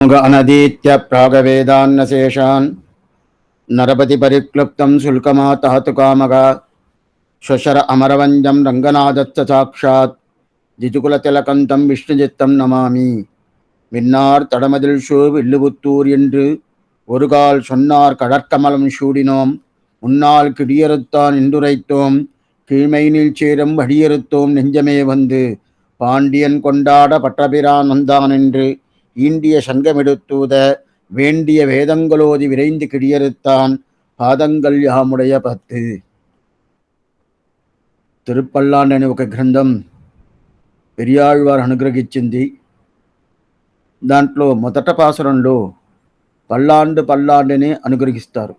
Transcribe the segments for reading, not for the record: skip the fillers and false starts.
अनदीत्य प्रागवेदान्नशेषान् नरपति परिक्लुप्तं शुल्कमातहतु कामगा श्वशर अमरवंजं रंगनादच्च साक्षात् जिजुकुलतिलकन्तं विष्णुचित्तं नमामि விண்ணார் தடமதில் ஷோ வில்லுபுத்தூர் என்று ஒருகால் சொன்னார் கடற்கமலம் சூடினோம் முன்னால் கிடியறுத்தான் இன்றுரைத்தோம் கீழ்மைனில் சேரும் வடியறுத்தோம் நெஞ்சமே வந்து பாண்டியன் கொண்டாட பட்டபிரான் வந்தான் என்று ஈண்டிய சங்கமெடுத்தூத வேண்டிய வேதங்களோதி விரைந்து கிடியறுத்தான் పాదంగల్ యాముడయ పత్తి. తిరుపల్లాండ్ అనే ఒక గ్రంథం పెరియాళ్వారు అనుగ్రహించింది. దాంట్లో మొదట పాసురంలో పల్లాండు పల్లాండుని అనుగ్రహిస్తారు.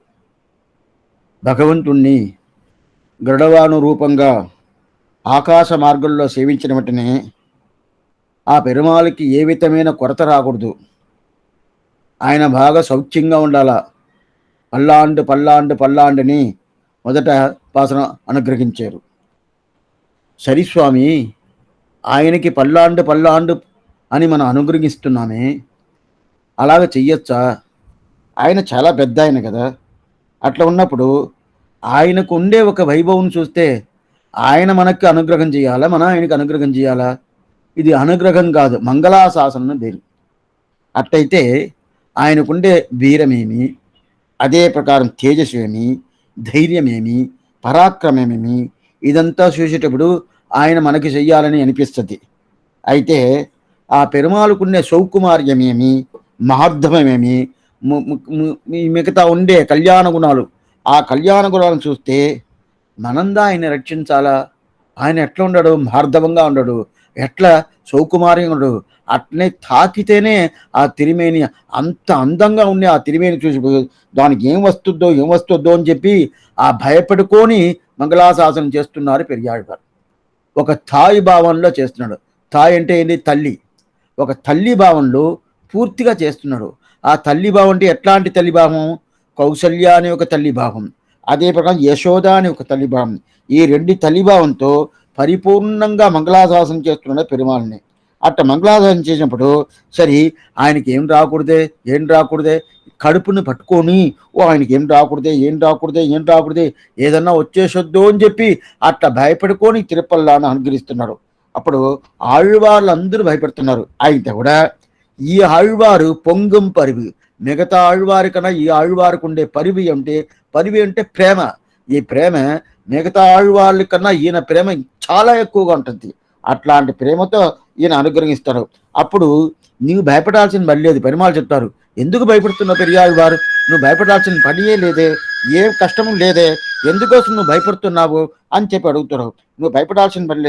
భగవంతుణ్ణి గరుడవాను రూపంగా ఆకాశ మార్గంలో సేవించిన వెంటనే ఆ పెరుమాళకి ఏ విధమైన కొరత రాకూడదు, ఆయన బాగా సౌఖ్యంగా ఉండాలా. పల్లాండు పల్లాండు పల్లాండుని మొదట పాసన అనుగ్రహించారు. సరిస్వామి, ఆయనకి పల్లాండు పల్లాండు అని మనం అనుగ్రహిస్తున్నామే, అలాగ చెయ్యొచ్చా? ఆయన చాలా పెద్ద ఆయన కదా. అట్లా ఉన్నప్పుడు ఆయనకు ఉండే ఒక వైభవం చూస్తే ఆయన మనకు అనుగ్రహం చేయాలా, మన ఆయనకు అనుగ్రహం చేయాలా? ఇది అనుగ్రహం కాదు, మంగళాశాసనం పేరు. అట్లయితే ఆయనకుండే వీరమేమి, అదే ప్రకారం తేజస్వేమి, ధైర్యమేమి, పరాక్రమమేమి, ఇదంతా చూసేటప్పుడు ఆయన మనకి చెయ్యాలని అనిపిస్తుంది. అయితే ఆ పెరుమాళుకునే సౌకుమార్యమేమి, మహార్థమేమి, మిగతా ఉండే కళ్యాణ గుణాలు, ఆ కళ్యాణ గుణాలను చూస్తే మనందా ఆయన రక్షించాలా. ఆయన ఎట్లా ఉండడు? మార్ధవంగా ఉండడు, ఎట్లా సౌకుమార్యంగా ఉండడు. అట్లనే తాకితేనే ఆ తిరిమేని అంత అందంగా ఉండే ఆ తిరిమేని చూసి దానికి ఏం వస్తుందో అని చెప్పి ఆ భయపడుకొని మంగళాశాసనం చేస్తున్నారు పెరియాళ్వారు. ఒక తాయి భావంలో చేస్తున్నాడు. తాయి అంటే ఏంటి? తల్లి. ఒక తల్లి భావంలో పూర్తిగా చేస్తున్నాడు. ఆ తల్లి భావం అంటే ఎట్లాంటి తల్లి భావం? కౌసల్య అనే ఒక తల్లి భావం, అదే ప్రకారం యశోద అనే ఒక తల్లి భావం. ఈ రెండు తల్లి భావంతో పరిపూర్ణంగా మంగళాశాసనం చేస్తున్నాడు పెరుమాళ్ళని. అట్ట మంగళాశాసనం చేసినప్పుడు సరే ఆయనకి ఏం రాకూడదే కడుపుని పట్టుకొని ఆయనకి ఏం రాకూడదే ఏదన్నా వచ్చేసొద్దు అని చెప్పి అట్లా భయపడుకొని తిరుపల్లాను అనుగ్రహిస్తున్నాడు. అప్పుడు ఆళ్వార్లందరూ భయపడుతున్నారు. అయితే కూడా ఈ ఆళ్వారు పొంగం పరివి, మిగతా ఆళ్వారి కన్నా ఈ ఆళ్వారికి ఉండే పరివి అంటే ప్రేమ. ఈ ప్రేమ మిగతా ఆళ్వార్ల కన్నా ఈయన ప్రేమ చాలా ఎక్కువగా ఉంటుంది. అట్లాంటి ప్రేమతో ఈయన అనుగ్రహిస్తారు. అప్పుడు నీవు భయపడాల్సిన పని లేదు. పెరుమాళ్ళు చెప్తారు, ఎందుకు భయపడుతున్నావు పెరియాళ్వారు? నువ్వు భయపడాల్సిన పనియే లేదే, ఏ కష్టము లేదే, ఎందుకోసం నువ్వు భయపడుతున్నావు అని చెప్పి అడుగుతున్నావు. నువ్వు భయపడాల్సిన పని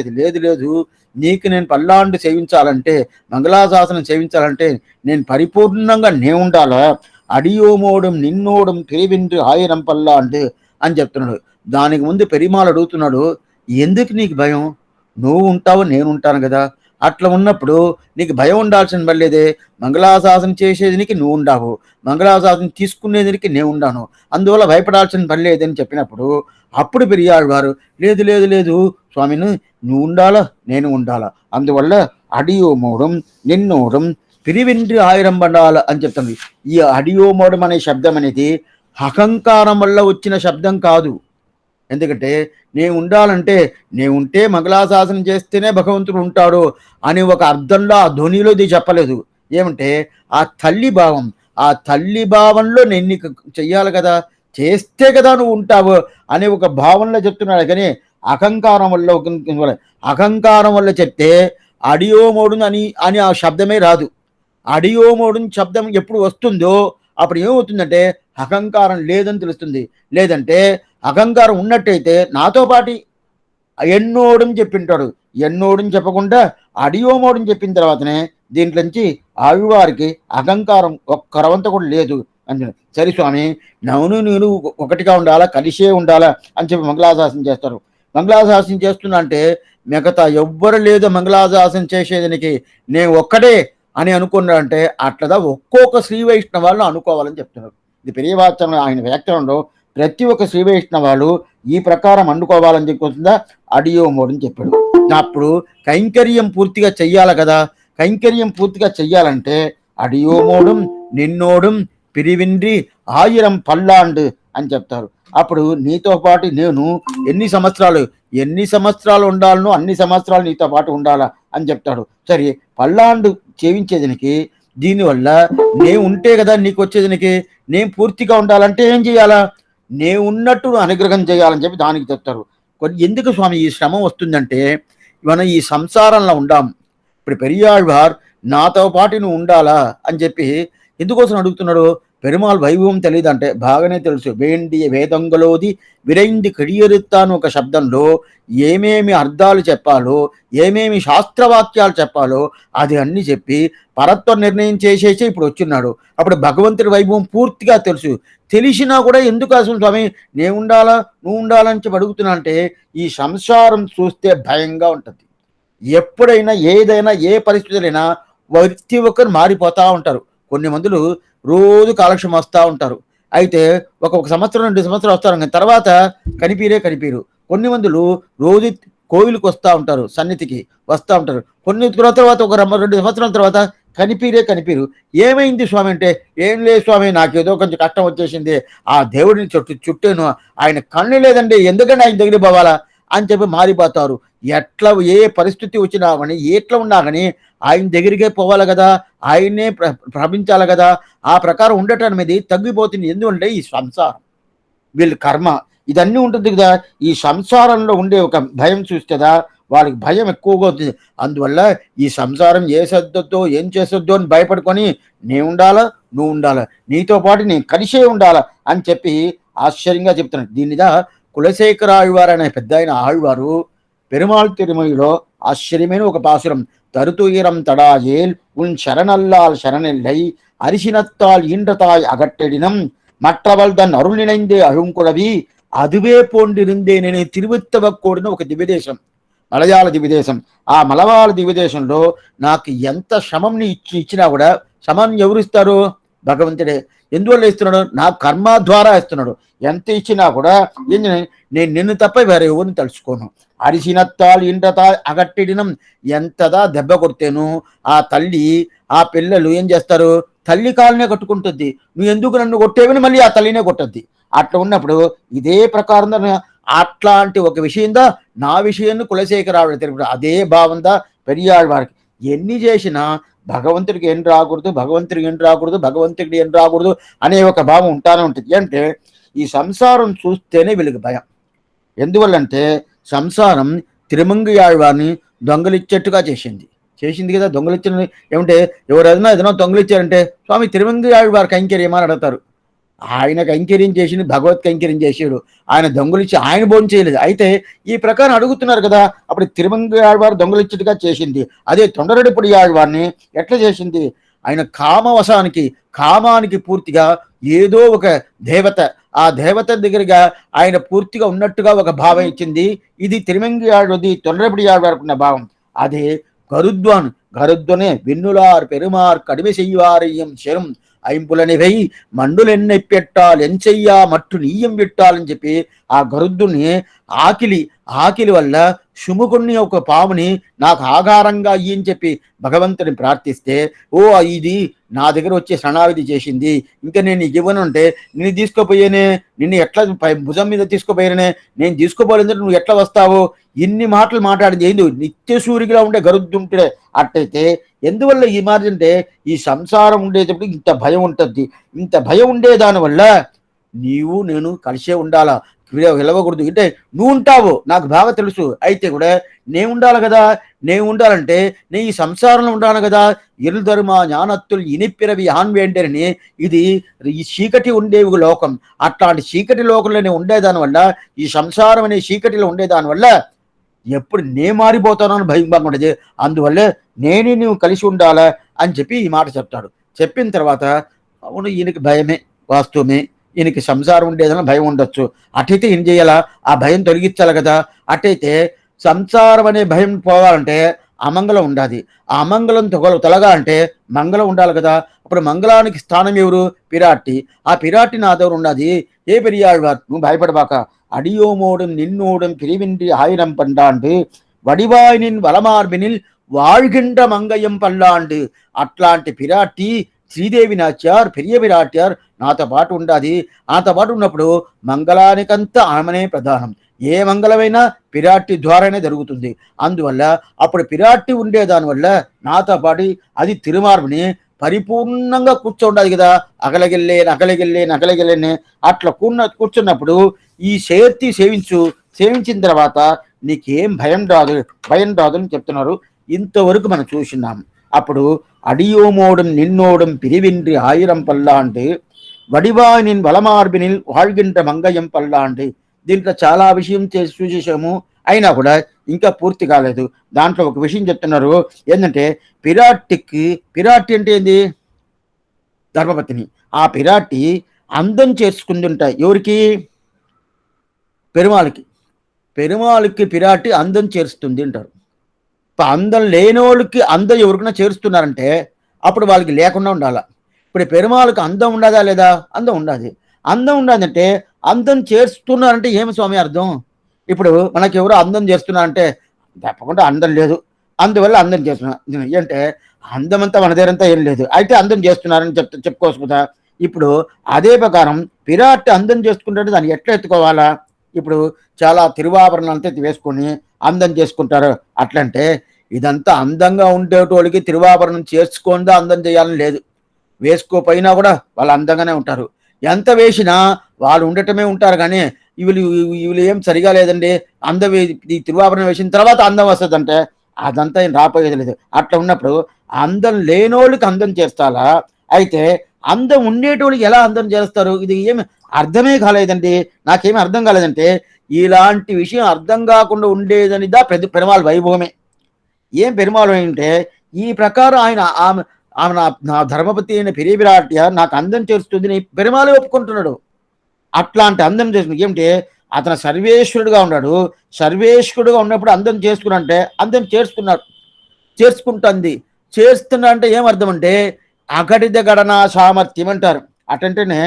లేదు, నీకు నేను పల్లాండు సేవించాలంటే, మంగళాశాసనం సేవించాలంటే నేను పరిపూర్ణంగా ఉండాలా. అడియోమోడం నిన్నోడం తిరివిండు ఆయిరం పల్లాండు అని చెప్తున్నాడు. దానికి ముందు పెరిమాళ్ళు అడుగుతున్నాడు, ఎందుకు నీకు భయం? నువ్వు ఉంటావు, నేను ఉంటాను కదా. అట్లా ఉన్నప్పుడు నీకు భయం ఉండాల్సిన పనిలేదే. మంగళాశాసనం చేసేదినికి నువ్వు ఉండావు, మంగళాశాసనం తీసుకునేదినికి నేను ఉండాను, అందువల్ల భయపడాల్సిన పని లేదని చెప్పినప్పుడు అప్పుడు పెరియాళ్వారు, లేదు స్వామిని, నువ్వు ఉండాలా, నేను ఉండాలా, అందువల్ల అడియోమోడం నిన్నోడం పిరివిండ్రి ఆయిరం బండాల అని చెప్తుంది. ఈ అడియోమోడం అనే శబ్దం అనేది అహంకారం వల్ల వచ్చిన శబ్దం కాదు. ఎందుకంటే నేను ఉండాలంటే నేను ఉంటే మంగళాశాసనం చేస్తేనే భగవంతుడు ఉంటాడు అని ఒక అర్థంలో ఆ ధ్వనిలో ఇది చెప్పలేదు. ఏమంటే ఆ తల్లి భావం, ఆ తల్లి భావంలో నేను నీకు చెయ్యాలి కదా, చేస్తే కదా నువ్వు ఉంటావు అనే ఒక భావనలో చెప్తున్నాడు. కానీ అహంకారం వల్ల చెప్తే అడియోమోడును అని ఆ శబ్దమే రాదు. అడియోమోడుని శబ్దం ఎప్పుడు వస్తుందో అప్పుడు ఏమవుతుందంటే అహంకారం లేదని తెలుస్తుంది. లేదంటే అహంకారం ఉన్నట్టయితే నాతో పాటి ఎన్నోడం చెప్పింటాడు. ఎన్నోడం చెప్పకుండా అడియోమోడం చెప్పిన తర్వాతనే దీంట్లోంచి ఆళ్వారికి అహంకారం ఒక్కరవంత కూడా లేదు అని. సరే స్వామి, నవ్వును నేను ఒకటిగా ఉండాలా, కలిసే ఉండాలా అని చెప్పి మంగళాశాసనం చేస్తారు. మంగళాశాసనం చేస్తున్నా అంటే మిగతా ఎవ్వరు లేదు మంగళాశాసనం చేసేదానికి, నేను ఒక్కడే అని అనుకున్నాడంటే అట్లా ఒక్కొక్క శ్రీ వైష్ణవాళ్ళు అనుకోవాలని చెప్తున్నారు. ఇది పెరియవాచనం ఆయన వ్యాఖ్యానంలో ప్రతి ఒక్క శ్రీ వైష్ణవాళ్ళు ఈ ప్రకారం అనుకోవాలని చెప్పొస్తుందా అడియోమోడని చెప్పాడు. అప్పుడు కైంకర్యం పూర్తిగా చెయ్యాలి కదా. కైంకర్యం పూర్తిగా చెయ్యాలంటే అడియోమోடும் నిన్నోடும் పిరివిండ్రి ఆయిరం పల్లాండు అని చెప్తారు. అప్పుడు నీతో పాటు నేను ఎన్ని సంవత్సరాలు ఉండాలనో అన్ని సంవత్సరాలు నీతో పాటు ఉండాలా అని చెప్తాడు. సరే, పల్లాండు చేయించేదానికి దీనివల్ల నేను ఉంటే కదా నీకు వచ్చేదానికి, నేను పూర్తిగా ఉండాలంటే ఏం చేయాలా, నేను ఉన్నట్టు అనుగ్రహం చేయాలని చెప్పి దానికి చెప్తారు. ఎందుకు స్వామి ఈ శ్రమ వస్తుందంటే, మనం ఈ సంసారంలో ఉండాం. ఇప్పుడు పెరియాళ్వార్ నాతో పాటు నువ్వు ఉండాలా అని చెప్పి ఎందుకోసం అడుగుతున్నాడు. పెరుమాళ్ వైభవం తెలియదంటే బాగానే తెలుసు. వేండియ వేదంగలోది విరైంది కిడియరుత్తాను ఒక శబ్దంలో ఏమేమి అర్థాలు చెప్పాలో, ఏమేమి శాస్త్రవాక్యాలు చెప్పాలో అది అన్ని చెప్పి పరత్వ నిర్ణయం చేసేసి ఇప్పుడు వచ్చున్నాడు. అప్పుడు భగవంతుడి వైభవం పూర్తిగా తెలుసు. తెలిసినా కూడా ఎందుకు అసలు స్వామి నేను ఉండాలా నువ్వు ఉండాలని చెప్పి అడుగుతున్నా అంటే, ఈ సంసారం చూస్తే భయంగా ఉంటుంది. ఎప్పుడైనా ఏదైనా ఏ పరిస్థితులైనా ప్రతి ఒక్కరు మారిపోతూ ఉంటారు. కొన్ని మందులు రోజు కాలక్షేమం వస్తూ ఉంటారు. అయితే ఒక సంవత్సరం 2 సంవత్సరాలు వస్తారు, కానీ తర్వాత కనిపీరు. కొన్ని మందులు రోజు కోవిలకు వస్తూ ఉంటారు, సన్నిధికి వస్తూ ఉంటారు. కొన్ని తర్వాత ఒక 2 సంవత్సరాల తర్వాత కనిపీరు. ఏమైంది స్వామి అంటే, ఏం లేదు స్వామి, నాకేదో కొంచెం కష్టం వచ్చేసింది, ఆ దేవుడిని చుట్టేను, ఆయన కన్ను లేదండి, ఎందుకంటే ఆయన దగ్గర పోవాలా అని చెప్పి మారిపోతారు. ఎట్లా ఏ పరిస్థితి వచ్చినా కానీ, ఎట్లా ఉన్నా కానీ ఆయన దగ్గరికే పోవాలి కదా, ఆయన్నే భ్రమించాలి కదా. ఆ ప్రకారం ఉండటం అనేది తగ్గిపోతుంది. ఎందుకంటే ఈ సంసారం, వీళ్ళ కర్మ ఇదన్నీ ఉంటుంది కదా. ఈ సంసారంలో ఉండే ఒక భయం చూస్తేదా వాళ్ళకి భయం ఎక్కువగా అవుతుంది. అందువల్ల ఈ సంసారం ఏ సర్దొద్దో ఏం చేసొద్దో అని భయపడుకొని నేను ఉండాలా నువ్వు ఉండాలా, నీతో పాటు నేను కలిసే ఉండాలా అని చెప్పి ఆశ్చర్యంగా చెప్తున్నాడు. దీనిదా కులశేఖర ఆళ్వారు అనే పెద్ద ఆయన ఆళ్వారు పెరుమాళ్ తిరుమలలో ఆశ్చర్యమైన ఒక పాసురం. தருத்துயரம் தடாயேல் உன் சரணல்லால் சரணெல்லை அரிசினத்தால் ஈன்றதாய் அகற்றெடினம் மற்றவள் தன் அருள் நினைந்தே அழுங்குழவி அதுவே పోండిరుందేనే తిరువిత్తవకోడిన ఒక దివ్యదేశం, మలయాళ దివ్యదేశం. ఆ మలయాళ దివ్యదేశంలో నాకు ఎంత శ్రమంని ఇచ్చినా కూడా శ్రమం ఎవరు ఇస్తారు? భగవంతుడే. ఎందువల్ల ఇస్తున్నాడు? నా కర్మ ద్వారా ఇస్తున్నాడు. ఎంత ఇచ్చినా కూడా నేను నిన్ను తప్ప వేరే ఎవరిని తలుచుకోను. అరిసినత్తాలు ఇంటతా అగట్టిడినం, ఎంతదా దెబ్బ కొడితేను ఆ తల్లి ఆ పిల్లలు ఏం చేస్తారు? తల్లి కాలనే కట్టుకుంటుంది. నువ్వు ఎందుకు నన్ను కొట్టేవని మళ్ళీ ఆ తల్లినే కొట్టద్ది. అట్లా ఉన్నప్పుడు ఇదే ప్రకారం అట్లాంటి ఒక విషయందా నా విషయాన్ని కులశేఖరావిడ తెలుపు అదే భావందా పెరియాళ్ళ వారికి. ఎన్ని చేసినా భగవంతుడికి ఏం రాకూడదు, భగవంతుడికి ఏం రాకూడదు అనే ఒక భావం ఉంటానే ఉంటుంది. అంటే ఈ సంసారం చూస్తేనే వీళ్ళకి భయం. ఎందువల్లంటే సంసారం తిరుమంగియాళ్వారిని దొంగలిచ్చేట్టుగా చేసింది కదా. దొంగలిచ్చిన ఏమంటే ఏదైనా దొంగలిచ్చారంటే స్వామి తిరుమంగియాళ్వారి కైంకర్యం అని అడుగుతారు. ఆయన కైంకర్యం చేసింది, భగవత్ కైంకర్యం చేసాడు. ఆయన దొంగలిచ్చి ఆయన భోజనం చేయలేదు. అయితే ఈ ప్రకారం అడుగుతున్నారు కదా. అప్పుడు తిరుమంగియాళ్వారు దొంగలిచ్చేట్టుగా చేసింది. అదే తొండరెడ్డిపూడి ఆళ్వారిని ఎట్లా చేసింది? ఆయన కామానికి పూర్తిగా ఏదో ఒక దేవత, ఆ దేవత దగ్గరగా ఆయన పూర్తిగా ఉన్నట్టుగా ఒక భావం ఇచ్చింది. ఇది తిరుమంగియాళ్వది తొండరెడ్డిపూడి ఆళ్వారికి ఉన్న భావం. అదే గరుద్వనే వెన్నులార్ పెరుమార్ కడిమి చెయ్యారయ్యం శరం ఐంపులనివై మండులెన్నె పెట్టాలి ఎంచెయ్యా మట్టు నీయం పెట్టాలని చెప్పి ఆ గరుద్దుని ఆకిలి వల్ల శుముకుని ఒక పాముని నాకు ఆగారంగా అయ్యని చెప్పి భగవంతుని ప్రార్థిస్తే, ఇది నా దగ్గర వచ్చే శరణాగతి చేసింది, ఇంకా నేను నీకు ఇవ్వనుంటే నిన్ను తీసుకుపోయేనే, నిన్ను ఎట్లా భుజం మీద తీసుకుపోయానే, నేను తీసుకోపోలేదు నువ్వు ఎట్లా వస్తావు? ఇన్ని మాటలు మాట్లాడింది ఏందు నిత్య సూరిగా ఉండే గరుద్దుంటే. అట్టయితే ఎందువల్ల ఈ మాట అంటే ఈ సంసారం ఉండేటప్పుడు ఇంత భయం ఉంటుంది. ఇంత భయం ఉండే దానివల్ల నీవు నేను కలిసే ఉండాలా, వెళ్ళకూడదు. అంటే నువ్వు ఉంటావు నాకు బాగా తెలుసు, అయితే కూడా నేను ఉండాలి కదా. నేను ఉండాలంటే నేను ఈ సంసారంలో ఉండాలి కదా. ఇరుధర్మ జ్ఞానత్తులు ఇనిప్పిరవి ఆన్వేంటని ఇది ఈ చీకటి ఉండేవి లోకం. అట్లాంటి చీకటి లోకంలో నేను ఉండేదానివల్ల, ఈ సంసారం అనే చీకటిలో ఉండేదానివల్ల ఎప్పుడు నే మారిపోతానో అని భయం బాగుండదు. అందువల్లే నువ్వు కలిసి ఉండాలా అని చెప్పి ఈ మాట చెప్తాడు. చెప్పిన తర్వాత అవును ఈయనకి భయమే, వాస్తవమే, ఈయనకి సంసారం ఉండేదని భయం ఉండొచ్చు. అటైతే ఏం చేయాలా? ఆ భయం తొలగించాలి కదా. అటైతే సంసారం అనే భయం పోవాలంటే అమంగళం ఉండాలి. ఆ అమంగళం తొలగాలంటే మంగళం ఉండాలి కదా. అప్పుడు మంగళానికి స్థానం ఎవరు? పిరాట్టి. ఆ పిరాట్టి నా దగ్గర ఉన్నది. ఏ పెరియాళ్వార్ నువ్వు భయపడబాక, అడియోమోடும் నిన్నోடும் பிரிவின்றி ஆயிரம் பண்டாண்டு வடிவாயினின் வளமார்பினில் வாழ்கின்ற மங்கையம் పల్లాండు. అట్లాంటి పిరాటి శ్రీదేవి నాచ్యార్, పెరియ పిరాట్యార్ నాతో పాటు ఉండాది. నాతో పాటు ఉన్నప్పుడు మంగళానికంతా ఆమెనే ప్రధానం. ఏ మంగళమైనా పిరాటి ద్వారానే జరుగుతుంది. అందువల్ల అప్పుడు పిరాటి ఉండేదానివల్ల నాతో పాటు అది తిరుమార్బుని పరిపూర్ణంగా కూర్చోండాది కదా. అగలగిల్లే అట్లా కూర్చున్నప్పుడు ఈ సేర్తి సేవించిన తర్వాత నీకేం భయం రాదు అని చెప్తున్నారు. ఇంతవరకు మనం చూసినాం. అప్పుడు అడియోమోడం నిన్నోడం పిరివిండ్రి ఆయిరం పల్లాంటి వడివాయినిన్ వలమార్బినిల్ వాళ్గింట మంగయం పల్లాంటి. దీంట్లో చాలా విషయం చూసేసాము, అయినా కూడా ఇంకా పూర్తి కాలేదు. దాంట్లో ఒక విషయం చెప్తున్నారు. ఏంటంటే పిరాటి అంటే ఏంది? ధర్మపతిని. ఆ పిరాటి అందం చేసుకుంది ఉంటాయి. ఎవరికి? పెరుమాళకి పిరాటి అందం చేరుస్తుంది అంటారు. అందం లేనోళ్ళకి అందం ఎవరికైనా చేరుస్తున్నారంటే అప్పుడు వాళ్ళకి లేకుండా ఉండాల. ఇప్పుడు పెరుమాళకి అందం ఉండదా లేదా? అందం ఉండాలి. అందం ఉండదంటే అందం చేస్తున్నారంటే ఏమి స్వామి అర్థం? ఇప్పుడు మనకి ఎవరో అందం చేస్తున్నారంటే తప్పకుండా అందం లేదు, అందువల్ల అందం చేస్తున్నారు అంటే అందం అంతా మన దగ్గరంతా ఏం లేదు, అయితే అందం చేస్తున్నారని చెప్పుకోవచ్చు కదా. ఇప్పుడు అదే ప్రకారం పిరాట్ అందం చేసుకుంటే దాన్ని ఎట్లా ఎత్తుకోవాలా? ఇప్పుడు చాలా తిరువాభరణాలతో వేసుకొని అందం చేసుకుంటారు. అట్లంటే ఇదంతా అందంగా ఉండేటోళ్ళకి తిరువాభరణం చేసుకుందా అందం చేయాలని లేదు. వేసుకోపోయినా కూడా వాళ్ళు అందంగానే ఉంటారు. ఎంత వేసినా వాళ్ళు ఉండటమే ఉంటారు. కానీ వీళ్ళు ఏం సరిగా లేదండి, అందం ఈ తిరువాభరణం వేసిన తర్వాత అందం వస్తుందంటే అదంతా ఏం రాపోయేది లేదు. అట్లా ఉన్నప్పుడు అందం లేనోళ్ళకి అందం చేస్తారా? అయితే అందం ఉండేటోళ్ళకి ఎలా అందం చేస్తారు? ఇది ఏమి అర్థమే కాలేదండి. నాకేమీ అర్థం కాలేదంటే ఇలాంటి విషయం అర్థం కాకుండా ఉండేదనిదా పెరుమాళ వైభవమే. ఏం పెరుమాళం అంటే ఈ ప్రకారం ఆయన ఆమె ఆమె నా ధర్మపతి అయిన పెరియ విరాట్య నాకు అందం చేస్తుంది పెరుమాళే ఒప్పుకుంటున్నాడు. అట్లాంటి అందం చేస్తుంది. ఏమిటి? అతను సర్వేశ్వరుడుగా ఉన్నాడు. సర్వేశ్వరుడుగా ఉన్నప్పుడు అందం చేసుకున్నంటే అందం చేసుకుంటుంది. చేస్తున్నా అంటే ఏమర్థం అంటే అఘటిత గణన సామర్థ్యం అంటారు. అటంటేనే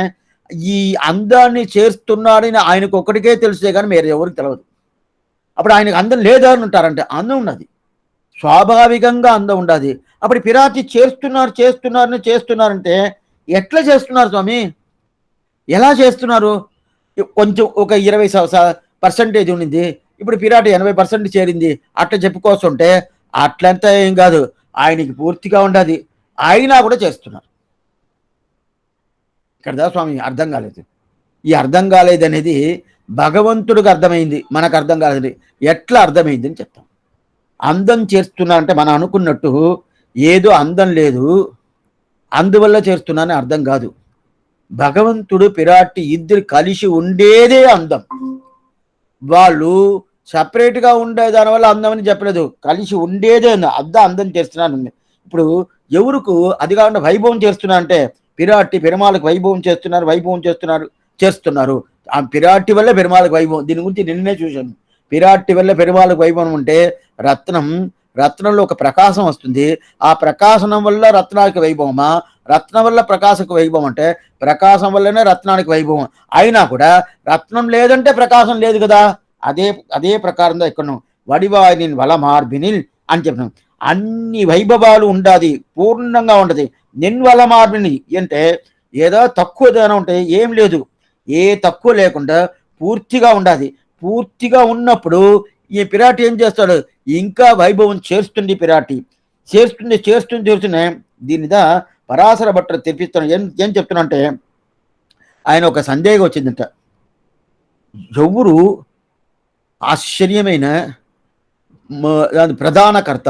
ఈ అందాన్ని చేస్తున్నాడని ఆయనకు ఒక్కడికే తెలిసే కానీ మీరు ఎవరికి తెలియదు. అప్పుడు ఆయనకు అందం లేదా అని ఉంటారంటే అందం ఉన్నది, స్వాభావికంగా అందం ఉండదు. అప్పుడు పిరాటి చేస్తున్నారంటే ఎట్లా చేస్తున్నారు స్వామి? ఎలా చేస్తున్నారు? కొంచెం ఒక 20% ఉండింది, ఇప్పుడు పిరాటి 80% చేరింది అట్లా చెప్పుకోవస్తుంటే అట్లంతా ఏం కాదు, ఆయనకి పూర్తిగా ఉండదు, అయినా కూడా చేస్తున్నారు. ఇక్కడ స్వామి అర్థం కాలేదు. ఈ అర్థం కాలేదు అనేది భగవంతుడికి అర్థమైంది, మనకు అర్థం కాలేదు. ఎట్లా అర్థమైంది అని చెప్తాం. అందం చేస్తున్నారంటే మనం అనుకున్నట్టు ఏదో అందం లేదు అందువల్ల చేస్తున్నానని అర్థం కాదు. భగవంతుడు పిరాటి ఇద్దరు కలిసి ఉండేదే అందం. వాళ్ళు సపరేట్గా ఉండే దానివల్ల అందం అని చెప్పలేదు, కలిసి ఉండేదే అందం చేస్తున్నాను. ఇప్పుడు ఎవరికి అది కాకుండా వైభవం చేస్తున్నా అంటే పిరాటి పెరుమాళకు వైభవం చేస్తున్నారు. ఆ పిరాటి వల్ల పెరుమాళకు వైభవం. దీని గురించి నిన్నే చూశాను. పిరాటి వల్ల పెరుమాళకు వైభవం ఉంటే రత్నంలో ఒక ప్రకాశం వస్తుంది. ఆ ప్రకాశనం వల్ల రత్నానికి వైభవమా? రత్నం వల్ల ప్రకాశకు వైభవం అంటే ప్రకాశం వల్లనే రత్నానికి వైభవం. అయినా కూడా రత్నం లేదంటే ప్రకాశం లేదు కదా. అదే ప్రకారంగా ఇక్కడ వడివాయిని వల మార్బినిల్ అని చెప్పినాం. అన్ని వైభవాలు ఉండాది, పూర్ణంగా ఉండదు. నిన్వల మార్బిని అంటే ఏదో తక్కువ ఏదైనా ఉంటే ఏం లేదు, ఏ తక్కువ లేకుండా పూర్తిగా ఉండాది. పూర్తిగా ఉన్నప్పుడు ఈ పిరాటి ఏం చేస్తాడు? ఇంకా వైభవం చేస్తుంది. పిరాటి చేస్తున్నా దీనిదా పరాశర భట్టర్ తెప్పిస్తాను. ఏం చెప్తున్నా అంటే ఆయన ఒక సందేహం వచ్చిందంట. ఎవరు ఆశ్చర్యమైన ప్రధానకర్త?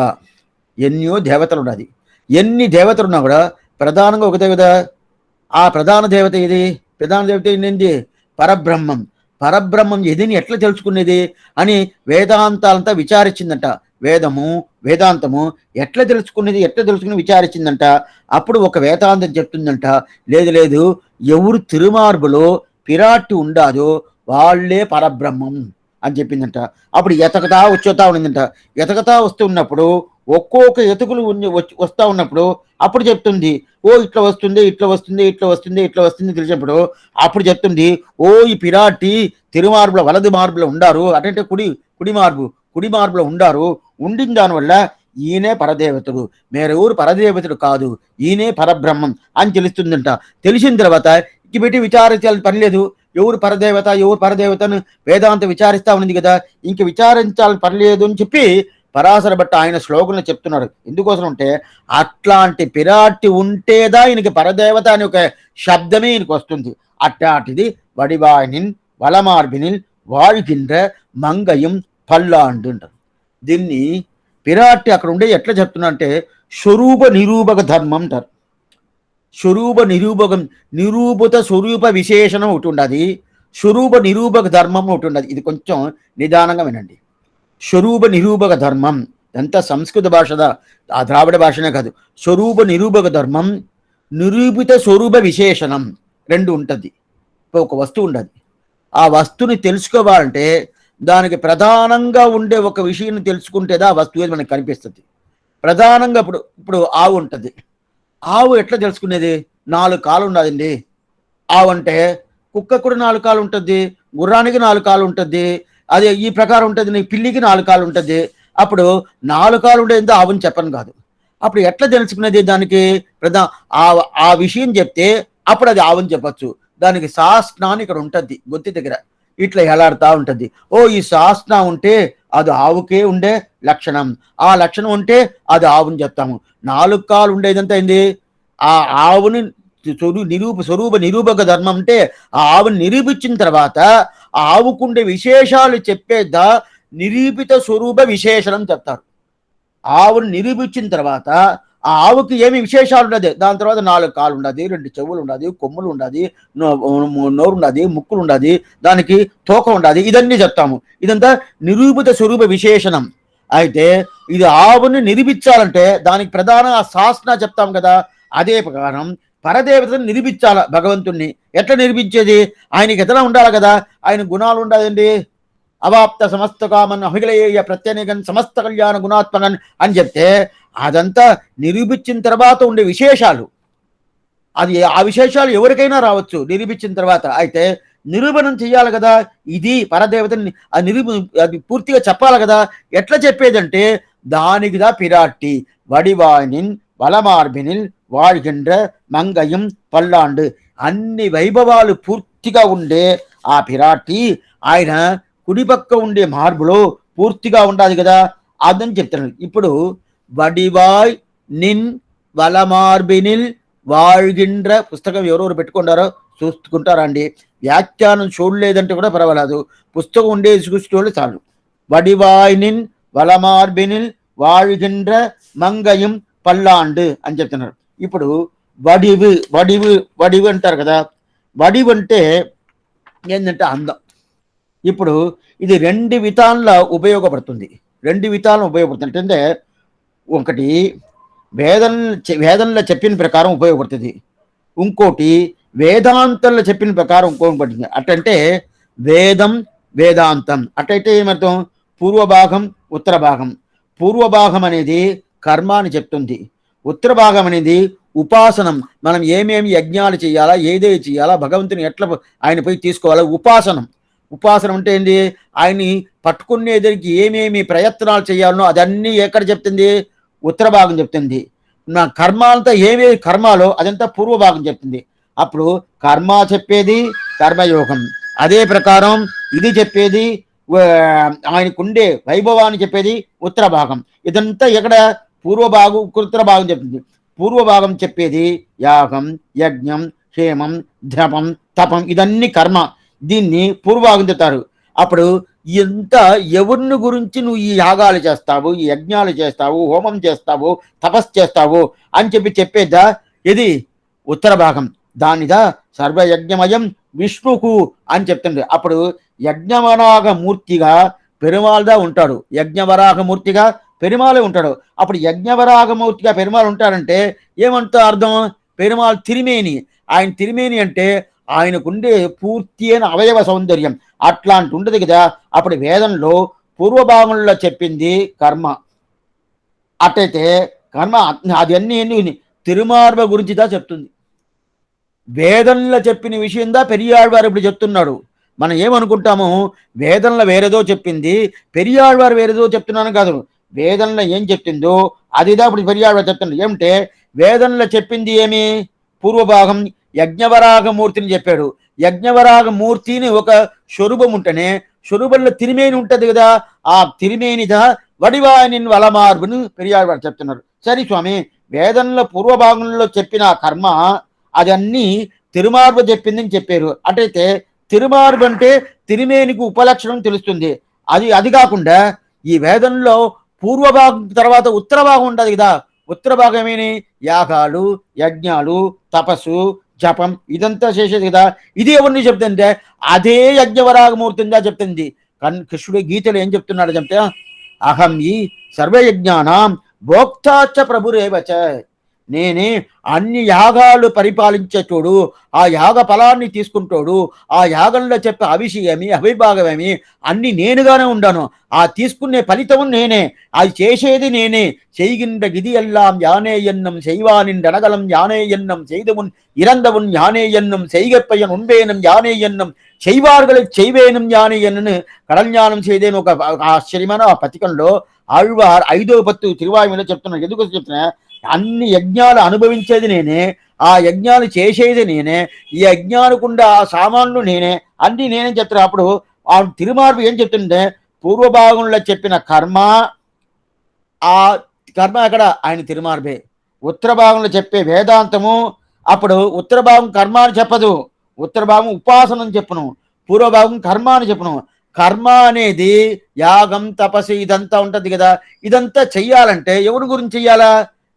ఎన్నో దేవతలు ఉన్నది, ఎన్ని దేవతలు ఉన్నా కూడా ప్రధానంగా ఒకటే కదా. ఆ ప్రధాన దేవత ఏంటి? పరబ్రహ్మం ఎదిని ఎట్లా తెలుసుకునేది అని వేదాంతాలంతా విచారించిందంట. వేదాంతము ఎట్లా తెలుసుకుని విచారించిందంట. అప్పుడు ఒక వేదాంతం చెప్తుందంట, లేదు ఎవరు తిరుమార్బులో పిరాటి ఉండాదో వాళ్ళే పరబ్రహ్మం అని చెప్పిందంట. అప్పుడు వచ్చుతా ఉండిందంట. వస్తున్నప్పుడు ఒక్కొక్క ఎతుకులు వస్తా ఉన్నప్పుడు అప్పుడు చెప్తుంది, ఓ ఇట్లా వస్తుంది తెలిసినప్పుడు అప్పుడు చెప్తుంది, ఓ ఈ పిరాటి తిరుమార్బుల వలది మార్బులో ఉండారు అంటే కుడి మార్బులో ఉండారు. ఉండిన దానివల్ల ఈయనే పరదేవతడు, మేరెవరు పరదేవతడు కాదు, ఈయనే పరబ్రహ్మం అని తెలుస్తుందంట. తెలిసిన తర్వాత ఇంక పెట్టి విచారించాల్సిన పని లేదు. ఎవరు పరదేవత ఎవరు పరదేవతను వేదాంతం విచారిస్తా ఉంది కదా, ఇంక విచారించాల్సిన పని లేదు అని చెప్పి పరాశర భట్ట ఆయన శ్లోకంలో చెప్తున్నాడు. ఎందుకోసం అంటే అట్లాంటి పిరాటి ఉంటేదా ఈయనకి పరదేవత అని ఒక శబ్దమే ఈయనకు వస్తుంది. అట్లాంటిది వడివాయినిన్ వలమార్బినిల్ வாழ்கின்ற మంగయం పల్లాండు అంటారు. దీన్ని పిరాటి అక్కడ ఉండే ఎట్లా చెప్తున్నా అంటే స్వరూప నిరూపక ధర్మం అంటారు. స్వరూప నిరూపకం, నిరూపిత స్వరూప విశేషణం ఒకటి ఉండదు, స్వరూప నిరూపక ధర్మం ఒకటి ఉండదు. ఇది కొంచెం నిదానంగా వినండి. స్వరూప నిరూపక ధర్మం ఎంత సంస్కృత భాషదా, ఆ ద్రావిడ భాషనే కాదు. స్వరూప నిరూపక ధర్మం, నిరూపిత స్వరూప విశేషణం రెండు ఉంటుంది. ఒక వస్తువు ఉండదు, ఆ వస్తువుని తెలుసుకోవాలంటే దానికి ప్రధానంగా ఉండే ఒక విషయం తెలుసుకుంటేదా ఆ వస్తువు మనకు కనిపిస్తుంది. ప్రధానంగా ఇప్పుడు ఇప్పుడు ఆవు ఉంటుంది. ఆవు ఎట్లా తెలుసుకునేది? 4 కాళ్ళు ఉన్నదండి. ఆవు అంటే కుక్క కూడా 4 కాళ్ళు ఉంటుంది, గుర్రానికి 4 కాళ్ళు ఉంటుంది, అదే ఈ ప్రకారం ఉంటుంది. నీ పిల్లికి 4 కాళ్ళు ఉంటుంది. అప్పుడు 4 కాళ్ళు ఉండేది ఆవుని చెప్పను కాదు. అప్పుడు ఎట్లా తెలుసుకునేది? దానికి ఆ ఆ విషయం చెప్తే అప్పుడు అది ఆవుని చెప్పచ్చు. దానికి శాస్త్ర అని ఇక్కడ ఉంటుంది గొంతి దగ్గర, ఇట్లా ఎలాడుతూ ఉంటుంది. ఓ ఈ శాస్త్ర ఉంటే అది ఆవుకే ఉండే లక్షణం, ఆ లక్షణం ఉంటే అది ఆవుని చెప్తాము. 4 కాళ్ళు ఉండేదంతా ఏంది? ఆ ఆవుని స్వరూప నిరూపక ధర్మం అంటే ఆ ఆవుని నిరూపించిన తర్వాత ఆ ఆవుకుండే విశేషాలు చెప్పేదా నిరూపిత స్వరూప విశేషణం చెప్తారు. ఆవుని నిరూపించిన తర్వాత ఆ ఆవుకి ఏమి విశేషాలు ఉండదు. దాని తర్వాత 4 కాళ్ళు ఉండదు, 2 చెవులు ఉండదు, కొమ్ములు ఉండదు, నోరు ఉండదు, ముక్కులు ఉండదు, దానికి తోక ఉండదు. ఇదన్నీ చెప్తాము. ఇదంతా నిరూపిత స్వరూప విశేషణం. అయితే ఇది ఆవుని నిరూపించాలంటే దానికి ప్రధాన శాసన చెప్తాం కదా, అదే ప్రకారం పరదేవతను నిరూపించాల. భగవంతుణ్ణి ఎట్లా నిరూపించేది? ఆయనకి ఎట్లా ఉండాలి కదా, ఆయన గుణాలు ఉండాలండి. అవాప్త సమస్త కామన్ అహిలయేయ ప్రత్యేకన్ సమస్త కళ్యాణ గుణాత్మకన్ అని చెప్తే అదంతా నిరూపించిన తర్వాత ఉండే విశేషాలు. అది ఆ విశేషాలు ఎవరికైనా రావచ్చు నిరూపించిన తర్వాత. అయితే నిరూపణం చెయ్యాలి కదా, ఇది పరదేవతని అది పూర్తిగా చెప్పాలి కదా. ఎట్లా చెప్పేదంటే దానికిదా పిరాట్టి వడివాయినిన్ వలమార్బినిల్ வாழ்கின்ற మంగయం పల్లాండు, అన్ని వైభవాలు పూర్తిగా ఉండే ఆ పిరాట్టి ఆయన కుడిపక్క ఉండే మార్బులో పూర్తిగా ఉండాలి కదా, అదని చెప్తున్నాడు. ఇప్పుడు వడివాయ్ నిన్ వలమార్బినిల్ வாழ்கின்ற పుస్తకం ఎవరెవరు పెట్టుకుంటారో చూసుకుంటారండి. వ్యాఖ్యానం చూడలేదంటే కూడా పర్వాలేదు, పుస్తకం ఉండేది చూసుకోవాలి చాలు. వడివాయినిన్ వలమార్బినిల్ வாழ்கின்ற మంగయం పల్లాండు అని చెప్తున్నారు. ఇప్పుడు వడివు వడివు వడివు అంటారు కదా, వడివు అంటే ఏంటంటే అందం. ఇప్పుడు ఇది 2 విధాల ఉపయోగపడుతుంది. 2 విధాలు ఉపయోగపడుతుంది. అంటే ఒకటి వేదంలో చెప్పిన ప్రకారం ఉపయోగపడుతుంది, ఇంకోటి వేదాంతంలో చెప్పిన ప్రకారం ఉపయోగపడుతుంది. అట్టంటే వేదం వేదాంతం అట్టయితే ఏమర్థం? పూర్వభాగం ఉత్తర భాగం. పూర్వభాగం అనేది కర్మ అని చెప్తుంది, ఉత్తర భాగం అనేది ఉపాసనం. మనం ఏమేమి యజ్ఞాలు చేయాలా, ఏదేది చేయాలా, భగవంతుని ఎట్లా ఆయన పోయి తీసుకోవాలా, ఉపాసనం. ఉపాసనం అంటే ఏంటి? ఆయన్ని పట్టుకునేదానికి ఏమేమి ప్రయత్నాలు చేయాలనో అదన్నీ ఎక్కడ చెప్తుంది? ఉత్తర భాగం చెప్తుంది. నా కర్మ అంతా ఏమేమి కర్మాలో అదంతా పూర్వ భాగం చెప్తుంది. అప్పుడు కర్మ చెప్పేది కర్మయోగం, అదే ప్రకారం ఇది చెప్పేది ఆయనకుండే వైభవాన్ని చెప్పేది ఉత్తర భాగం. ఇదంతా ఎక్కడ? పూర్వభాగం ఉత్తర భాగం చెప్తుంది. పూర్వభాగం చెప్పేది యాగం యజ్ఞం హేమం ధ్రపం తపం, ఇదన్నీ కర్మ. దీన్ని పూర్వభాగం చెప్తారు. అప్పుడు ఎంత ఎవరిని గురించి నువ్వు ఈ యాగాలు చేస్తావు, ఈ యజ్ఞాలు చేస్తావు, హోమం చేస్తావు, తపస్సు చేస్తావు అని చెప్పేద్దా ఇది ఉత్తర భాగం. దానిదా సర్వయజ్ఞమయం విష్ణుకు అని చెప్తుంది. అప్పుడు యజ్ఞవరాగ మూర్తిగా పెరుమాళదా ఉంటాడు, యజ్ఞవరాగ మూర్తిగా పెరుమాళే ఉంటాడు. అప్పుడు యజ్ఞవరాగ మూర్తిగా పెరుమాళ్ ఉంటాడంటే ఏమంటా అర్థం? పెరుమాళ్ తిరిమేని. ఆయన తిరిమేని అంటే ఆయనకుండే పూర్తి అయిన అవయవ సౌందర్యం అట్లాంటి ఉండదు కదా. అప్పుడు వేదంలో పూర్వభాగంలో చెప్పింది కర్మ. అట్టయితే కర్మ అది అన్ని తిరుమార్వ గురించిదా చెప్తుంది. వేదంలో చెప్పిన విషయందా పెరియాళ్వారు ఇప్పుడు చెప్తున్నాడు. మనం ఏమనుకుంటాము, వేదంలో వేరేదో చెప్పింది, పెరియాళ్వారు వేరేదో చెప్తున్నాను కాదు. వేదంలో ఏం చెప్తుందో అదిదా ఇప్పుడు పెరియాడు చెప్తుంది. ఏమిటే వేదంలో చెప్పింది ఏమి? పూర్వభాగం యజ్ఞవరాగమూర్తిని చెప్పాడు. యజ్ఞవరాగమూర్తిని ఒక స్వరూపం ఉంటేనే స్వరూపంలో తిరిమేని ఉంటది కదా, ఆ తిరిమేనిద వడివాయనిన్ వలమార్బుని పెరియాడు చెప్తున్నారు. సరే స్వామి, వేదంలో పూర్వభాగంలో చెప్పిన కర్మ అదన్నీ తిరుమార్బు చెప్పిందని చెప్పారు. అటైతే తిరుమార్బు అంటే తిరిమేనికి ఉపలక్షణం తెలుస్తుంది. అది కాకుండా ఈ వేదంలో పూర్వభాగం తర్వాత ఉత్తర భాగం ఉంటుంది కదా, ఉత్తర భాగం ఏమేని యాగాలు, యజ్ఞాలు, తపస్సు, జపం ఇదంతా చేసేది కదా. ఇది ఎవరిని చెప్తుంటే అదే యజ్ఞవరాగమూర్తిగా చెప్తుంది. కృష్ణుడు గీతలు ఏం చెప్తున్నాడు చెప్తే, అహం ఈ సర్వయజ్ఞానం భోక్తాచ ప్రభురేవచ, నేనే అన్ని యాగాలు పరిపాలించేటోడు, ఆ యాగ ఫలాన్ని తీసుకుంటోడు, ఆ యాగంలో చెప్పే అవిషయమి అవిభాగమేమి అన్ని నేనుగానే ఉండాను. ఆ తీసుకునే ఫలితం నేనే, అది చేసేది నేనే. செய்கின்ற விதி எல்லாம் யானே என்னும் செய்வானின் ரணகலம் யானே என்னும் செய்தவுன் இறந்தவுன் யானே என்னும் செய்கப்பையன் உண்பேனும் யானே என்னும் செய்வார்களை செய்வேனும் యానే ఎన్ను కడల్జ్ఞానం చేయదేని ఒక ఆశ్చర్యమైన ఆ పథకంలో ఆళ్వార్ 5వ పత్తు తిరువాయుమలో చెప్తున్నాడు. ఎందుకు చెప్తున్నా, అన్ని యజ్ఞాలు అనుభవించేది నేనే, ఆ యజ్ఞాలు చేసేది నేనే, ఈ యజ్ఞానుకుండా ఆ సామాన్లు నేనే, అన్ని నేనే చెప్తున్నా. అప్పుడు ఆ తిరుమార్పు ఏం చెప్తుంటే పూర్వభాగంలో చెప్పిన కర్మ, ఆ కర్మ అక్కడ ఆయన తిరుమార్బే. ఉత్తర భాగంలో చెప్పే వేదాంతము అప్పుడు ఉత్తర భాగం కర్మ అని చెప్పదు, ఉత్తర భాగం ఉపాసన అని చెప్పును, పూర్వభాగం కర్మ అని చెప్పును. కర్మ అనేది యాగం తపస్సు ఇదంతా ఉంటది కదా, ఇదంతా చెయ్యాలంటే ఎవరి గురించి చెయ్యాలా?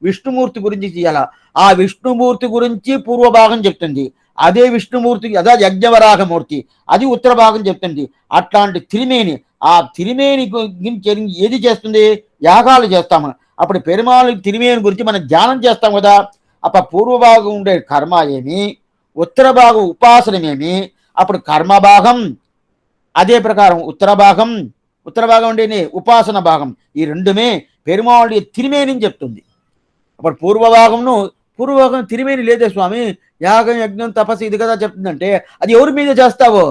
విష్ణుమూర్తి గురించి చెయ్యాలా. ఆ విష్ణుమూర్తి గురించి పూర్వభాగం చెప్తుంది, అదే విష్ణుమూర్తి అదే యజ్ఞవరాగమూర్తి, అది ఉత్తర భాగం చెప్తుంది. అట్లాంటి తిరిమేని, ఆ తిరిమేని ఏది చేస్తుంది? యాగాలు చేస్తాము. అప్పుడు పెరుమాళ్ తిరిమేని గురించి మనం ధ్యానం చేస్తాం కదా. అప్పుడు పూర్వభాగం ఉండే కర్మ ఏమి, ఉత్తర భాగం ఉపాసనమేమి, అప్పుడు కర్మభాగం, అదే ప్రకారం ఉత్తర భాగం ఉండేది ఉపాసన భాగం. ఈ రెండుమే పెరుమాళ్ తిరిమేని చెప్తుంది. అప్పుడు పూర్వభాగం తిరిమేని లేదే స్వామి, యాగం యజ్ఞం తపస్సు ఇది కదా చెప్తుందంటే అది ఎవరి మీద చేస్తావో?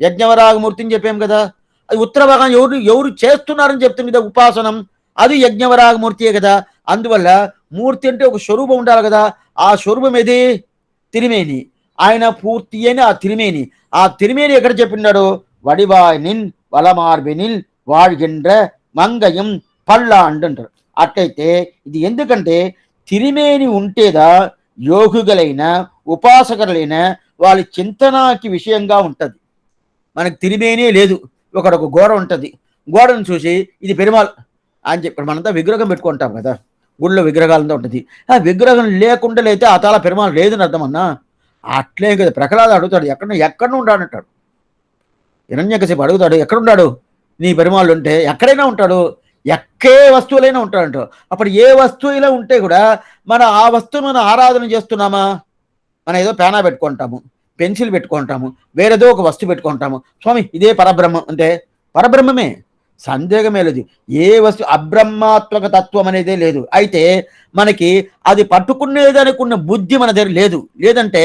యజ్ఞవరాగమూర్తిని చెప్పాం కదా. అది ఉత్తర భాగం ఎవరు చేస్తున్నారని చెప్తుంది కదా ఉపాసనం, అది యజ్ఞవరాగమూర్తియే కదా. అందువల్ల మూర్తి అంటే ఒక స్వరూపం ఉండాలి కదా, ఆ స్వరూపం ఏది? తిరిమేని. ఆయన పూర్తి అని ఆ తిరిమేని. ఆ తిరిమేని ఎక్కడ చెప్పినాడు? వడివాయనిన్ వలమార్బెనిల్ வாழ்கின்ற మంగయం పళ్ళాండు అంటారు. అట్లయితే ఇది ఎందుకంటే తిరిమేని ఉంటేదా యోగులైన ఉపాసకులైన వాళ్ళ చింతనాకి విషయంగా ఉంటుంది. మనకు తిరిమేనే లేదు. ఒక గోడ ఉంటుంది, గోడను చూసి ఇది పెరుమాళ్ అని చెప్పి మనంతా విగ్రహం పెట్టుకుంటాం కదా, గుళ్ళో విగ్రహాలంతా ఉంటుంది. ఆ విగ్రహం లేకుండా అయితే ఆ తాళ పెరుమాళ్ లేదని అర్థం అన్నా. అట్లే కదా ప్రహ్లాద అడుగుతాడు, ఎక్కడ ఉంటాడంటాడు. హిరణ్యకశిపు అడుగుతాడు, ఎక్కడున్నాడు నీ పెరుమాళ్ళు ఉంటే? ఎక్కడైనా ఉంటాడు, ఎక్కే వస్తువులైనా ఉంటాడంట. అప్పుడు ఏ వస్తువులో ఉంటే కూడా మన ఆ వస్తువును మనం ఆరాధన చేస్తున్నామా? మనం ఏదో పేనా పెట్టుకుంటాము, పెన్సిల్ పెట్టుకుంటాము, వేరేదో ఒక వస్తువు పెట్టుకుంటాము. స్వామి ఇదే పరబ్రహ్మం అంటే పరబ్రహ్మమే, సందేహమే లేదు. ఏ వస్తువు అబ్రహ్మాత్మక తత్వం అనేదే లేదు. అయితే మనకి అది పట్టుకునేదనుకున్న బుద్ధి మన దగ్గర లేదంటే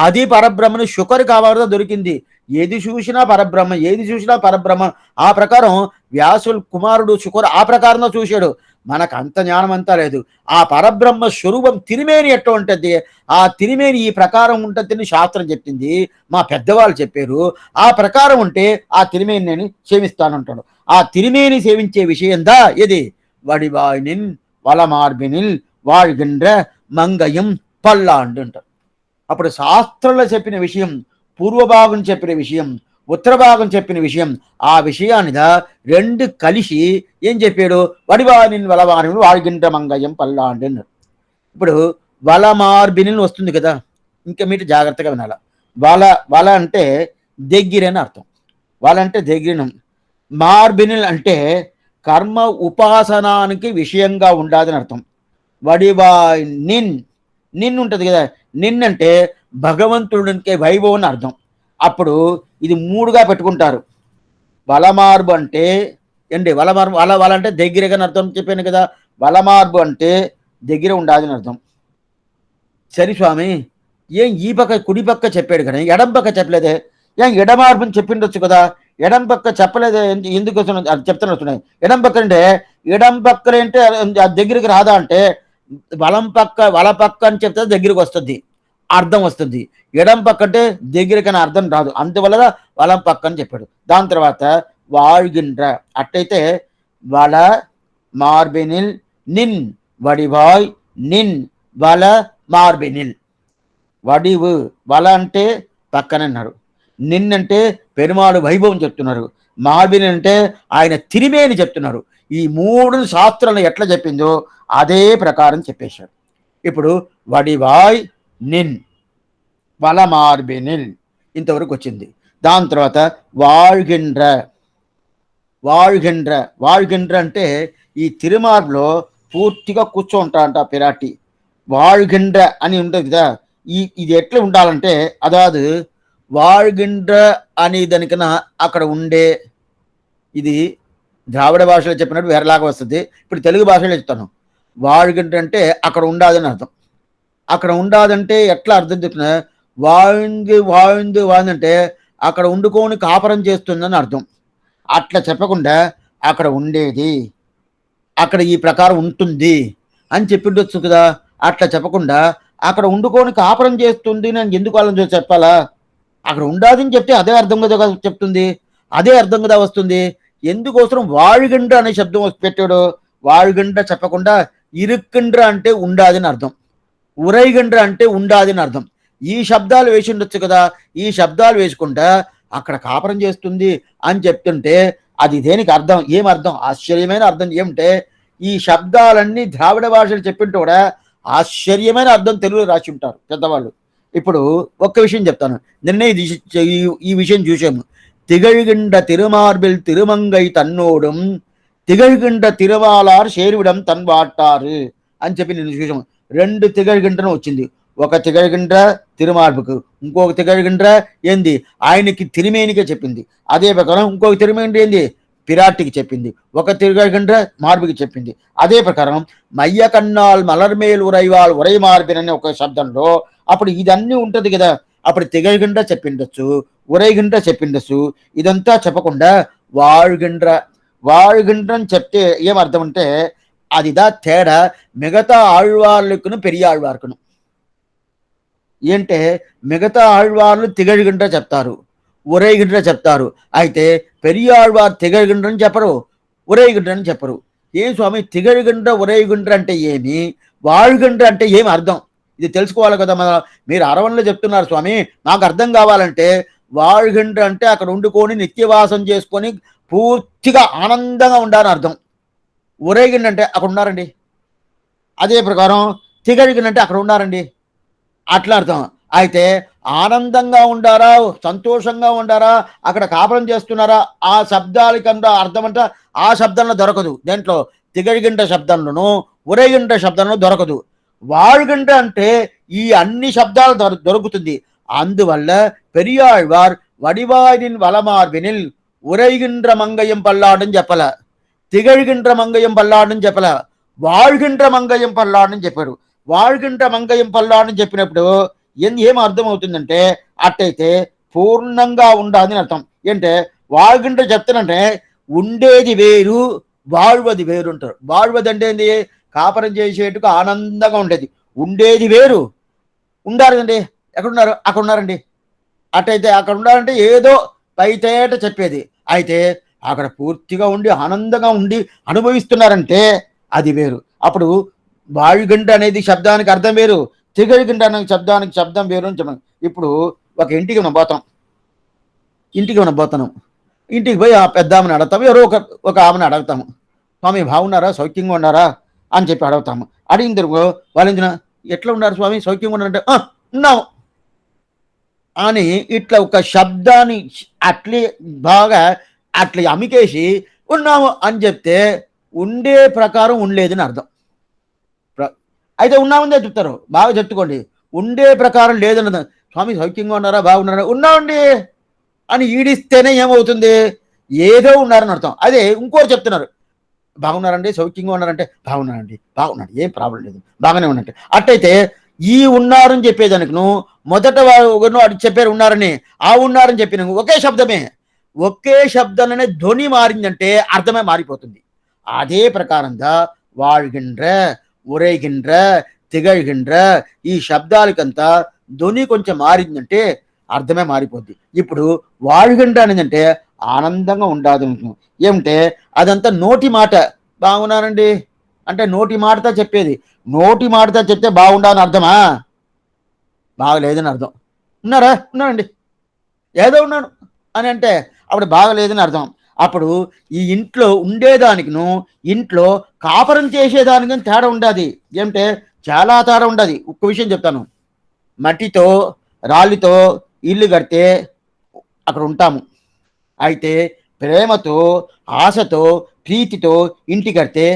అది పరబ్రహ్మను శుకరు కావాలో దొరికింది. ఏది చూసినా పరబ్రహ్మ, ఏది చూసినా పరబ్రహ్మ. ఆ ప్రకారం వ్యాసుల కుమారుడు శుకరు ఆ ప్రకారంగా చూశాడు. మనకు అంత జ్ఞానం అంతా లేదు. ఆ పరబ్రహ్మ స్వరూపం తిరిమేని ఎట్లా ఉంటుంది, ఆ తిరిమేని ఈ ప్రకారం ఉంటుందని శాస్త్రం చెప్పింది, మా పెద్దవాళ్ళు చెప్పారు. ఆ ప్రకారం ఉంటే ఆ తిరిమేని నేను సేవిస్తానంటాడు. ఆ తిరిమేని సేవించే విషయందా ఇది వడివాయినిన్ వలమార్బినిల్ வாழ்கின்ற మంగయం పల్లాండు అంటారు. అప్పుడు శాస్త్రంలో చెప్పిన విషయం, పూర్వభాగం చెప్పిన విషయం, ఉత్తర భాగం చెప్పిన విషయం, ఆ విషయాన్నిదా రెండు కలిసి ఏం చెప్పాడు? వడివానిన్ వలవాని வாழ்கின்ற మంగయం పల్లాండు అన్నారు. ఇప్పుడు వలమార్బినిల్ వస్తుంది కదా, ఇంకా మీరు జాగ్రత్తగా వినాల. వల అంటే దగ్గర అని అర్థం, వల అంటే దగ్గర. మార్బినిల్ అంటే కర్మ ఉపాసనానికి విషయంగా ఉండాలని అర్థం. వడివాయ్ నిన్ ఉంటుంది కదా, నిన్నంటే భగవంతుడికి వైభవం అని అర్థం. అప్పుడు ఇది మూడుగా పెట్టుకుంటారు. వలమార్బు అంటే ఏంటి? వలమార్బు వల అంటే దగ్గరగా అర్థం చెప్పాను కదా. వలమార్బు అంటే దగ్గర ఉండాలని అర్థం. సరే స్వామి, ఏం ఈ పక్క కుడి పక్క చెప్పాడు కానీ ఎడం పక్క చెప్పలేదే, ఏం ఎడమార్బుని చెప్పిండొచ్చు కదా. ఎడం పక్క చెప్పలేదు, ఎందుకు అది చెప్తాను వస్తున్నాయి. ఎడం పక్క అంటే ఎడం పక్కన అంటే అది దగ్గరికి రాదా అంటే వల పక్క అని చెప్తే దగ్గరికి వస్తుంది, అర్థం వస్తుంది. ఎడం పక్క అంటే దగ్గరికని అర్థం రాదు, అందువల్ల వలం పక్క అని చెప్పాడు. దాని తర్వాత வாழ்கின்ற అట్టయితే వల మార్బినిల్ నిన్ వడివాయ్ నిన్ వల మార్బినిల్. వడివు వల అంటే పక్కన అన్నారు, నిన్నంటే పెరుమాడు వైభవం చెప్తున్నారు, మార్బిని అంటే ఆయన తిరిమేని చెప్తున్నారు. ఈ మూడు శాస్త్రాలను ఎట్లా చెప్పిందో అదే ప్రకారం చెప్పేశాడు. ఇప్పుడు వడివాయ్ నిన్ వల మార్బినిల్ ఇంతవరకు వచ్చింది. దాని తర్వాత வாழ்கின்ற வாழ்கின்ற வாழ்கின்ற అంటే ఈ తిరుమార్లో పూర్తిగా కూర్చోంటారంట పిరాటి. வாழ்கின்ற అని ఉంటుంది కదా, ఇది ఎట్లా ఉండాలంటే అదాదు வாழ்கின்ற అని దానికన్నా అక్కడ ఉండే, ఇది ద్రావిడ భాషలో చెప్పినట్టు వేరేలాగా వస్తుంది. ఇప్పుడు తెలుగు భాషలో చెప్తాను. வாழ்கின்ற అంటే అక్కడ ఉండాదని అర్థం. అక్కడ ఉండాదంటే ఎట్లా అర్థం చెప్తున్నా, வாழ்ந்து வாழ்ந்து வாழ்ందంటే అక్కడ ఉండుకొని కాపురం చేస్తుందని అర్థం. అట్లా చెప్పకుండా అక్కడ ఉండేది, అక్కడ ఈ ప్రకారం ఉంటుంది అని చెప్పిండొచ్చు కదా. అట్లా చెప్పకుండా అక్కడ ఉండుకొని కాపురం చేస్తుంది అని ఎందుకు వాళ్ళని చెప్పాలా? అక్కడ ఉండాదని చెప్తే అదే అర్థం కదా చెప్తుంది, అదే అర్థం కదా వస్తుంది. ఎందుకోసం వాഴുகின்ற అనే శబ్దం పెట్టాడు. వాഴുகின்ற చెప్పకుండా ఇరుక్కిండ్ర అంటే ఉండాదని అర్థం, ఉరైగిன்ற అంటే ఉండాదని అర్థం. ఈ శబ్దాలు వేసి ఉండొచ్చు కదా. ఈ శబ్దాలు వేసుకుంటా అక్కడ కాపురం చేస్తుంది అని చెప్తుంటే అది దేనికి అర్థం, ఏమర్థం, ఆశ్చర్యమైన అర్థం ఏమిటే ఈ శబ్దాలన్నీ ద్రావిడ భాషలు చెప్పింటూ కూడా ఆశ్చర్యమైన అర్థం తెలుగులో రాసి ఉంటారు పెద్దవాళ్ళు. ఇప్పుడు ఒక్క విషయం చెప్తాను. నిన్నే ఈ విషయం చూసాము. திகழ்கின்ற திருமார்பில் திருமங்கை தன்னோடும் திகழ்கின்ற திருவாளார் చేరువిడం తన్ వాటారు అని చెప్పి నేను చూసాము. రెండు తిగழ்கின்றను వచ్చింది. ఒక తిగழ்கின்ற తిరుమార్పుకు, ఇంకొక తిగழ்கின்ற ఏంది ఆయనకి తిరిమేనికే చెప్పింది. అదే ప్రకారం ఇంకొక తిరిమేని ఏంది పిరాటికి చెప్పింది. ఒక తిగழ்கின்ற మార్పుకి చెప్పింది. అదే ప్రకారం మయ్య కన్నాల్ మలర్మేలు ఉరైవాల్ ఉరై మార్పినని ఒక శబ్దంలో అప్పుడు ఇదన్నీ ఉంటది కదా. అప్పుడు తిగழ்கின்ற చెప్పిండొచ్చు, ఉరైగిன்ற చెప్పిండొచ్చు. ఇదంతా చెప్పకుండా வாழ்கின்ற வாழ்கின்ற అని చెప్తే ఏమర్థం అంటే అదిదా తేడా మిగతా ఆళ్వార్లకును పెరియాళ్వార్కును. ఏంటే మిగతా ఆళ్వార్లు తిగழ்கின்ற చెప్తారు, ఉరైగిன்ற చెప్తారు. అయితే పెరియాళ్వార్ తిగழ்கின்ற అని చెప్పరు, ఉరైగిன்ற అని చెప్పరు. ఏ స్వామి తిగழ்கின்ற ఉరైగిன்ற అంటే ఏమి, வாழ்கின்ற అంటే ఏమి అర్థం, ఇది తెలుసుకోవాలి కదా. మీరు అరవణలో చెప్తున్నారు స్వామి, నాకు అర్థం కావాలంటే வாழ்கின்ற అంటే అక్కడ ఉండుకొని నిత్యవాసం చేసుకొని పూర్తిగా ఆనందంగా ఉండాలని అర్థం. ఉరైగిன்ற అంటే అక్కడ ఉన్నారండి. అదే ప్రకారం తిగழ்கின்ற అంటే అక్కడ ఉన్నారండి, అట్లా అర్థం. అయితే ఆనందంగా ఉండారా, సంతోషంగా ఉండారా, అక్కడ కాపురం చేస్తున్నారా, ఆ శబ్దాలకన్నా అర్థం అంటే ఆ శబ్దంలో దొరకదు. దేంట్లో తిగழ்கின்ற శబ్దంలోనూ ఉరైగిன்ற శబ్దంలో దొరకదు. வாழ்கின்ற అంటే ఈ అన్ని శబ్దాలు దొరుకుతుంది. అందువల్ల పెరియాళ్వార్ వడివాయిన్ వలమార్వినిల్ ఉరైగిன்ற మంగయం పల్లాడని చెప్పల, తిగழ்கின்ற మంగయం పల్లాడని చెప్పల, வாழ்கின்ற మంగయం పల్లాడని చెప్పాడు. வாழ்கின்ற మంగయం పల్లాడని చెప్పినప్పుడు ఏం అర్థం అవుతుందంటే అట్టయితే పూర్ణంగా ఉండాలని అర్థం. ఏంటే வாழ்கின்ற చెప్తానంటే ఉండేది వేరు, வாழ்వది వేరు అంటారు. வாழ்వది అంటే ఏంది, కాపరం చేసేట్టుకు ఆనందంగా ఉండేది. ఉండేది వేరు, ఉండాలండి. ఎక్కడున్నారు, అక్కడ ఉన్నారండి. అట్టయితే అక్కడ ఉండాలంటే ఏదో పైతేట చెప్పేది. అయితే అక్కడ పూర్తిగా ఉండి ఆనందంగా ఉండి అనుభవిస్తున్నారంటే అది వేరు. అప్పుడు వాయుగంట అనేది శబ్దానికి అర్థం వేరు, తిగழ்கின்ற అనే శబ్దానికి శబ్దం వేరు అని చెప్పాను. ఇప్పుడు ఒక ఇంటికి మనం పోతాం, ఇంటికి పోయి ఆ పెద్ద ఆమెను అడుగుతాము, ఎవరో ఒక ఆమెను అడుగుతాము, స్వామి బాగున్నారా, సౌఖ్యంగా ఉన్నారా అని చెప్పి అడుగుతాము. అడిగిన తర్వాత వాళ్ళు ఎట్లా ఉన్నారు స్వామి, సౌఖ్యంగా ఉన్నారంటే ఉన్నాము అని ఇట్లా ఒక శబ్దాన్ని అట్లే బాగా అట్లా అమికేసి ఉన్నాము అని చెప్తే ఉండే ప్రకారం ఉండలేదని అర్థం. అయితే ఉన్నామని చెప్తారు, బాగా చెప్పుకోండి. ఉండే ప్రకారం లేదన్నది. స్వామి సౌఖ్యంగా ఉన్నారా, బాగున్నారా, ఉన్నామండి అని ఈడిస్తేనే ఏమవుతుంది, ఏదో ఉన్నారని అర్థం. అదే ఇంకోటి చెప్తున్నారు, బాగున్నారండి, సౌఖ్యంగా ఉన్నారంటే బాగున్నాడు, ఏం ప్రాబ్లం లేదు, బాగానే ఉన్నట్టు. అట్టయితే ఈ ఉన్నారని చెప్పేదానికి మొదట చెప్పారు ఉన్నారని, ఆ ఉన్నారని చెప్పిన ఒకే శబ్దమే. ఒకే శబ్దంలోనే ధ్వని మారిందంటే అర్థమే మారిపోతుంది. అదే ప్రకారంగా வாழ்கின்ற, ఉరేగిండ్ర, తిగழ்கின்ற ఈ శబ్దాలకంతా ధ్వని కొంచెం మారిందంటే అర్థమే మారిపోద్ది. ఇప్పుడు வாழ்கின்ற అనేదంటే ఆనందంగా ఉండాలి. ఏమంటే అదంతా నోటి మాట. బాగున్నానండి అంటే నోటి మాటతో చెప్పేది. నోటి మాటతో చెప్తే బాగుండాలని అర్థమా? బాగలేదని అర్థం. ఉన్నారా? ఉన్నానండి. ఏదో ఉన్నాను అని అంటే అప్పుడు బాగలేదని అర్థం. అప్పుడు ఈ ఇంట్లో ఉండేదానికిను, ఇంట్లో కాపురం చేసేదానికి తేడా ఉండాది. ఏమంటే చాలా తేడా ఉండది. ఒక్క విషయం చెప్తాను. మట్టితో, రాళ్ళతో ఇల్లు కడితే అక్కడ ఉంటాము. అయితే ప్రేమతో, ఆశతో, ప్రీతితో ఇంటి కడితే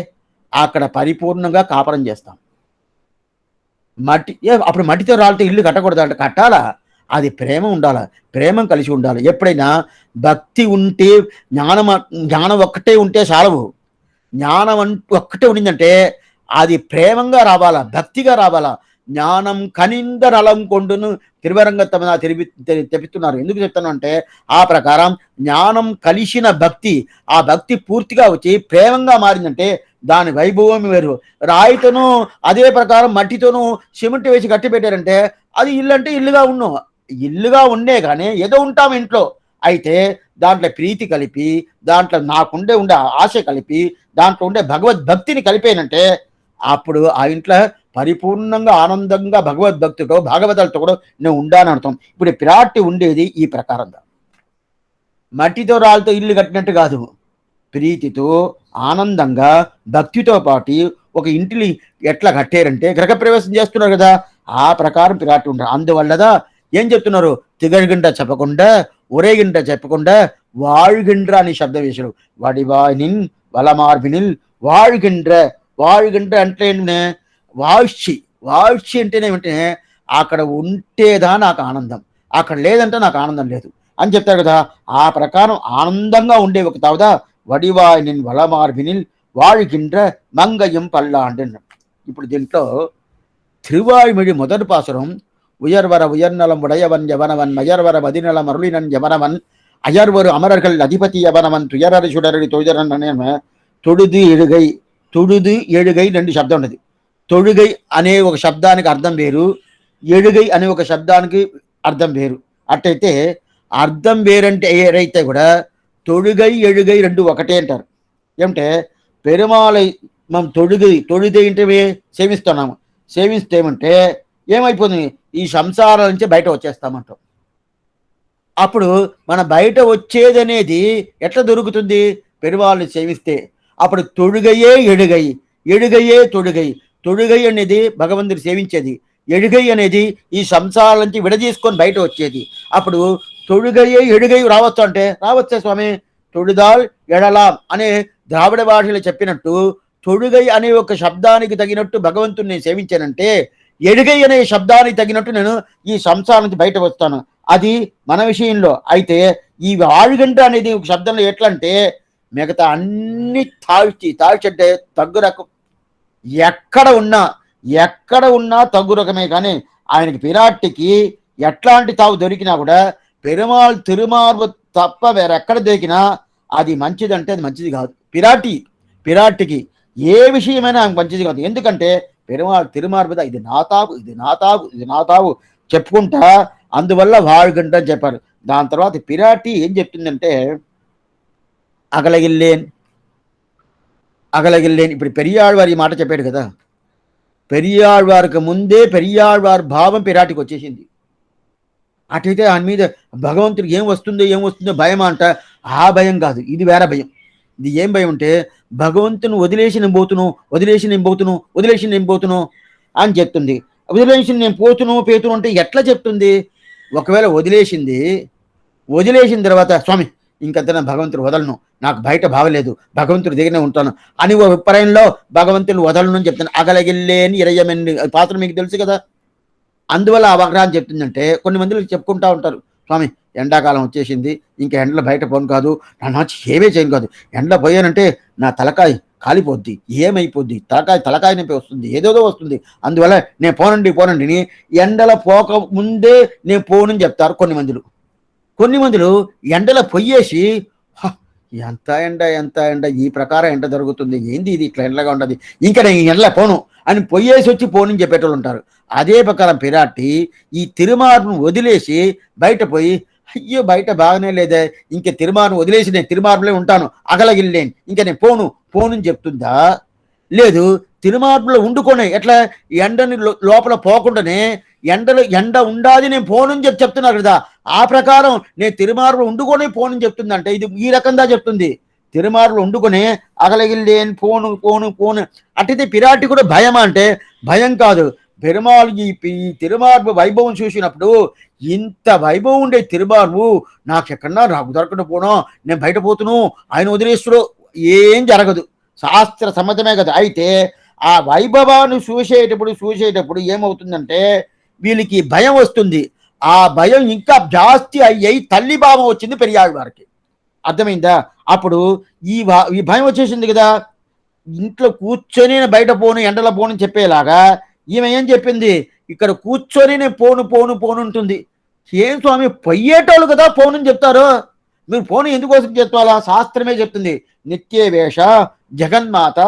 అక్కడ పరిపూర్ణంగా కాపురం చేస్తాం. అప్పుడు మట్టితో రాళ్ళతో ఇల్లు కట్టకూడదంట. కట్టాలా? అది ప్రేమ ఉండాల. ప్రేమ కలిసి ఉండాలి. ఎప్పుడైనా భక్తి ఉంటే జ్ఞానం జ్ఞానం ఒక్కటే ఉంటే చాలవు. జ్ఞానం ఒక్కటే ఉండిందంటే అది ప్రేమంగా రావాలా, భక్తిగా రావాలా. జ్ఞానం కనింద నలం కొండును తిరువరంగతమన తెప్పిస్తున్నారు. ఎందుకు చెప్తాను అంటే ఆ ప్రకారం జ్ఞానం కలిసిన భక్తి, ఆ భక్తి పూర్తిగా వచ్చి ప్రేమంగా మారిందంటే దాని వైభవం వేరు. రాయితోనూ అదే ప్రకారం మట్టితోనూ సిమెంట్ వేసి కట్టి పెట్టారంటే అది ఇల్లు అంటే ఇల్లుగా ఉన్ను. ఇల్లుగా ఉండే కానీ ఏదో ఉంటాం ఇంట్లో. అయితే దాంట్లో ప్రీతి కలిపి, దాంట్లో ఉండే ఆశ కలిపి, దాంట్లో ఉండే భగవద్భక్తిని కలిపేనంటే అప్పుడు ఆ ఇంట్లో పరిపూర్ణంగా ఆనందంగా భగవద్భక్తితో భాగవతాలతో కూడా నేను ఉండాలని అర్థం. ఇప్పుడు పిరాట్టి ఉండేది ఈ ప్రకారంగా. మట్టితో రాళ్ళతో ఇల్లు కట్టినట్టు కాదు. ప్రీతితో ఆనందంగా భక్తితో పాటు ఒక ఇంటిని ఎట్లా కట్టారంటే గృహప్రవేశం చేస్తున్నారు కదా, ఆ ప్రకారం పిరాటి ఉంటారు. అందువల్లదా ఏం చెప్తున్నారు? తిగழ்கின்ற చెప్పకుండా, ఉరేగిండ్ర చెప్పకుండా வாழ்கின்ற అని శబ్దం వేశారు. వడివానిన్ వలమార్బినిల్ வாழ்கின்ற. வாழ்கின்ற అంటే వాழ்చి. వాழ்చి అంటేనే ఏమంటే అక్కడ ఉంటేదా నాకు ఆనందం, అక్కడ లేదంటే నాకు ఆనందం లేదు అని చెప్తారు కదా. ఆ ప్రకారం ఆనందంగా ఉండే ఒక తావుదా వడివాయినిన్ వలమార్బినిల్ வாழ்கின்ற మంగయం పల్లాండి. ఇప్పుడు దీంట్లో திருவாய்மொழி முதற் பாசுரம் உயர்வர உயர்நலம் உடையவன் எவனவன் மயர்வர மதிநலம் அருளினன் எவனவன் அயர்வரு அமரர்கள் அதிபதி எவனவன் துயரறு சுடரடி தொழுதரன் தொழுது எழுகை. தொழுது எழுగై రెండు శబ్దం ఉన్నది. తొడుగై అనే ఒక శబ్దానికి అర్థం వేరు, ఎడుగై అనే ఒక శబ్దానికి అర్థం వేరు. అట్టయితే అర్థం వేరంటే ఏదైతే కూడా తొడుగై ఎడుగై రెండు ఒకటే అంటారు. ఏమంటే పెరుమాళై మనం తొడుగై అంటే సేవిస్తున్నాము. సేవిస్తే ఏమంటే ఏమైపోతుంది? ఈ సంసారం నుంచి బయట వచ్చేస్తామంటాం. అప్పుడు మన బయట వచ్చేది అనేది ఎట్లా దొరుకుతుంది? పెరుమాళ్ళని సేవిస్తే. అప్పుడు తొడుగయే ఎడుగై, ఎడుగయే తొడుగై. తొడుగై అనేది భగవంతుడు సేవించేది, ఎడుగై అనేది ఈ సంసారం నుంచి విడదీసుకొని బయట వచ్చేది. అప్పుడు తొడుగయ్యే ఎడుగై రావచ్చు అంటే రావచ్చే స్వామి. తొడుదాల్ ఎడలాం అనే ద్రావిడ భాషలో చెప్పినట్టు తొడుగై అనే ఒక శబ్దానికి తగినట్టు భగవంతుడిని నేను సేవించానంటే ఎడుగై అనే శబ్దానికి తగినట్టు నేను ఈ సంసారం నుంచి బయట వస్తాను. అది మన విషయంలో. అయితే ఈ ఆరుగంట అనేది ఒక శబ్దంలో ఎట్లా అంటే మిగతా అన్ని తాழ்చి అంటే తగ్గు రకం. ఎక్కడ ఉన్నా తగ్గు రకమే. కానీ ఆయనకి పిరాట్టికి ఎట్లాంటి తావు దొరికినా కూడా పెరుమాళ్ తిరుమార్వ తప్ప వేరెక్కడ దొరికినా అది మంచిదంటే అది మంచిది కాదు. పిరాట్టికి ఏ విషయమైనా ఆమె మంచిది కాదు. ఎందుకంటే పెరుమాళ్ తిరుమార్వద ఇది నా తావు, ఇది నా తావు, ఇది నా తావు చెప్పుకుంటా అందువల్ల வாழ்கின்ற అని చెప్పారు. దాని తర్వాత పిరాటి ఏం చెప్తుందంటే అగలగిల్లేన్ అగలగిల్లేన్. ఇప్పుడు పెరియాళ్వారు ఈ మాట చెప్పాడు కదా, పెరియాళ్వారికి ముందే పెరియాళ్వారి భావం పిరాటికి వచ్చేసింది. అటైతే ఆయన మీద భగవంతుడికి ఏం వస్తుందో భయం అంట. ఆ భయం కాదు, ఇది వేరే భయం. ఇది ఏం భయం అంటే భగవంతుని వదిలేసి నేను పోతును అని చెప్తుంది. వదిలేసి నేను పోతును అంటే ఎట్లా చెప్తుంది? ఒకవేళ వదిలేసిన తర్వాత స్వామి ఇంకంత భగవంతుడు వదలను, నాకు బయట బావలేదు, భగవంతుడి దగ్గరనే ఉంటాను అని ఒక విపర్యంలో భగవంతుడు వదలను అని చెప్తాను. అగలగిల్లేని ఇరయమెన్ని పాత్ర మీకు తెలుసు కదా. అందువల్ల ఆ వక్రాన్ని చెప్తుందంటే కొన్ని మందిలు చెప్పుకుంటా ఉంటారు, స్వామి ఎండాకాలం వచ్చేసింది, ఇంకా ఎండలో బయట పోను కాదు, నా ఏమీ చేయను కాదు, ఎండలో పోయానంటే నా తలకాయ కాలిపోద్ది, ఏమైపోద్ది, తలకాయ నొప్పి వస్తుంది, ఏదేదో వస్తుంది, అందువల్ల నేను పోనండి ఎండల పోక ముందే నేను పోనని చెప్తారు కొన్ని మందిలు. కొన్ని మందులు ఎండలో పొయ్యేసి "హ! ఎంత ఎండ ఎంత ఎండ ఈ ప్రకారం ఎండ జరుగుతుంది ఏంది ఇది ఇట్లా ఎండగా ఉండదు ఇంకా నేను ఈ ఎండలో పోను అని పొయ్యేసి వచ్చి పోనని చెప్పేటోళ్ళు ఉంటారు. అదే ప్రకారం పిరాట్టి ఈ తిరుమార్పును వదిలేసి బయట పోయి అయ్యో బయట బాగానే లేదే ఇంక తిరుమార్ను వదిలేసి నేను తిరుమార్పులే ఉంటాను అగలగిల్లేను ఇంక నేను పోను పోనని చెప్తుందా? లేదు తిరుమార్పులో ఉండుకొని ఎట్లా ఎండని లోపల పోకుండానే ఎండ ఉండాది నేను పోనని చెప్తున్నారు కదా ఆ ప్రకారం నేను తిరుమారులో ఉండుకొని పోనని చెప్తుందంటే ఇది ఈ రకంగా చెప్తుంది. తిరుమారులో ఉండుకొని అగలగిల్లేని పోను పోను పోను అట్టయితే పిరాటి కూడా భయమా అంటే భయం కాదు. పెరుమాళ్ ఈ తిరుమార్పు వైభవం చూసినప్పుడు ఇంత వైభవం ఉండే తిరుమార్పు నాకెక్కడన్నా నాకు దొరకకుండా పోను నేను బయట పోతును ఆయన వదిలేస్తుడు ఏం జరగదు. శాస్త్ర సమ్మతమే కదా. అయితే ఆ వైభవాన్ని చూసేటప్పుడు ఏమవుతుందంటే వీళ్ళకి భయం వస్తుంది. ఆ భయం ఇంకా జాస్తి అయ్యి తల్లి భావం వచ్చింది పెరియాళ్ళ వారికి. అర్థమైందా? అప్పుడు ఈ భయం వచ్చేసింది కదా. ఇంట్లో కూర్చొని నేను బయట పోను ఎండలో పోను చెప్పేలాగా ఈమె ఏం చెప్పింది, ఇక్కడ కూర్చొని నేను పోను పోను పోను ఉంటుంది. ఏం స్వామి పొయ్యేటోళ్ళు కదా పోనని చెప్తారు, మీరు పోను ఎందుకోసం చెప్తారా? శాస్త్రమే చెప్తుంది. నిత్యే వేష జగన్మాత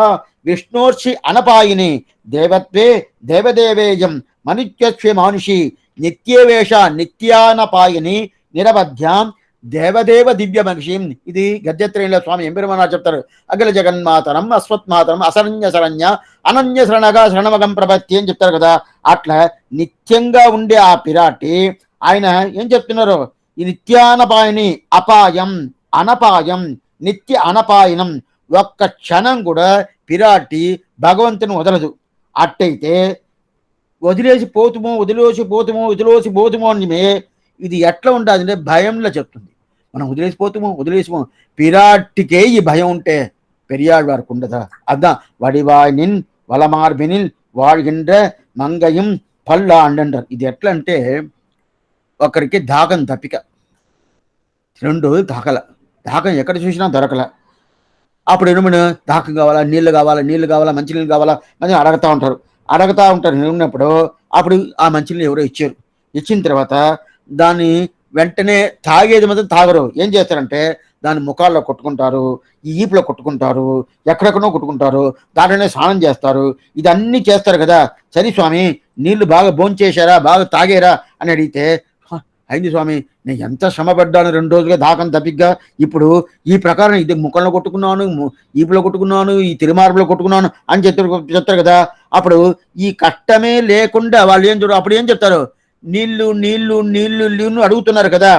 విష్ణోర్షి అనపాయిని దేవత్వే దేవదేవేయం మనుష్యస్వే మానుషి నిత్యేవేష నిత్యానపాయిని నిరవధ్యాం దేవదేవ దివ్య మనిషిం. ఇది గద్యత్రేయుల స్వామి ఎంబెరుమన్నా చెప్తారు. అఖిల జగన్మాతరం అస్వత్మాతరం అశరణ్య శరణ్య అనన్య శరణగా శరణమగం ప్రపత్తి అని చెప్తారు కదా. అట్లా నిత్యంగా ఉండే ఆ పిరాటి ఆయన ఏం చెప్తున్నారు, ఈ నిత్యానపాయని అపాయం అనపాయం నిత్య అనపాయనం ఒక్క క్షణం కూడా పిరాటి భగవంతుని వదలదు. అట్టయితే వదిలేసి పోతుమో అని ఇది ఎట్లా ఉంటుంది అంటే భయంలో చెప్తుంది. మనం వదిలేసిపో పిరాటికే ఈ భయం ఉంటే పెరియాడు వారికి ఉండదా? అదా వడివాయినిన్ వలమార్బినిల్ வாழ்கின்ற మంగయం పల్లాండ్ అంటారు. ఇది ఎట్లా అంటే ఒకరికి దాహం తప్పిక 2 రోజులు దాహం ఎక్కడ చూసినా దొరకల. అప్పుడు ఏమన్నా దాహం కావాలా నీళ్ళు కావాలా మంచినీళ్ళు కావాలా అని అడుగుతూ ఉంటారు ఉన్నప్పుడు అప్పుడు ఆ మంచినీళ్ళు ఎవరో ఇచ్చిన తర్వాత దాన్ని వెంటనే తాగేది మాత్రం తాగరు. ఏం చేస్తారంటే దాన్ని ముఖాల్లో కొట్టుకుంటారు, ఈ ఈపులో కొట్టుకుంటారు, ఎక్కడెక్కడో కొట్టుకుంటారు, దాంట్లోనే స్నానం చేస్తారు, ఇదన్నీ చేస్తారు కదా. సరే స్వామి నీళ్లు బాగా భోంచేశారా బాగా తాగేరా అని అడిగితే అయింది స్వామి నేను ఎంత శ్రమపడ్డాను 2 రోజులుగా దాహం తప్పిగ్గా ఇప్పుడు ఈ ప్రకారం ఇది ముఖంలో కొట్టుకున్నాను, ఈపులో కొట్టుకున్నాను, ఈ తిరుమార్పులో కొట్టుకున్నాను అని చెప్తారు కదా. అప్పుడు ఈ కష్టమే లేకుండా వాళ్ళు అప్పుడు ఏం చెప్తారు, నీళ్లు అడుగుతున్నారు కదా.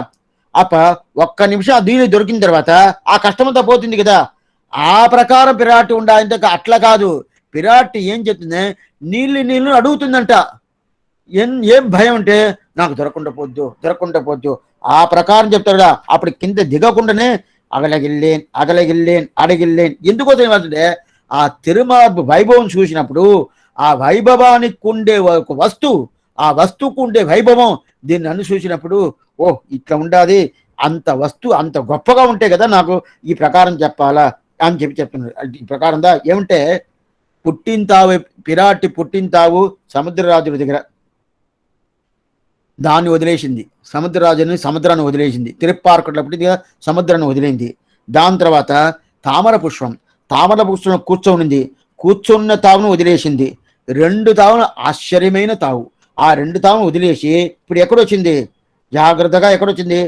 ఒక్క నిమిషం ఆ నీళ్ళు దొరికిన తర్వాత ఆ కష్టమంతా పోతుంది కదా. ఆ ప్రకారం పిరాటి ఉండాలంటే అట్లా కాదు. పిరాటి ఏం చెప్తుంది, నీళ్లు అడుగుతుందంట. ఏం భయం అంటే నాకు దొరకకుండా పోద్దు ఆ ప్రకారం చెప్తాడు. అప్పుడు కింద దిగకుండానే అడగిల్లేన్ ఎందుకోసం ఏమవుతుంటే ఆ తిరుమార్పు వైభవం చూసినప్పుడు ఆ వైభవానికి ఉండే ఒక వస్తువు, ఆ వస్తువుకు ఉండే వైభవం దీన్ని అన్ను చూసినప్పుడు ఇట్లా ఉండాది, అంత వస్తువు అంత గొప్పగా ఉంటే కదా నాకు ఈ ప్రకారం చెప్పాలా అని చెప్తున్నారు. ఈ ప్రకారం ఏమంటే పిరాటి పుట్టింతావు సముద్రరాజుల దగ్గర దాన్ని వదిలేసింది, సముద్రాన్ని వదిలేసింది. తిరుప్పార్కట్లో పుట్టింది సముద్రాన్ని వదిలేంది. దాని తర్వాత తామర పుష్పం కూర్చున్న తావును వదిలేసింది. 2 తావులు ఆశ్చర్యమైన తావు. ఆ 2 తావును వదిలేసి ఇప్పుడు ఎక్కడొచ్చింది, జాగ్రత్తగా ఎక్కడొచ్చింది,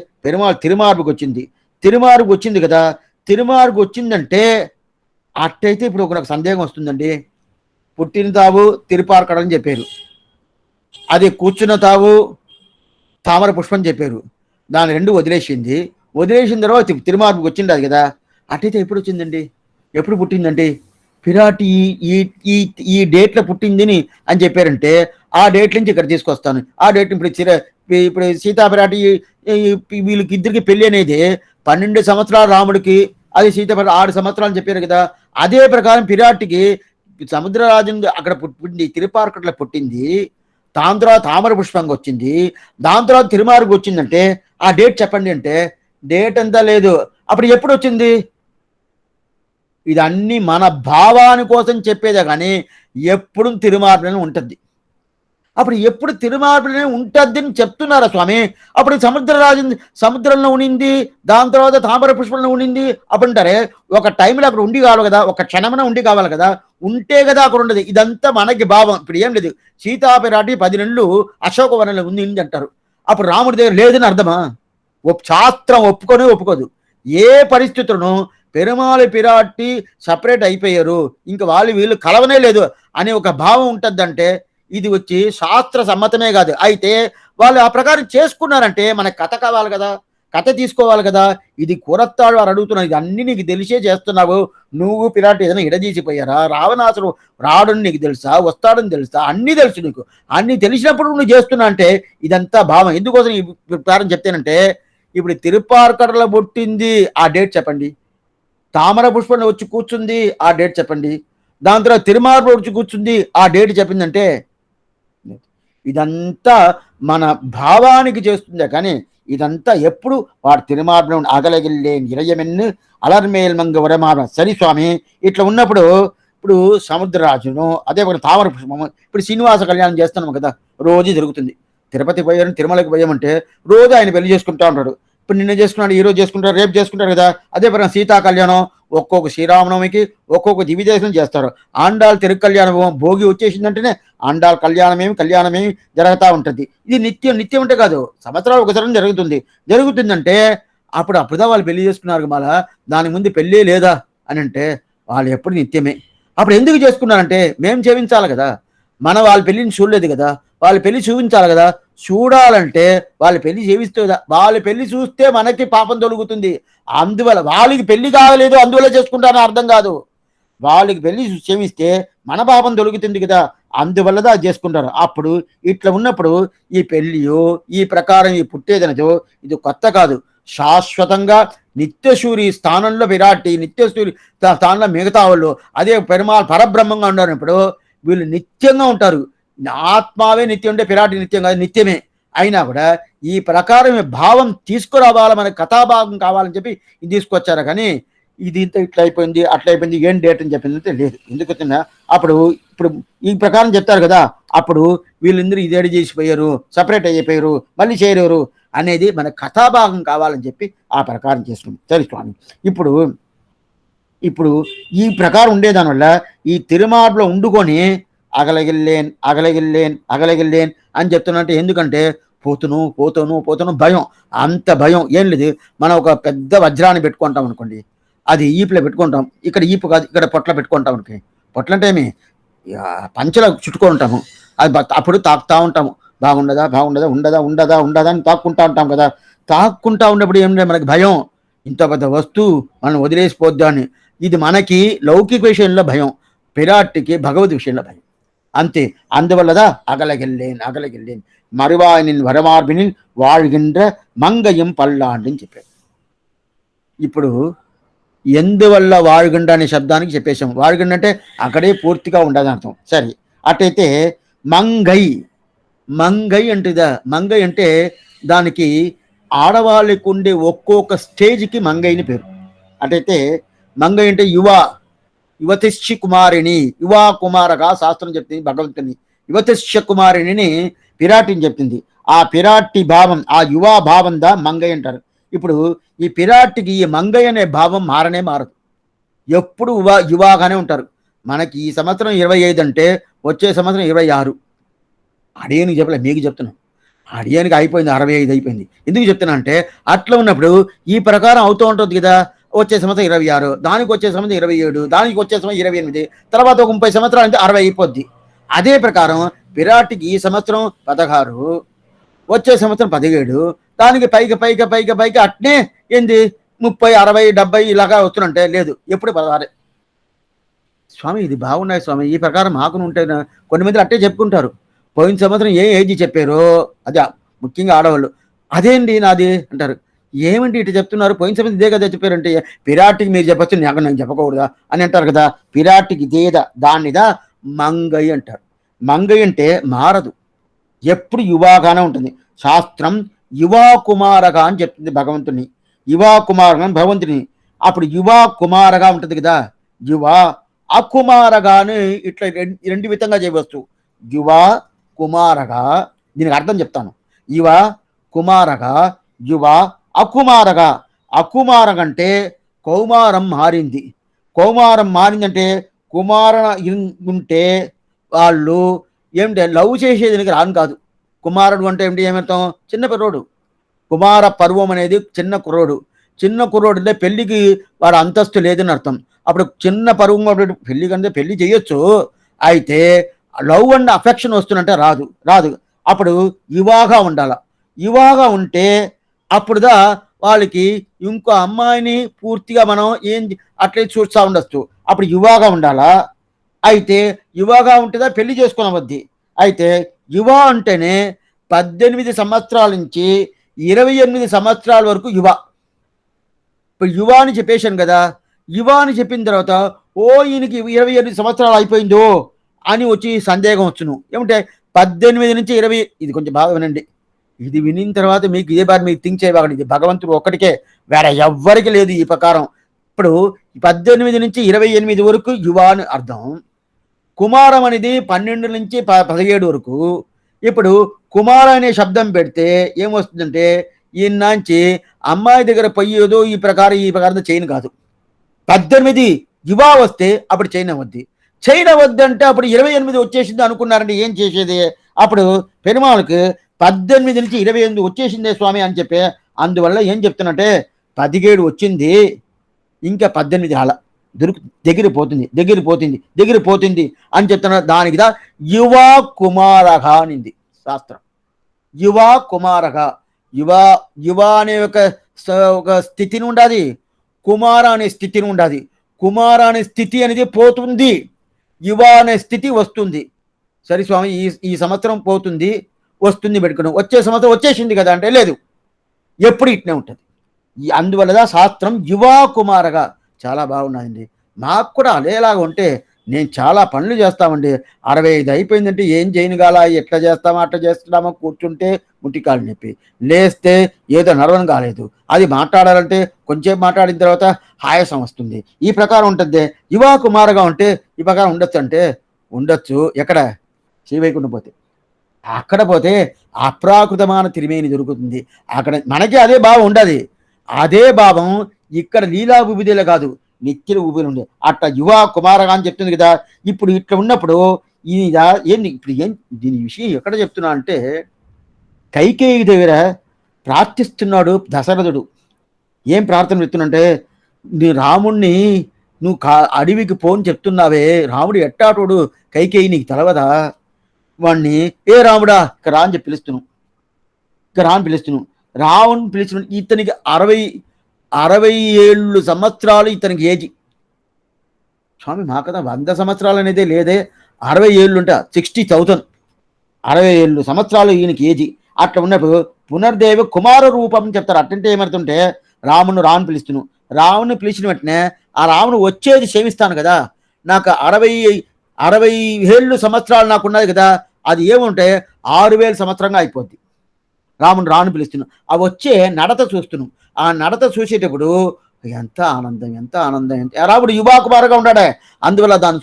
తిరుమార్పుకి వచ్చింది కదా. తిరుమార్పు వచ్చిందంటే అట్టయితే ఇప్పుడు నాకు సందేహం వస్తుందండి. పుట్టిన తావు తిరుపార్కడని చెప్పారు, అది కూర్చున్న తావు తామర పుష్పం చెప్పారు. దాని 2 వదిలేసిన తర్వాత తిరుమార్పుకి వచ్చింది కదా. అట్టయితే ఎప్పుడు పుట్టిందండి పిరాటి ఈ ఈ ఈ డేట్లో పుట్టిందని అని చెప్పారంటే ఆ డేట్ నుంచి ఇక్కడ తీసుకొస్తాను. ఆ డేట్ ఇప్పుడు సీతా పిరాటి వీళ్ళకి ఇద్దరికి పెళ్లి అనేది 12 సంవత్సరాలు రాముడికి, అది సీతా 6 సంవత్సరాలు చెప్పారు కదా. అదే ప్రకారం పిరాటికి సముద్రరాజు అక్కడ పుట్టింది, తిరుపార్కట్లో పుట్టింది. దాని తర్వాత తామర పుష్పంగా వచ్చింది. దాని తర్వాత తిరుమార్పుకి వచ్చిందంటే ఆ డేట్ చెప్పండి అంటే డేట్ అంతా లేదు. అప్పుడు ఎప్పుడు వచ్చింది? ఇదన్నీ మన భావాని కోసం చెప్పేదే కానీ ఎప్పుడు తిరుమార్పులను ఉంటుంది. అప్పుడు ఎప్పుడు తిరుమార్పులనే ఉంటద్దని చెప్తున్నారా స్వామి? అప్పుడు సముద్రరాజు సముద్రంలో ఉండింది, దాని తర్వాత తామర పుష్పంలో ఉండింది అప్పుడంటారే, ఒక టైంలో అక్కడ ఉండి కావాలి కదా, ఒక క్షణమున ఉండి కావాలి కదా, ఉంటే కదా అక్కడ ఉండదు. ఇదంతా మనకి భావం. ఇప్పుడు ఏం లేదు, సీతాపిరాటి 10 నెలలు అశోకవనంలో ఉంది అంటారు. అప్పుడు రాముడి దగ్గర లేదని అర్థమా? శాస్త్రం ఒప్పుకొని ఒప్పుకోదు. ఏ పరిస్థితులను పెరుమాళ్ పిరాటి సపరేట్ అయిపోయారు, ఇంక వాళ్ళు వీళ్ళు కలవనే లేదు అనే ఒక భావం ఉంటుందంటే ఇది వచ్చి శాస్త్ర సమ్మతమే కాదు. అయితే వాళ్ళు ఆ ప్రకారం చేసుకున్నారంటే మనకు కథ కావాలి కదా, కథ తీసుకోవాలి కదా. ఇది కూరత్తాడు వారు అడుగుతున్నారు, ఇది అన్ని నీకు తెలిసే చేస్తున్నావు, నువ్వు పిరాటి ఏదైనా ఇడదీసిపోయారా? రావణాసుడు రావడని నీకు తెలుసా, వస్తాడని తెలుసా, అన్నీ తెలుసు నీకు. అన్నీ తెలిసినప్పుడు నువ్వు చేస్తున్నా అంటే ఇదంతా భావం. ఎందుకోసం ఈ ప్రకారం చెప్తేనంటే, ఇప్పుడు తిరుపార్కడలో పుట్టింది ఆ డేట్ చెప్పండి, తామర పుష్పంలో వచ్చి కూర్చుంది ఆ డేట్ చెప్పండి, దాని తర్వాత తిరుమార్పులో వచ్చి కూర్చుంది ఆ డేట్ చెప్పిందంటే ఇదంతా మన భావానికి చేస్తుందే కానీ ఇదంతా ఎప్పుడు వాడు తిరుమార్పులో అగలగిల్లే నిరయమెన్ను అలర్మేల్ మంగ వరమాన సరి స్వామి. ఇట్లా ఉన్నప్పుడు ఇప్పుడు సముద్రరాజును అదే ఒక తామర పుష్పము, ఇప్పుడు శ్రీనివాస కళ్యాణం చేస్తున్నాము కదా, రోజు జరుగుతుంది. తిరుపతి పోయాను, తిరుమలకి పోయామంటే రోజు ఆయన పెళ్లి చేసుకుంటా ఉంటాడు. ఇప్పుడు నిన్న చేసుకున్నాడు, ఈ రోజు చేసుకుంటారు, రేపు చేసుకుంటారు కదా. అదే పరంగా సీతా కళ్యాణం ఒక్కొక్క శ్రీరామనవమికి ఒక్కొక్క దివ్యదేశం చేస్తారు. ఆండాள் తిరుకల్యాణం భోగి వచ్చేసిందంటేనే ఆండాள் కళ్యాణమేమి జరుగుతూ ఉంటుంది. ఇది నిత్యం నిత్యం అంటే కాదు, సంవత్సరాలు ఒకసారి జరుగుతుంది. జరుగుతుందంటే అప్పుడుదా వాళ్ళు పెళ్లి చేసుకున్నారు మళ్ళా, దాని ముందు పెళ్ళే లేదా అని అంటే వాళ్ళు ఎప్పుడు నిత్యమే. అప్పుడు ఎందుకు చేసుకున్నారంటే మేము చేయించాలి కదా, మనం వాళ్ళ పెళ్లిని చూడలేదు కదా, వాళ్ళ పెళ్లి చూపించాలి కదా. చూడాలంటే వాళ్ళ పెళ్లి చేయిస్తే వాళ్ళ పెళ్లి చూస్తే మనకి పాపం తొలుగుతుంది. అందువల్ల వాళ్ళకి పెళ్లి కాగలేదు అందువల్ల చేసుకుంటారని అర్థం కాదు. వాళ్ళకి పెళ్లి చేయిస్తే మన పాపం తొలుగుతుంది కదా, అందువల్ల అది చేసుకుంటారు. అప్పుడు ఇట్లా ఉన్నప్పుడు ఈ పెళ్లియో ఈ ప్రకారం ఈ పుట్టేదనదో ఇది కొత్త కాదు, శాశ్వతంగా నిత్యసూరి స్థానంలో విరాటి, నిత్యసూరి స్థానంలో మిగతా వాళ్ళు అదే పెరుమాళ్ పరబ్రహ్మంగా ఉన్నప్పుడు వీళ్ళు నిత్యంగా ఉంటారు. ఆత్మావే నిత్యం ఉంటే పిరాటి నిత్యం కాదు, నిత్యమే. అయినా కూడా ఈ ప్రకారం భావం తీసుకురావాలి, మనకు కథాభాగం కావాలని చెప్పి ఇది తీసుకొచ్చారు. కానీ ఇది ఇంత ఇట్లా అయిపోయింది అట్లా అయిపోయింది ఏం డేట్ అని చెప్పింది లేదు. ఎందుకు వచ్చిందా అప్పుడు ఇప్పుడు ఈ ప్రకారం చెప్తారు కదా, అప్పుడు వీళ్ళందరూ ఇదేడు చేసిపోయారు, సపరేట్ అయిపోయారు, మళ్ళీ చేరేరు అనేది మన కథాభాగం కావాలని చెప్పి ఆ ప్రకారం చేసుకుంది. సరే స్వామి, ఇప్పుడు ఇప్పుడు ఈ ప్రకారం ఉండేదానివల్ల ఈ తిరుమార్పులో ఉండుకొని అగలగిల్లేన్ అని చెప్తున్నట్టు. ఎందుకంటే పోతాను భయం, అంత భయం ఏం లేదు. మనం ఒక పెద్ద వజ్రాన్ని పెట్టుకుంటాం అనుకోండి, అది ఈపులో పెట్టుకుంటాం, ఇక్కడ ఈపు కాదు ఇక్కడ పొట్ల పెట్టుకుంటాం అనుకో. పొట్ల అంటే ఏమి పంచలో చుట్టుకొని ఉంటాము, అది అప్పుడు తాకుతా ఉంటాము, ఉండదా అని తాక్కుంటా ఉంటాం కదా. తాక్కుంటా ఉన్నప్పుడు ఏమిటంటే మనకి భయం, ఇంత పెద్ద వస్తువు మనం వదిలేసిపోద్దా అని. ఇది మనకి లౌకిక విషయంలో భయం, పిరాట్టికి భగవద్ విషయంలో భయం అంతే. అందువల్లదా అగలగిల్లేన్ మరువాయనిన్ వరమార్బినిన్ வாழ்கின்ற మంగయం పల్లాండి అని చెప్పారు. ఇప్పుడు ఎందువల్ల వాయుగుండ అనే శబ్దానికి చెప్పేశాం. వాయుగుండ అంటే అక్కడే పూర్తిగా ఉండదు అర్థం. సరే, అటైతే మంగై అంటేదా, మంగై అంటే దానికి ఆడవాళ్ళకు ఉండే ఒక్కొక్క స్టేజ్కి మంగైని పేరు. అటైతే మంగై అంటే యువతిష్య కుమారిని, యువా కుమారగా శాస్త్రం చెప్తుంది. భగవంతుని యువతిష్య కుమారిని పిరాటిని చెప్తుంది. ఆ పిరాటి భావం, ఆ యువా భావం దా మంగై అంటారు. ఇప్పుడు ఈ పిరాటికి ఈ మంగై అనే భావం మారదు, ఎప్పుడు యువాగానే ఉంటారు. మనకి ఈ సంవత్సరం 25 అంటే వచ్చే సంవత్సరం 26. అడియనికి చెప్పలే, మీకు చెప్తున్నాను. అడియనికి అయిపోయింది 65 అయిపోయింది. ఎందుకు చెప్తున్నా అంటే అట్లా ఉన్నప్పుడు ఈ ప్రకారం అవుతూ ఉంటుంది కదా. వచ్చే సంవత్సరం 26, దానికి వచ్చే సంవత్సరం 27, దానికి వచ్చే సంవత్సరం 28, తర్వాత ఒక 30 సంవత్సరాలు అంటే 60 అయిపోద్ది. అదే ప్రకారం విరాట్కి ఈ సంవత్సరం 16, వచ్చే సంవత్సరం 17, దానికి పైకి అట్నే ఏంది 30, 60, 70 ఇలాగా వస్తున్నంటే లేదు, ఎప్పుడు 16. స్వామి ఇది బాగున్నాయి స్వామి, ఈ ప్రకారం మాకును ఉంటే కొన్ని మంది అట్టే చెప్పుకుంటారు. పోయిన సంవత్సరం ఏ ఏజ్ చెప్పారో అదే ముఖ్యంగా ఆడవాళ్ళు, అదేంటి నాది అంటారు. ఏమండి ఇటు చెప్తున్నారు, పోయిన సంవత్సరం ఇదే కదా చెప్పారంటే పిరాటికి మీరు చెప్పచ్చు, నేను చెప్పకూడదా అని అంటారు కదా. పిరాటికి ఇదేదా దాన్నిదా మంగై అంటారు. మంగై అంటే మారదు, ఎప్పుడు యువాగానే ఉంటుంది. శాస్త్రం యువా కుమారగా అని చెప్తుంది భగవంతుని, యువా కుమారగా భగవంతుని. అప్పుడు యువా కుమారగా ఉంటుంది కదా, యువ అకుమారగాని ఇట్లా రెండు విధంగా చేయవచ్చు. యువ కుమారగా, దీనికి అర్థం చెప్తాను. ఇవ కుమారగా, యువ అకుమారగా. అకుమారగంటే కౌమారం మారింది. కౌమారం మారిందంటే కుమార ఉంటే వాళ్ళు ఏమిటి లవ్ చేసేదానికి రాను కాదు. కుమారుడు అంటే ఏమిటి, ఏమర్థం? చిన్న పిల్లోడు. కుమార పర్వం అనేది చిన్న కుర్రోడు. చిన్న కుర్రోడు అంటే పెళ్లికి వాడు అంతస్తు లేదని అర్థం. అప్పుడు చిన్న పర్వం కాబట్టి పెళ్లి కంటే పెళ్లి చేయొచ్చు. అయితే లవ్ అండ్ అఫెక్షన్ వస్తున్నంటే రాదు రాదు. అప్పుడు యువాగా ఉండాల. యువాగా ఉంటే అప్పుడుదా వాళ్ళకి ఇంకో అమ్మాయిని పూర్తిగా మనం ఏం అట్లే చూస్తూ ఉండొచ్చు. అప్పుడు యువాగా ఉండాలా. అయితే యువగా ఉంటుందా పెళ్లి చేసుకునవద్ది. అయితే యువ అంటేనే 18 సంవత్సరాల నుంచి 28 సంవత్సరాల వరకు యువ. ఇప్పుడు యువ అని చెప్పేశాను కదా. యువ అని చెప్పిన తర్వాత ఈయనకి 28 సంవత్సరాలు అయిపోయిందో అని వచ్చి సందేహం వచ్చును. ఏమంటే 18 నుంచి 20, ఇది కొంచెం బాగా వినండి. ఇది వినిన తర్వాత మీకు ఇదే బాగా మీకు థింక్ చేయబాగండి. ఇది భగవంతుడు ఒక్కడికే, వేరే ఎవ్వరికి లేదు ఈ ప్రకారం. ఇప్పుడు 18 నుంచి 28 వరకు యువ అని అర్థం. కుమారం అనేది 12 నుంచి 17 వరకు. ఇప్పుడు కుమార అనే శబ్దం పెడితే ఏమొస్తుందంటే ఈయనంచి అమ్మాయి దగ్గర పోయేదో ఈ ప్రకారం చేయను కాదు. 18 యువ వస్తే అప్పుడు చేయనవద్ది. చేయనవద్దంటే అప్పుడు 28 వచ్చేసింది అనుకున్నారంటే ఏం చేసేది? అప్పుడు పెరుమాళ్ళకి 18 నుంచి 28 వచ్చేసిందే స్వామి అని చెప్పి, అందువల్ల ఏం చెప్తున్నంటే 17 వచ్చింది, ఇంకా 18 అలా దగ్గర పోతుంది అని చెప్తున్నారు. దానికిదా యువ కుమారగ అనింది శాస్త్రం. యువ కుమారగ. యువ యువ అనే ఒక స్థితిని ఉండాలి, కుమార అనే స్థితిని ఉండాలి. కుమార అనే స్థితి అనేది పోతుంది, యువ అనే స్థితి వస్తుంది. సరే స్వామి, ఈ సంవత్సరం పోతుంది వస్తుంది పెట్టుకున్నాం, వచ్చే సంవత్సరం వచ్చేసింది కదా అంటే లేదు, ఎప్పుడు ఇట్నే ఉంటుంది. అందువల్ల శాస్త్రం యువ కుమారగా చాలా బాగున్నదండి. మాకు కూడా అదేలాగా ఉంటే నేను చాలా పనులు చేస్తామండి. 65 అయిపోయిందంటే ఏం చేయను గాల, ఎట్లా చేస్తామో అట్లా చేస్తున్నామో, కూర్చుంటే ముట్టికాలు నొప్పి, లేస్తే ఏదో నడవడం కాలేదు, అది మాట్లాడాలంటే కొంచెం మాట్లాడిన తర్వాత ఆయాసం వస్తుంది. ఈ ప్రకారం ఉంటుంది. యువ కుమారుగా ఉంటే ఈ ప్రకారం ఉండొచ్చు అంటే ఉండొచ్చు. ఎక్కడ? శ్రీవైకుంఠం పోతే. అక్కడ పోతే అప్రాకృతమైన తిరిమేని దొరుకుతుంది. అక్కడ మనకి అదే భావం ఉండదు. అదే భావం ఇక్కడ లీలా ఉబిదిలో కాదు, నిత్యుల ఊబిలు ఉండే. అట్లా యువ కుమారగా అని చెప్తుంది కదా. ఇప్పుడు ఇట్లా ఉన్నప్పుడు ఏంది ఇప్పుడు దీని విషయం ఎక్కడ చెప్తున్నా అంటే, కైకేయి దగ్గర ప్రార్థిస్తున్నాడు దశరథుడు. ఏం ప్రార్థన పెడుతున్నంటే, నీ రాముణ్ణి నువ్వు అడవికి పోని చెప్తున్నావే, రాముడు ఎట్టాటోడు కైకేయి నీకు తెలవదా? వాణ్ణి ఏ రాముడా ఇక్కడ రా అని చెప్పి పిలుస్తున్నావు, ఇక్కడ రా అని పిలుస్తున్నావు. రావుని పిలిచిన ఇతనికి 67 సంవత్సరాలు ఇతనికి ఏజీ. స్వామి మా కదా 100 సంవత్సరాలు అనేదే లేదే, 67 ఉంటా 60,000, 67 సంవత్సరాలు ఈయనకి ఏజీ. అట్లా ఉన్నప్పుడు పునర్దేవ కుమార రూపం చెప్తారు. అట్టంటే ఏమవుతుంటే రామును రాను పిలుస్తున్నాను, రాముని పిలిచిన వెంటనే ఆ రామును వచ్చేది సేవిస్తాను కదా. నాకు 60 సంవత్సరాలు నాకు ఉన్నది కదా, అది ఏముంటే 6,000 సంవత్సరంగా అయిపోద్ది. రాముని రాను పిలుస్తున్నాం, ఆ వచ్చే నడత చూస్తున్నాం. ఆ నడత చూసేటప్పుడు ఎంత ఆనందం, ఎంత ఆనందం, ఎంత రాముడు యువాకుమారుగా ఉన్నాడే. అందువల్ల దాన్ని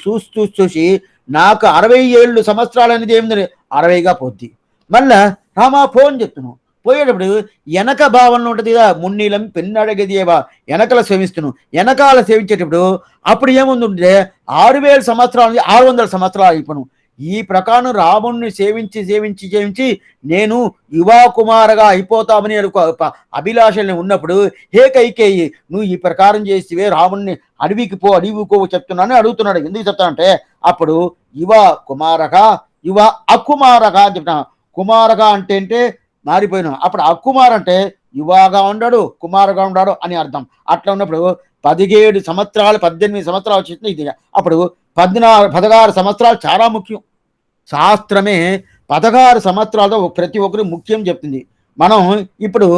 చూసి నాకు 67 సంవత్సరాలు అనేది ఏమిందని 60గా పోద్ది. మళ్ళా రామా ఫోన్ చెప్తున్నావు, పోయేటప్పుడు వెనక భావనలో ఉంటుంది కదా, మున్నీలం పెన్నడగదేవా వెనకల సేవిస్తున్నావు. వెనకాల సేవించేటప్పుడు అప్పుడు ఏముందంటే 6,000 సంవత్సరాలు 600 సంవత్సరాలు అయిపోను. ఈ ప్రకారం రాముణ్ణి సేవించి నేను యువా కుమారగా అయిపోతామని అభిలాషల్ని ఉన్నప్పుడు, హే కైకేయి నువ్వు ఈ ప్రకారం చేసివే, రాముణ్ణి అడవికో చెప్తున్నాను అడుగుతున్నాడు. ఎందుకు చెప్తానంటే అప్పుడు యువ కుమారగా యువ అకుమారగా అని చెప్తాను. కుమారగా అంటే మారిపోయినా, అప్పుడు అకుమార్ అంటే యువగా ఉన్నాడు కుమారుగా ఉన్నాడు అని అర్థం. అట్లా ఉన్నప్పుడు 17 సంవత్సరాలు 18 సంవత్సరాలు వచ్చింది ఇది. అప్పుడు 16 సంవత్సరాలు చాలా ముఖ్యం. శాస్త్రమే 16 సంవత్సరాలతో ప్రతి ఒక్కరు ముఖ్యం చెప్తుంది. మనం ఇప్పుడు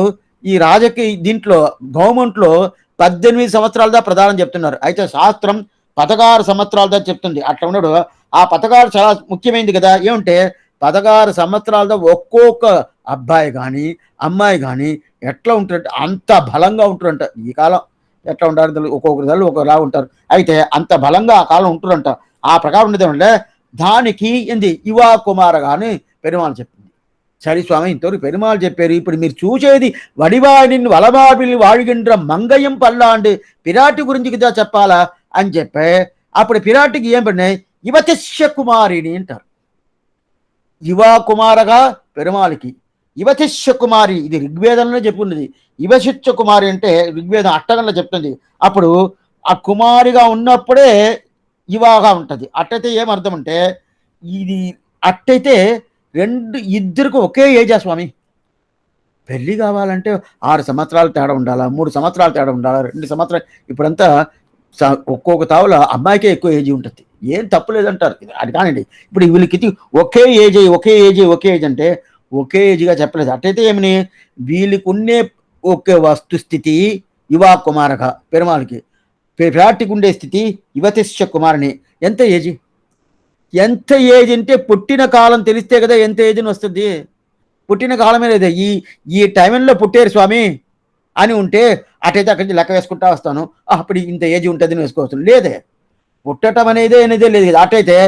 ఈ రాజకీయ దీంట్లో గవర్నమెంట్లో 18 సంవత్సరాలదా ప్రధానం చెప్తున్నారు. అయితే శాస్త్రం 16 సంవత్సరాలదా చెప్తుంది. అట్లా ఉన్నాడు. ఆ 16 చాలా ముఖ్యమైనది కదా. ఏమంటే 16 సంవత్సరాలతో ఒక్కొక్క అబ్బాయి కానీ అమ్మాయి కానీ ఎట్లా ఉంటారంటే అంత బలంగా ఉంటారంట. ఈ కాలం ఎట్లా ఉంటారు ఒక్కొక్కరు ఒకలా ఉంటారు. అయితే అంత బలంగా ఆ కాలం ఉంటురంట. ఆ ప్రకారం ఉండేది అంటే దానికి ఏంది యువ కుమార కానీ పెరుమాళ్ చెప్పింది. సరే స్వామి, ఇంతవరకు పెరుమాళ్ చెప్పారు. ఇప్పుడు మీరు చూసేది వడివాడిని వలబాబిలి వాడిగిండ్ర మంగయం పల్లాండు పిరాటి గురించి కదా చెప్పాలా అని చెప్పే అప్పుడు పిరాటికి ఏం పడినాయి, యువతిష్య కుమారిని అంటారు. యువా కుమారగా పెరుమాళికి, యువతిష్య కుమారి ఇది ఋగ్వేదంలో చెప్పుకున్నది. యువశిష్య కుమారి అంటే ఋగ్వేదం అట్టగంలో చెప్తుంది. అప్పుడు ఆ కుమారిగా ఉన్నప్పుడే యువాగా ఉంటుంది. అట్టయితే ఏమర్థం అంటే ఇది అట్టయితే ఇద్దరికి ఒకే ఏజా స్వామి. పెళ్ళి కావాలంటే 6 సంవత్సరాలు తేడా ఉండాలా, 3 సంవత్సరాలు తేడా ఉండాలా, 2 సంవత్సరాలు. ఇప్పుడంతా ఒక్కొక్క తావుల అమ్మాయికే ఎక్కువ ఏజీ ఉంటుంది. ఏం తప్పు లేదంటారు. అది కానండి. ఇప్పుడు వీళ్ళకి ఒకే ఏజ్ అంటే ఒకే ఏజ్గా చెప్పలేదు. అట్టయితే ఏమని వీళ్ళకి ఉండే ఒకే వస్తుస్థితి యువా కుమారక పెరుమాళికి, పిరాటికి ఉండే స్థితి యువతిష్య కుమారిని. ఎంత ఏజీ అంటే పుట్టిన కాలం తెలిస్తే కదా ఎంత ఏజ్ని వస్తుంది. పుట్టిన కాలమే లేదా, ఈ టైంలో పుట్టారు స్వామి అని ఉంటే అటైతే అక్కడి నుంచి లెక్క వేసుకుంటా వస్తాను, అప్పుడు ఇంత ఏజ్ ఉంటుందని వేసుకోవచ్చు. లేదే, పుట్టడం అనేదే లేదు కదా. అటైతే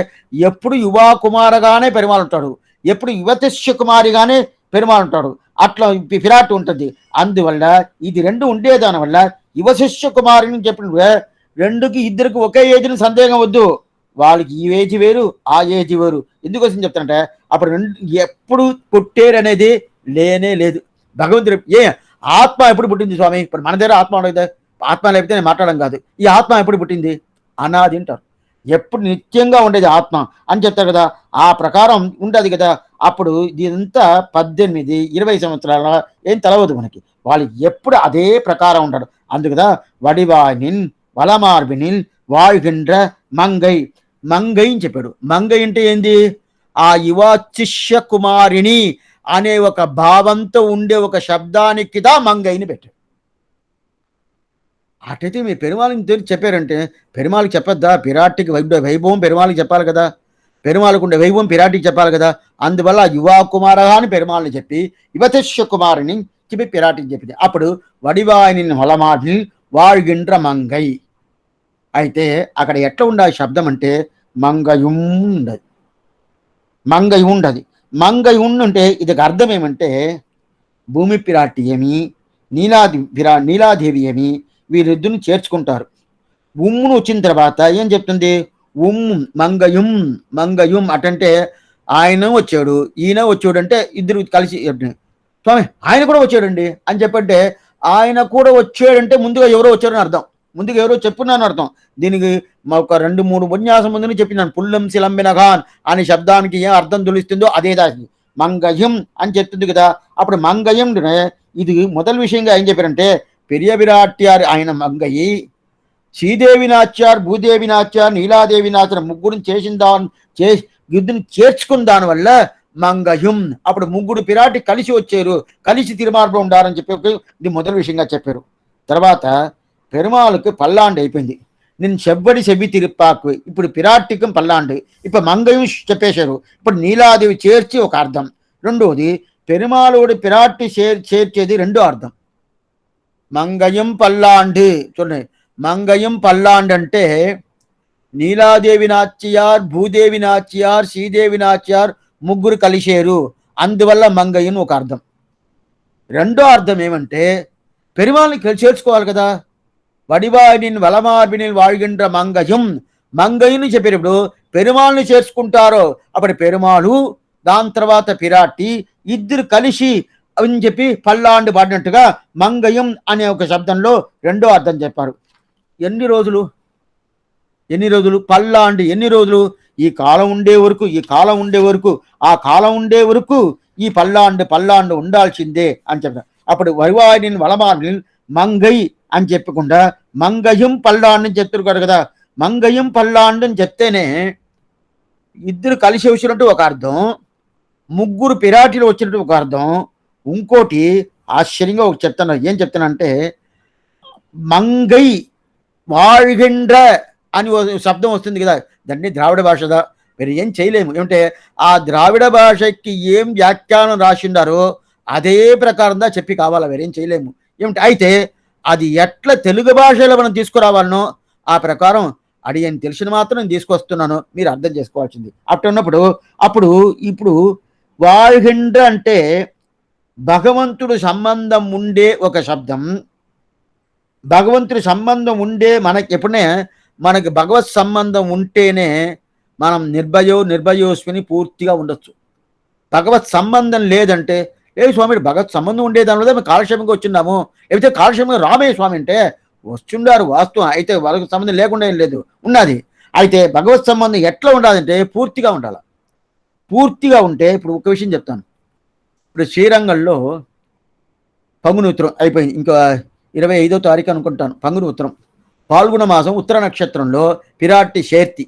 ఎప్పుడు యువా కుమారగానే పెరుమాళ్ ఉంటాడు, ఎప్పుడు యువతిష్య కుమారిగానే పెరుమాళ్ ఉంటాడు. అట్లా పిరాట్ ఉంటుంది. అందువల్ల ఇది రెండు ఉండేదాని వల్ల యువశిష్య కుమారిని చెప్పిన రెండుకి ఇద్దరికి ఒకే ఏజ్ని సందేహం వద్దు. వాళ్ళకి ఈ ఏజ్ వేరు, ఆ ఏజ్ వేరు. ఎందుకోసం చెప్తానంటే అప్పుడు ఎప్పుడు పుట్టారు అనేది లేనే లేదు. భగవంతుడు ఆత్మ ఎప్పుడు పుట్టింది స్వామి? ఇప్పుడు మన దగ్గర ఆత్మ ఉండదు. ఆత్మ లేకపోతే నేను మాట్లాడడం కాదు. ఈ ఆత్మ ఎప్పుడు పుట్టింది? అనాది అంటారు. ఎప్పుడు నిత్యంగా ఉండేది ఆత్మ అని చెప్తారు కదా. ఆ ప్రకారం ఉండదు కదా. అప్పుడు ఇదంతా 18, 20 సంవత్సరాల ఏం తెలవదు మనకి. వాళ్ళు ఎప్పుడు అదే ప్రకారం ఉంటాడు. అందుకదా వడివాయినిన్ వలమార్బినిల్ వాయుగిండ్ర మంగై మంగై అని చెప్పాడు. మంగై అంటే ఏంది? ఆ యువశిష్య కుమారిని అనే ఒక భావంతో ఉండే ఒక శబ్దానికి దా మంగైని పెట్టాడు. అటైతే మీ పెరుమాళకి తెలిసి చెప్పారంటే పెరుమాళకి చెప్పొద్దా? పిరాటికి వైభవం పెరుమాళకి చెప్పాలి కదా. పెరుమాళకు ఉండే వైభవం పిరాటికి చెప్పాలి కదా. అందువల్ల యువా కుమార అని పెరుమాళని చెప్పి యువతిష్య కుమారిని చెప్పి పిరాటికి చెప్పింది. అప్పుడు వడివాయిని హొలమాడిని వాయుగిండ్ర మంగై. అయితే అక్కడ ఎట్లా ఉండాలి శబ్దం అంటే మంగయుం ఉండదు, మంగయి ఉండదు. మంగయి ఉండుంటే ఇది అర్థం ఏమంటే భూమి పిరాటి ఏమి నీలాదేవి ఏమి వీరిద్దరిని చేర్చుకుంటారు. ఉమ్మును వచ్చిన తర్వాత ఏం చెప్తుంది? మంగయుం మంగయుం అటంటే ఆయన వచ్చాడు, ఈయన వచ్చాడు అంటే ఇద్దరు కలిసి స్వామి ఆయన కూడా వచ్చాడండి అని చెప్పంటే ఆయన కూడా వచ్చాడంటే ముందుగా ఎవరో వచ్చారని అర్థం. ముందుగా ఎవరో చెప్పున్నాను అర్థం. దీనికి ఒక 2-3 ఉపన్యాసం ముందుని చెప్పినాను. పుల్లం శిలంబినగాన్ అనే శబ్దానికి ఏం అర్థం తెలుస్తుందో అదే దానికి మంగయం అని చెప్తుంది కదా. అప్పుడు మంగయం ఇది మొదటి విషయంగా ఏం చెప్పారంటే పెరియ విరాట్యారు ఆయన మంగయి, శ్రీదేవి నాచ్యార్, భూదేవి నాచ్యార్, నీలాదేవి నాచ్యార్ ముగ్గురిని యుద్ధని చేర్చుకున్న దానివల్ల మంగయం. అప్పుడు ముగ్గురు పిరాటి కలిసి వచ్చారు, కలిసి తిరుమార్పు ఉండాలని చెప్పి ఇది మొదటి విషయంగా చెప్పారు. తర్వాత పెరుమాళకు పల్లాండి అయిపోయింది. నేను చెవ్వి తిరుప్పాకు. ఇప్పుడు పిరాటికం పల్లాండి, ఇప్పుడు మంగయం చెప్పేశారు. ఇప్పుడు నీలాదేవి చేర్చి ఒక అర్థం. రెండోది పెరుమాళుడు పిరాటి చేర్చేది రెండో అర్థం. మంగయం పల్లాండు చూడండి. మంగయం పల్లాండు అంటే నీలాదేవి నాచ్యార్, భూదేవి నాచ్యార్, శ్రీదేవి నాచ్యార్ ముగ్గురు కలిసేరు, అందువల్ల మంగయ్యను ఒక అర్థం. రెండో అర్థం ఏమంటే పెరుమాళని చేర్చుకోవాలి కదా. వడివాడిని వలమార్బిని వాయుగిండ్ర మంగయం మంగయ్యని చెప్పేటప్పుడు పెరుమాళని చేర్చుకుంటారో అప్పుడు పెరుమాళు, దాని తర్వాత పిరాటి ఇద్దరు కలిసి అని చెప్పి పల్లాండు పాడినట్టుగా మంగయం అనే ఒక శబ్దంలో రెండో అర్థం చెప్పారు. ఎన్ని రోజులు పల్లాండు ఎన్ని రోజులు? ఈ కాలం ఉండే వరకు ఆ కాలం ఉండే వరకు ఈ పల్లాండు ఉండాల్సిందే అని చెప్పారు. అప్పుడు వైవాడిని వలమార్ని మంగై అని చెప్పకుండా మంగయం పల్లాండు అని చెప్తారు కదా. మంగయం పల్లాండు అని చెప్తేనే ఇద్దరు కలిసి వచ్చినట్టు ఒక అర్థం, ముగ్గురు పిరాటిలు వచ్చినట్టు ఒక అర్థం. ఇంకోటి ఆశ్చర్యంగా ఒక చెప్తాను. ఏం చెప్తానంటే మంగై వాళ్గిండ్ర అని శబ్దం వస్తుంది కదా, దాన్ని ద్రావిడ భాషదా మీరు ఏం చేయలేము. ఏమంటే ఆ ద్రావిడ భాషకి ఏం వ్యాఖ్యానం రాసిండారో అదే ప్రకారంగా చెప్పి కావాలా, వేరేం చేయలేము. ఏమిటి అయితే అది ఎట్లా తెలుగు భాషలో మనం తీసుకురావాలనో ఆ ప్రకారం అడిగని తెలిసిన మాత్రం తీసుకొస్తున్నాను, మీరు అర్థం చేసుకోవాల్సింది. అప్పుడు ఇప్పుడు வாழ்கின்ற అంటే భగవంతుడు సంబంధం ఉండే ఒక శబ్దం. భగవంతుడి సంబంధం ఉండే మనకి ఎప్పుడనే మనకి భగవత్ సంబంధం ఉంటేనే మనం నిర్భయోస్మిని పూర్తిగా ఉండొచ్చు. భగవత్ సంబంధం లేదంటే, లేదు స్వామి భగవత్ సంబంధం ఉండే దానివల్ల మేము కాలక్షేమంగా వచ్చిన్నాము, లేకపోతే కాలక్షేమంగా రామే స్వామి అంటే వస్తుండారు వాస్తవం. అయితే వాళ్ళకి సంబంధం లేకుండా ఏం లేదు, ఉన్నది. అయితే భగవత్ సంబంధం ఎట్లా ఉండాలంటే పూర్తిగా ఉండాలి. పూర్తిగా ఉంటే ఇప్పుడు ఒక విషయం చెప్తాను. ఇప్పుడు శ్రీరంగంలో పంగుని ఉత్తరం అయిపోయింది, ఇంకా 25వ తారీఖు అనుకుంటాను పంగుని ఉత్తరం. పాల్గొన మాసం ఉత్తర నక్షత్రంలో పిరాట్టి షేర్తి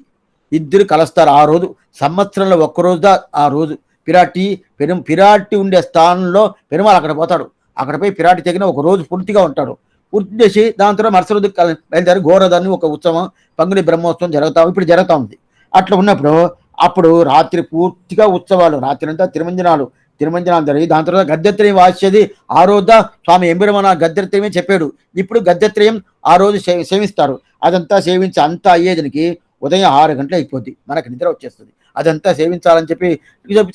ఇద్దరు కలుస్తారు. ఆ రోజు సంవత్సరంలో ఒక్కరోజు ఆ రోజు పిరాట్టి ఉండే స్థానంలో పెరుమాళ్ అక్కడ పోతాడు. అక్కడ పోయి పిరాటి తగిన ఒక రోజు పూర్తిగా ఉంటాడు. పూర్తి చేసి దాని తర్వాత మరుసటి రోజు బయలుదేరి గోరదాన్ని ఒక ఉత్సవం పంగుని బ్రహ్మోత్సవం ఇప్పుడు జరుగుతూ ఉంది. అట్లా ఉన్నప్పుడు అప్పుడు రాత్రి పూర్తిగా ఉత్సవాలు, రాత్రి అంతా తిరుమంజనాలు జరిగి దాని తర్వాత గద్దెత్రయం వాసేది ఆ రోజు. స్వామి ఎంబిరమణ గద్దెత్రయమే చెప్పాడు. ఇప్పుడు గద్దెత్రయం ఆ రోజు సేవిస్తారు. అదంతా సేవించి అంతా అయ్యేదానికి ఉదయం 6 గంటలు అయిపోద్ది, మనకు నిద్ర వచ్చేస్తుంది. అదంతా సేవించాలని చెప్పి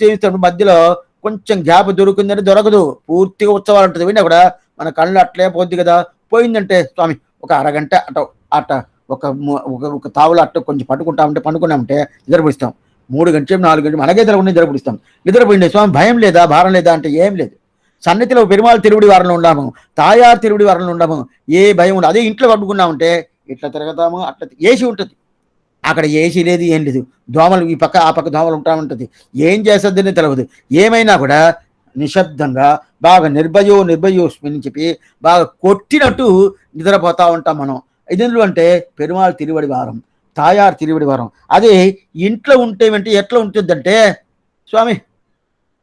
సేవిస్తాడు. మధ్యలో కొంచెం గ్యాప్ దొరికిందని దొరకదు, పూర్తిగా ఉత్సవాలు ఉంటుంది. విన్నా కూడా మన కళ్ళు అట్లే పోద్ది కదా. పోయిందంటే స్వామి ఒక అరగంట అట్ట ఒక తావులు అట్ట కొంచెం పండుకున్నామంటే నిద్రపోయిస్తాం. 3 గంటలు 4 గంటలు మనకే తెలవకుండా నిద్రపోయిస్తాం. నిద్రపోయింది స్వామి భయం లేదా, భారం లేదా అంటే ఏం లేదు. సన్నిధిలో పెరుమాళ్ తిరువుడి వారంలో ఉన్నాము, తాయారు తిరువుడి వారంలో ఉన్నాము, ఏ భయం ఉండదు. అదే ఇంట్లో పడుకున్నామంటే ఇట్లా తిరగతాము, అట్లా ఏసీ ఉంటుంది. అక్కడ ఏసీ లేదు, ఏం లేదు. దోమలు ఈ పక్క ఆ పక్క దోమలు ఉంటా ఉంటుంది. ఏం చేస్తుందని తెలియదు. ఏమైనా కూడా నిశ్శబ్దంగా బాగా నిర్భయోస్మి అని చెప్పి బాగా కొట్టినట్టు నిద్రపోతా ఉంటాం మనం. ఎందుకు అంటే పెరుమాళ్ తిరువడి వారం, తాయారు తిరువడి వారం. అదే ఇంట్లో ఉంటే ఎట్లా ఉంటుందంటే స్వామి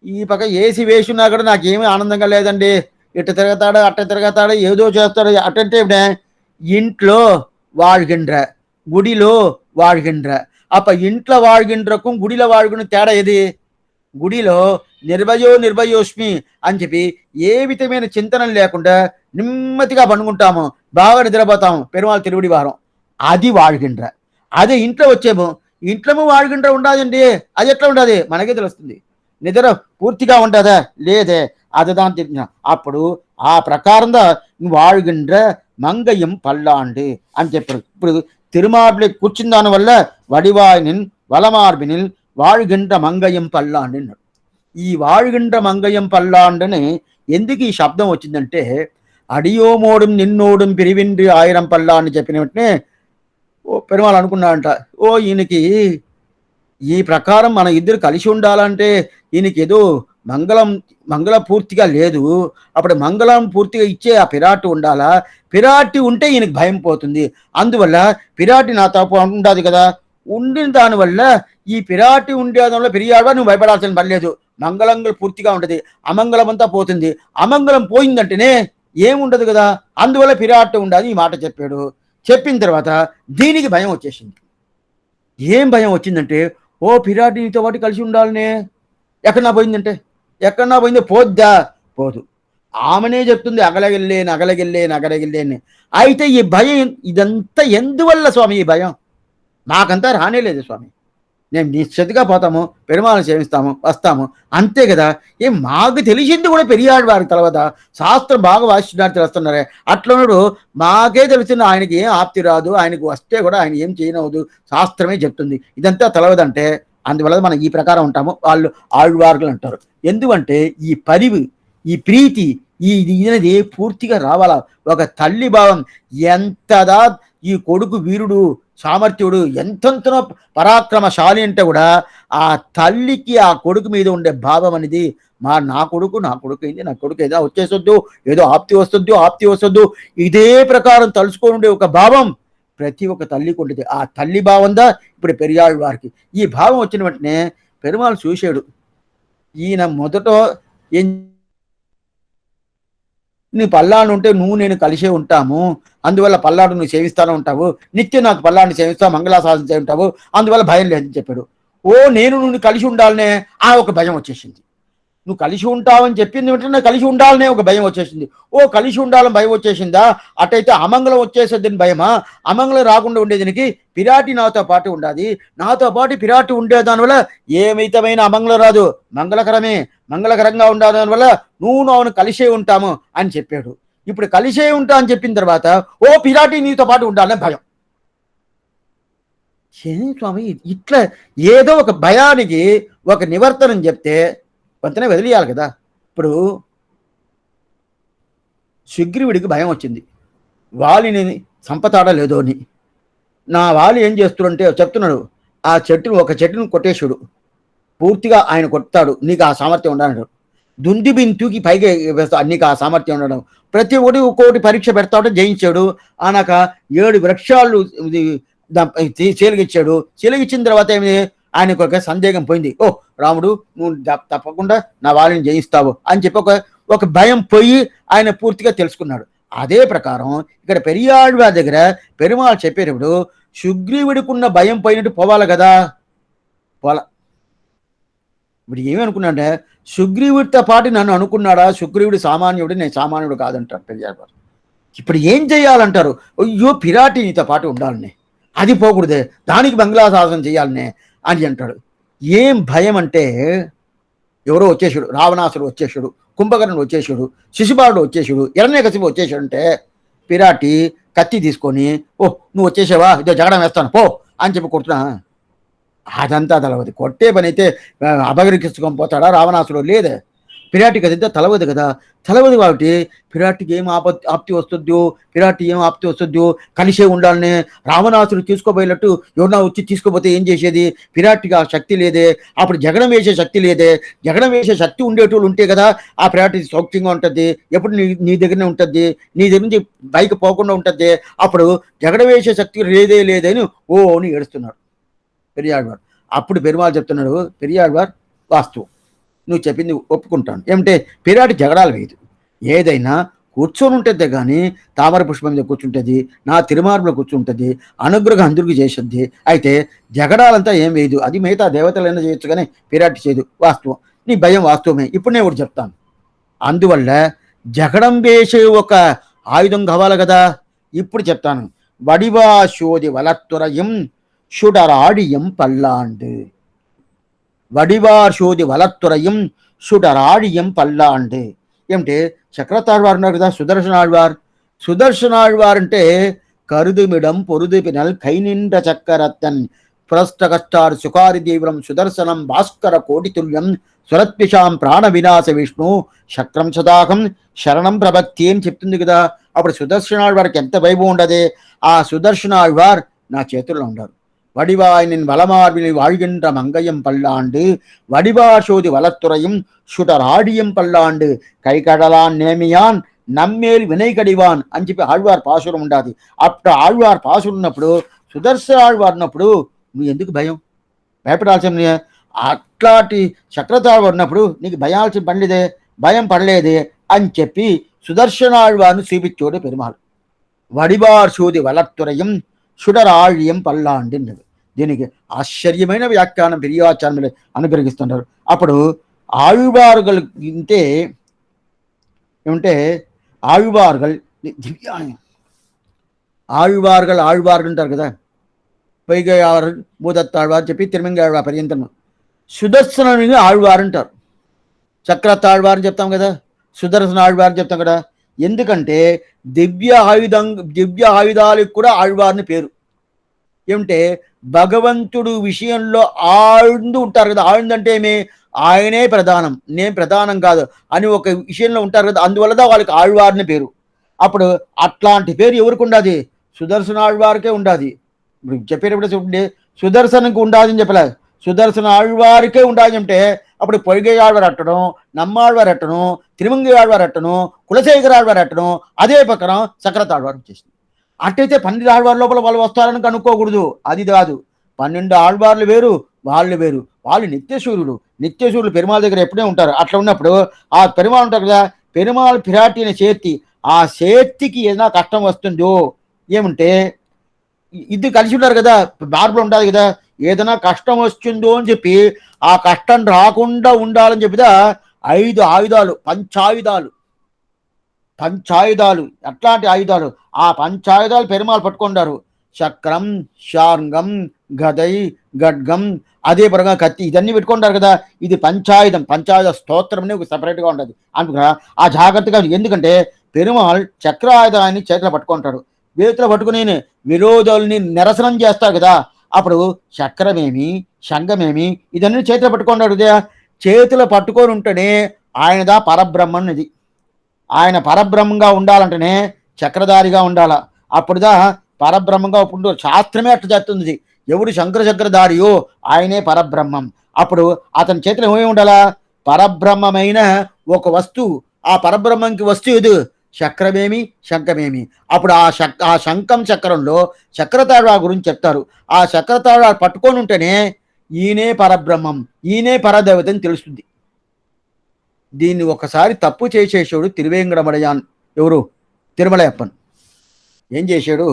ఈ పక్క ఏసీ వేసున్నా కూడా నాకేమీ ఆనందంగా లేదండి, ఇట్ట తిరగతాడు అట్ట తిరగతాడు ఏదో చేస్తాడు అటంటే ఇంట్లో வாழ்கின்ற గుడిలో வாழ்கின்ற. அப்ப ఇంట్లో வாழ்கின்றக்கும் గుడిలో வாழ்கின்ற తేడా ఏది? గుడిలో నిర్భయోస్మి అని చెప్పి ఏ విధమైన చింతనం లేకుండా నెమ్మదిగా పండుకుంటాము, బాగా నిద్రపోతాము. పెరుమాళ్ తిరువడి వారం అది வாழ்கின்ற. అదే ఇంట్లో వచ్చేమో ఇంట్లో வாழ்கின்ற ఉండదండి. అది ఎట్లా ఉండదు మనకే తెలుస్తుంది. నిద్ర పూర్తిగా ఉంటుందా లేదే అది దాని తెలిసిన అప్పుడు ఆ ప్రకారంగా வாழ்கின்ற మంగయం పల్లాండి అని చెప్పారు. ఇప్పుడు తిరుమార్బిలి కూర్చున్న దాని వల్ల వడివాయినిన్ వలమార్బినిల్ வாழ்கின்ற మంగయం పల్లాండి అన్నాడు. ఈ வாழ்கின்ற మంగయం పల్లాండని ఎందుకు ఈ శబ్దం వచ్చిందంటే అడియోమోடும் నిన్నోடும் పిరివిండి 1000 పల్లా అని చెప్పిన వెంటనే ఓ పెరుమాళ్ అనుకున్నాడంట, ఓ ఈయనకి ఈ ప్రకారం మన ఇద్దరు కలిసి ఉండాలంటే ఈయనకి ఏదో మంగళం పూర్తిగా లేదు. అప్పుడు మంగళం పూర్తిగా ఇచ్చే ఆ పిరాటి ఉండాలా, పిరాటి ఉంటే ఈయనకి భయం పోతుంది. అందువల్ల పిరాటి నా తప్పు ఉండదు కదా, ఉండిన దానివల్ల ఈ పిరాటి ఉండేదంలో పెరిగాడువా నువ్వు భయపడాల్సిన పని లేదు. మంగళంగా పూర్తిగా ఉంటుంది, అమంగళం అంతా పోతుంది. అమంగళం పోయిందంటేనే ఏముండదు కదా, అందువల్ల పిరాటి ఉండదు ఈ మాట చెప్పాడు. చెప్పిన తర్వాత దీనికి భయం వచ్చేసింది. ఏం భయం వచ్చిందంటే ఓ పిరాటి నీతో పాటు కలిసి ఉండాలనే, ఎక్కడన్నా పోయిందంటే ఎక్కడన్నా పోయిందో పోద్దా పోదు. ఆమెనే చెప్తుంది అగలగిల్లే అని. అయితే ఈ భయం ఇదంతా ఎందువల్ల స్వామి? ఈ భయం నాకంతా రానేలేదు స్వామి. నేను నిశ్చితగా పోతాము, పెరుమాళ్ సేవిస్తాము, వస్తాము, అంతే కదా. మాకు తెలిసింది కూడా పెరియాడు వారికి తర్వాత శాస్త్రం బాగా వాసిస్తున్నారు తెలుస్తున్నారే. అట్లన్నాడు మాకే తెలిసిన ఆయనకి ఏం ఆప్తి రాదు, ఆయనకు వస్తే కూడా ఆయన ఏం చేయనవద్దు, శాస్త్రమే చెప్తుంది. ఇదంతా తెలవదంటే అందువల్ల మనం ఈ ప్రకారం ఉంటాము. వాళ్ళు ఆళ్వార్గులు అంటారు. ఎందుకంటే ఈ పరివి, ఈ ప్రీతి, ఇది పూర్తిగా రావాలా. ఒక తల్లి భావం ఎంతదా ఈ కొడుకు వీరుడు సామర్థ్యుడు ఎంతెంతనో పరాక్రమశాలి అంటే కూడా ఆ తల్లికి ఆ కొడుకు మీద ఉండే భావం అనేది నా కొడుకు అయింది, నా కొడుకు ఏదో వచ్చేసొద్దు, ఏదో ఆప్తి వస్తుంది ఇదే ప్రకారం తలుచుకొని ఉండే ఒక భావం ప్రతి ఒక్క తల్లికి ఉండేది. ఆ తల్లి భావందా ఇప్పుడు పెరియాళ్ళ వారికి ఈ భావం వచ్చిన వెంటనే పెరుమాళ్ చూశాడు. ఈయన మొదట నీ పల్లాడు ఉంటే నువ్వు నేను కలిసే ఉంటాము, అందువల్ల పల్లాడు నువ్వు సేవిస్తానే ఉంటావు, నిత్యం నాకు పల్లాడిని సేవిస్తావు, మంగళాసాధన చేస్తావు, అందువల్ల భయం లేదని చెప్పాడు. ఓ నేను నువ్వు కలిసి ఉండాలనే ఆ ఒక భయం వచ్చేసింది. నువ్వు కలిసి ఉంటావని చెప్పింది వెంటనే కలిసి ఉండాలనే ఒక భయం వచ్చేసింది. ఓ కలిసి ఉండాలని భయం వచ్చేసిందా, అటైతే అమంగళం వచ్చేసేదని భయమా? అమంగళం రాకుండా ఉండేదానికి పిరాటి నాతో పాటు ఉండాలి, నాతో పాటు పిరాటి ఉండే దానివల్ల ఏ మితమైన అమంగళం రాదు, మంగళకరమే, మంగళకరంగా ఉండే దానివల్ల నువ్వు అవును కలిసే ఉంటాము అని చెప్పాడు. ఇప్పుడు కలిసే ఉంటా అని చెప్పిన తర్వాత ఓ పిరాటి నీతో పాటు ఉండాలనే భయం. ఏం స్వామి ఇట్లా ఏదో ఒక భయానికి ఒక నివర్తనం చెప్తే కొంతనే వదిలేయాలి కదా. ఇప్పుడు సుగ్రీవుడికి భయం వచ్చింది, వాలిని సంపతాడా లేదో అని. నా వాలి ఏం చేస్తున్నాడంటే చెప్తున్నాడు, ఆ చెట్టును ఒక చెట్టును కొట్టేశాడు, పూర్తిగా ఆయన కొడతాడు, నీకు ఆ సామర్థ్యం ఉండాలన్నాడు. దుంది బింతుకి పైగా వేస్తా, నీకు ఆ సామర్థ్యం ఉండడం. ప్రతి ఒక్కటి ఒక్కొక్కటి పరీక్ష పెడతాడు, జయించాడు. ఆనాక 7 వృక్షాలు చీలగిచ్చాడు. చీలగిచ్చిన తర్వాత ఏమి, ఆయనకు ఒక సందేహం పోయింది. ఓ రాముడు, నువ్వు తప్పకుండా నా వాళ్ళని జయిస్తావు అని చెప్పి ఒక భయం పోయి ఆయన పూర్తిగా తెలుసుకున్నాడు. అదే ప్రకారం ఇక్కడ పెరియాళ్వారి దగ్గర పెరుమాళ్ చెప్పేటప్పుడు సుగ్రీవుడికున్న భయం పోయినట్టు పోవాలి కదా, పోల. ఇప్పుడు ఏమనుకున్నాడంటే సుగ్రీవుడితో పాటు నన్ను అనుకున్నాడా, సుగ్రీవుడు సామాన్యుడు, నేను సామాన్యుడు కాదంటారు పెరియాళ్వారు. ఇప్పుడు ఏం చేయాలంటారు, అయ్యో పిరాటి నీతో పాటు ఉండాలనే, అది పోకూడదే, దానికి మంగళాశాసనం చేయాలనే అని అంటాడు. ఏం భయం అంటే ఎవరో వచ్చేసాడు, రావణాసుడు వచ్చేసాడు, కుంభకర్ణుడు వచ్చేసాడు, శిశుపాలుడు వచ్చేసాడు, హిరణ్యకశిపుడు వచ్చేసాడంటే పిరాటి కత్తి తీసుకొని ఓ నువ్వు వచ్చేసావా, ఇదో జగడం వేస్తాను పో అని చెప్పి కొడుతున్నా. అదంతా తలవది, కొట్టే పని అయితే అపగరికించుకొని పోతాడా రావణాసుడు, లేదే. పిరాటికి అదంతా తలవదు కదా, తలవదు కాబట్టి పిరాటికి ఏం ఆప్తి వస్తుందో, పిరాటి ఏం ఆప్తి వస్తుందో, కలిసే ఉండాలని రావణాసుడు తీసుకోబోయేటట్టు ఎవరన్నా వచ్చి తీసుకోపోతే ఏం చేసేది, పిరాటికి ఆ శక్తి లేదే, అప్పుడు జగడం వేసే శక్తి లేదే. జగడం వేసే శక్తి ఉండేటోళ్ళు ఉంటే కదా ఆ పిరాటి సౌఖ్యంగా ఉంటుంది, ఎప్పుడు నీ దగ్గరనే ఉంటుంది, నీ దగ్గర నుంచి బైక్ పోకుండా ఉంటుంది. అప్పుడు జగడం వేసే శక్తి లేదే అని ఓ అని ఏడుస్తున్నాడు పెరియాళ్వార్. అప్పుడు పెరుమాళ్ చెప్తున్నాడు, పెరియాళ్వార్ వాస్తవం, నువ్వు చెప్పింది ఒప్పుకుంటాను. ఏమంటే పిరాటి జగడాలు వేయదు, ఏదైనా కూర్చొని ఉంటుంది కానీ తామర పుష్పం మీద కూర్చుంటుంది, నా తిరుమార్పులో కూర్చుంటుంది, అనుగ్రహం అందరికి చేస్తుంది. అయితే జగడాలంతా ఏం వేయదు, అది మిగతా దేవతలైనా చేయొచ్చు కానీ పిరాటి చేయదు. వాస్తవం, నీ భయం వాస్తవమే. ఇప్పుడు నేను ఒకటి చెప్తాను. అందువల్ల జగడం వేసే ఒక ఆయుధం కావాలి కదా, ఇప్పుడు చెప్తాను. వడివాశోది వలత్తురయం షుడరాడియం పల్లాండు, వడివార్షోది వలత్తురయం సుడరాడియం పల్లాండు. ఏమిటి చక్రతాழ்వారు ఉన్నారు కదా, సుదర్శనాళ్వార్. సుదర్శనాళ్వార్ అంటే కరుదుమిడం పొరుదుపినల్ కైనిండ చక్కరత్తన్ పురస్త కష్టార్ సుకారి తీవ్రం సుదర్శనం భాస్కర కోటితుల్యం సురత్పిషాం ప్రాణ వినాశ విష్ణు శక్రం సదాహం శరణం ప్రభక్తి అని చెప్తుంది కదా. అప్పుడు సుదర్శనాళ్వారికి ఎంత వైభవం ఉండదే. ఆ సుదర్శనాళ్వార్ నా చేతుల్లో ఉన్నారు. வடிவாயினின் வளமார்பினை வாழ்கின்ற மங்கையம் பல்லாண்டு வடிவாசோதி வளத்துறையும் சுடராடியம் பல்லாண்டு கைகடலான் நேமியான் నమ్మేలు వినయ్ కడివాన్ అని చెప్పి ఆళ్వార్ పాసురం ఉండాది. అప్పుడు ఆళ్వార్ పాసురు ఉన్నప్పుడు సుదర్శన ఆళ్వార్ ఉన్నప్పుడు నువ్వు ఎందుకు భయపడాల్సిన, అట్లాంటి చక్రతాళ్వార్ ఉన్నప్పుడు నీకు భయాల్సిన పండిదే, భయం పడలేదే అని చెప్పి సుదర్శన ఆళ్వార్ను చూపించోడు పెరుమాళ్. వడివార్ సూది వలత్తురయం సుడరాళ్యం పల్లాండి. దీనికి ఆశ్చర్యమైన వ్యాఖ్యానం పెరియాచార్యులు అనుగ్రహిస్తున్నారు. అప్పుడు ఆళ్వార్గల్ ఇంటే ఏమంటే ఆళ్వార్గల్ దివ్య ఆళ్వార్గల్ అంటారు కదా, పైగా మూదత్తాళ్వార్ చెప్పి తిరుమంగాళ్వార్ పర్యంతం. సుదర్శనుని ఆళ్వార్ అంటారు, చక్రతాళ్వార్ అని చెప్తాం కదా, సుదర్శన ఆళ్వార్ అని చెప్తాం కదా. ఎందుకంటే దివ్య ఆయుధాలకు కూడా ఆళ్వార్ని పేరు. ఏమంటే భగవంతుడు విషయంలో ఆழ்ந்து ఉంటారు కదా, ఆழ்ந்து అంటే ఏమి, ఆయనే ప్రధానం నేను ప్రధానం కాదు అని ఒక విషయంలో ఉంటారు కదా, అందువల్ల వాళ్ళకి ఆళ్వార్ని పేరు. అప్పుడు అట్లాంటి పేరు ఎవరికి ఉండాది, సుదర్శన ఆళ్వారికే ఉండాది. ఇప్పుడు చెప్పేటప్పుడు చూడండి, సుదర్శనకు ఉండాది అని చెప్పలే, సుదర్శన ఆళ్వారికే ఉండాలి అంటే అప్పుడు పొయ్గై ఆళ్వార్ అట్టడం, నమ్మాళ్వార్ అట్టడం, తిరుమంగి ఆళ్వార్ అట్టడం, కులశేఖర ఆళ్వార్ అట్టడం, అదే ప్రకారం చక్రతాళ్వార్ చేసింది. అట్టయితే 12 ఆళ్వార్ లోపల వాళ్ళు వస్తారని కనుక్కోకూడదు, అది కాదు. 12 ఆళ్వార్లు వేరు, వాళ్ళు వేరు. వాళ్ళు నిత్యసూరులు పెరుమాళ్ దగ్గర ఎప్పుడే ఉంటారు. అట్లా ఉన్నప్పుడు ఆ పెరుమాళ్ ఉంటారు కదా, పెరుమాళ్ పిరాటిని చేర్తి ఆ చేర్తికి ఏదైనా కష్టం వస్తుందో, ఏమంటే ఇది కలిసి ఉంటారు కదా, మార్పులు ఉండాలి కదా, ఏదైనా కష్టం వస్తుందో అని చెప్పి ఆ కష్టం రాకుండా ఉండాలని చెప్పిదా 5 ఆయుధాలు, పంచాయుధాలు, పంచాయుధాలు. ఎట్లాంటి ఆయుధాలు? ఆ పంచాయుధాలు పెరుమాళ్ళు పట్టుకున్నారు. చక్రం, శార్ంగం, గదై, ఖడ్గం, అదే పరంగా కత్తి, ఇదన్నీ పెట్టుకుంటారు కదా. ఇది పంచాయుధం. పంచాయుధ స్తోత్రం అని ఒక సపరేట్గా ఉంటుంది. అందుకని ఆ జాగ్రత్తగా, ఎందుకంటే పెరుమాళ్ చక్రాయుధాన్ని చేతిలో పట్టుకుంటాడు. చేతిలో పట్టుకుని విరోధుల్ని నిరసనం చేస్తాడు కదా. అప్పుడు చక్రమేమి, శంఖమేమి, ఇదన్నీ చేతిలో పట్టుకున్నాడు. చేతిలో పట్టుకొని ఉంటేనే ఆయనదా పరబ్రహ్మనిది. ఆయన పరబ్రహ్మంగా ఉండాలంటేనే చక్రధారిగా ఉండాల. అప్పుడుదా పరబ్రహ్మంగా ఇప్పుడు శాస్త్రమే అట్లా చెప్తుంది. ఎవడు శంకర చక్రధారియో ఆయనే పరబ్రహ్మం. అప్పుడు అతని చేతిలో ఏమేమి ఉండాలా? పరబ్రహ్మమైన ఒక వస్తువు. ఆ పరబ్రహ్మంకి వస్తువు ఎదు చక్రమేమి, శంఖమేమి. అప్పుడు ఆ శంఖం చక్రంలో చక్రతాడు గురించి చెప్తారు. ఆ చక్రతాడు పట్టుకొని ఉంటేనే ఈయనే పరబ్రహ్మం, ఈయనే పరదేవత అని తెలుస్తుంది. దీన్ని ఒకసారి తప్పు చేసేసాడు తిరువేంకటమడయాన్. ఎవరు? తిరుమలయప్పన్. ఏం చేశాడు?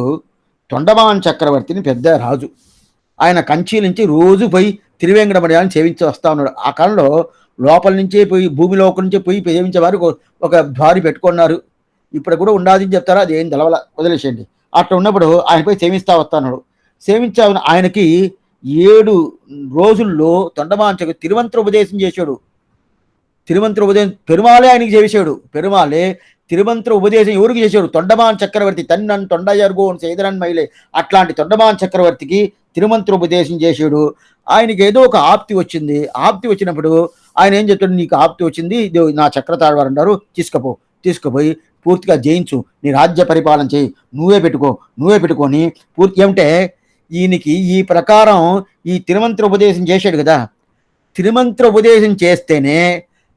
తొండమాన్ చక్రవర్తిని, పెద్ద రాజు, ఆయన కంచి నుంచి రోజు పోయి తిరువేంకటమడయాన్ని సేవించి వస్తా ఉన్నాడు. ఆ కాలంలో లోపల నుంచే పోయి, భూమిలోకి నుంచే పోయి సేవించే వారు ఒక దారి పెట్టుకున్నారు. ఇప్పుడు కూడా ఉండాలని చెప్తారా, అది ఏం తెలవల, వదిలేసేయండి. అట్లా ఉన్నప్పుడు ఆయన పోయి సేవిస్తా వస్తున్నాడు. సేవించా ఆయనకి 7 రోజుల్లో తొండమాన్ చక్ర తిరుమంత్ర ఉపదేశం చేశాడు. తిరుమంత్ర ఉపదేశం పెరుమాళే ఆయనకి చేశాడు. పెరుమాళే తిరుమంత్ర ఉపదేశం ఎవరికి చేశాడు? తొండమాన్ చక్రవర్తి. తన్నన్ తొండయర్గో సేదరన్ మైలే, అట్లాంటి తొండమాన్ చక్రవర్తికి తిరుమంత్ర ఉపదేశం చేశాడు. ఆయనకి ఏదో ఒక ఆప్తి వచ్చింది. ఆప్తి వచ్చినప్పుడు ఆయన ఏం చెప్తాడు? నీకు ఆప్తి వచ్చింది, నా చక్రతాழ்వారు అన్నారు, తీసుకుపోయి పూర్తిగా జయించు, నీ రాజ్య పరిపాలన చేయి, నువ్వే పెట్టుకొని పూర్తి ఏమంటే ఈయనకి ఈ ప్రకారం ఈ తిరుమంత్ర ఉపదేశం చేశాడు కదా. తిరుమంత్ర ఉపదేశం చేస్తేనే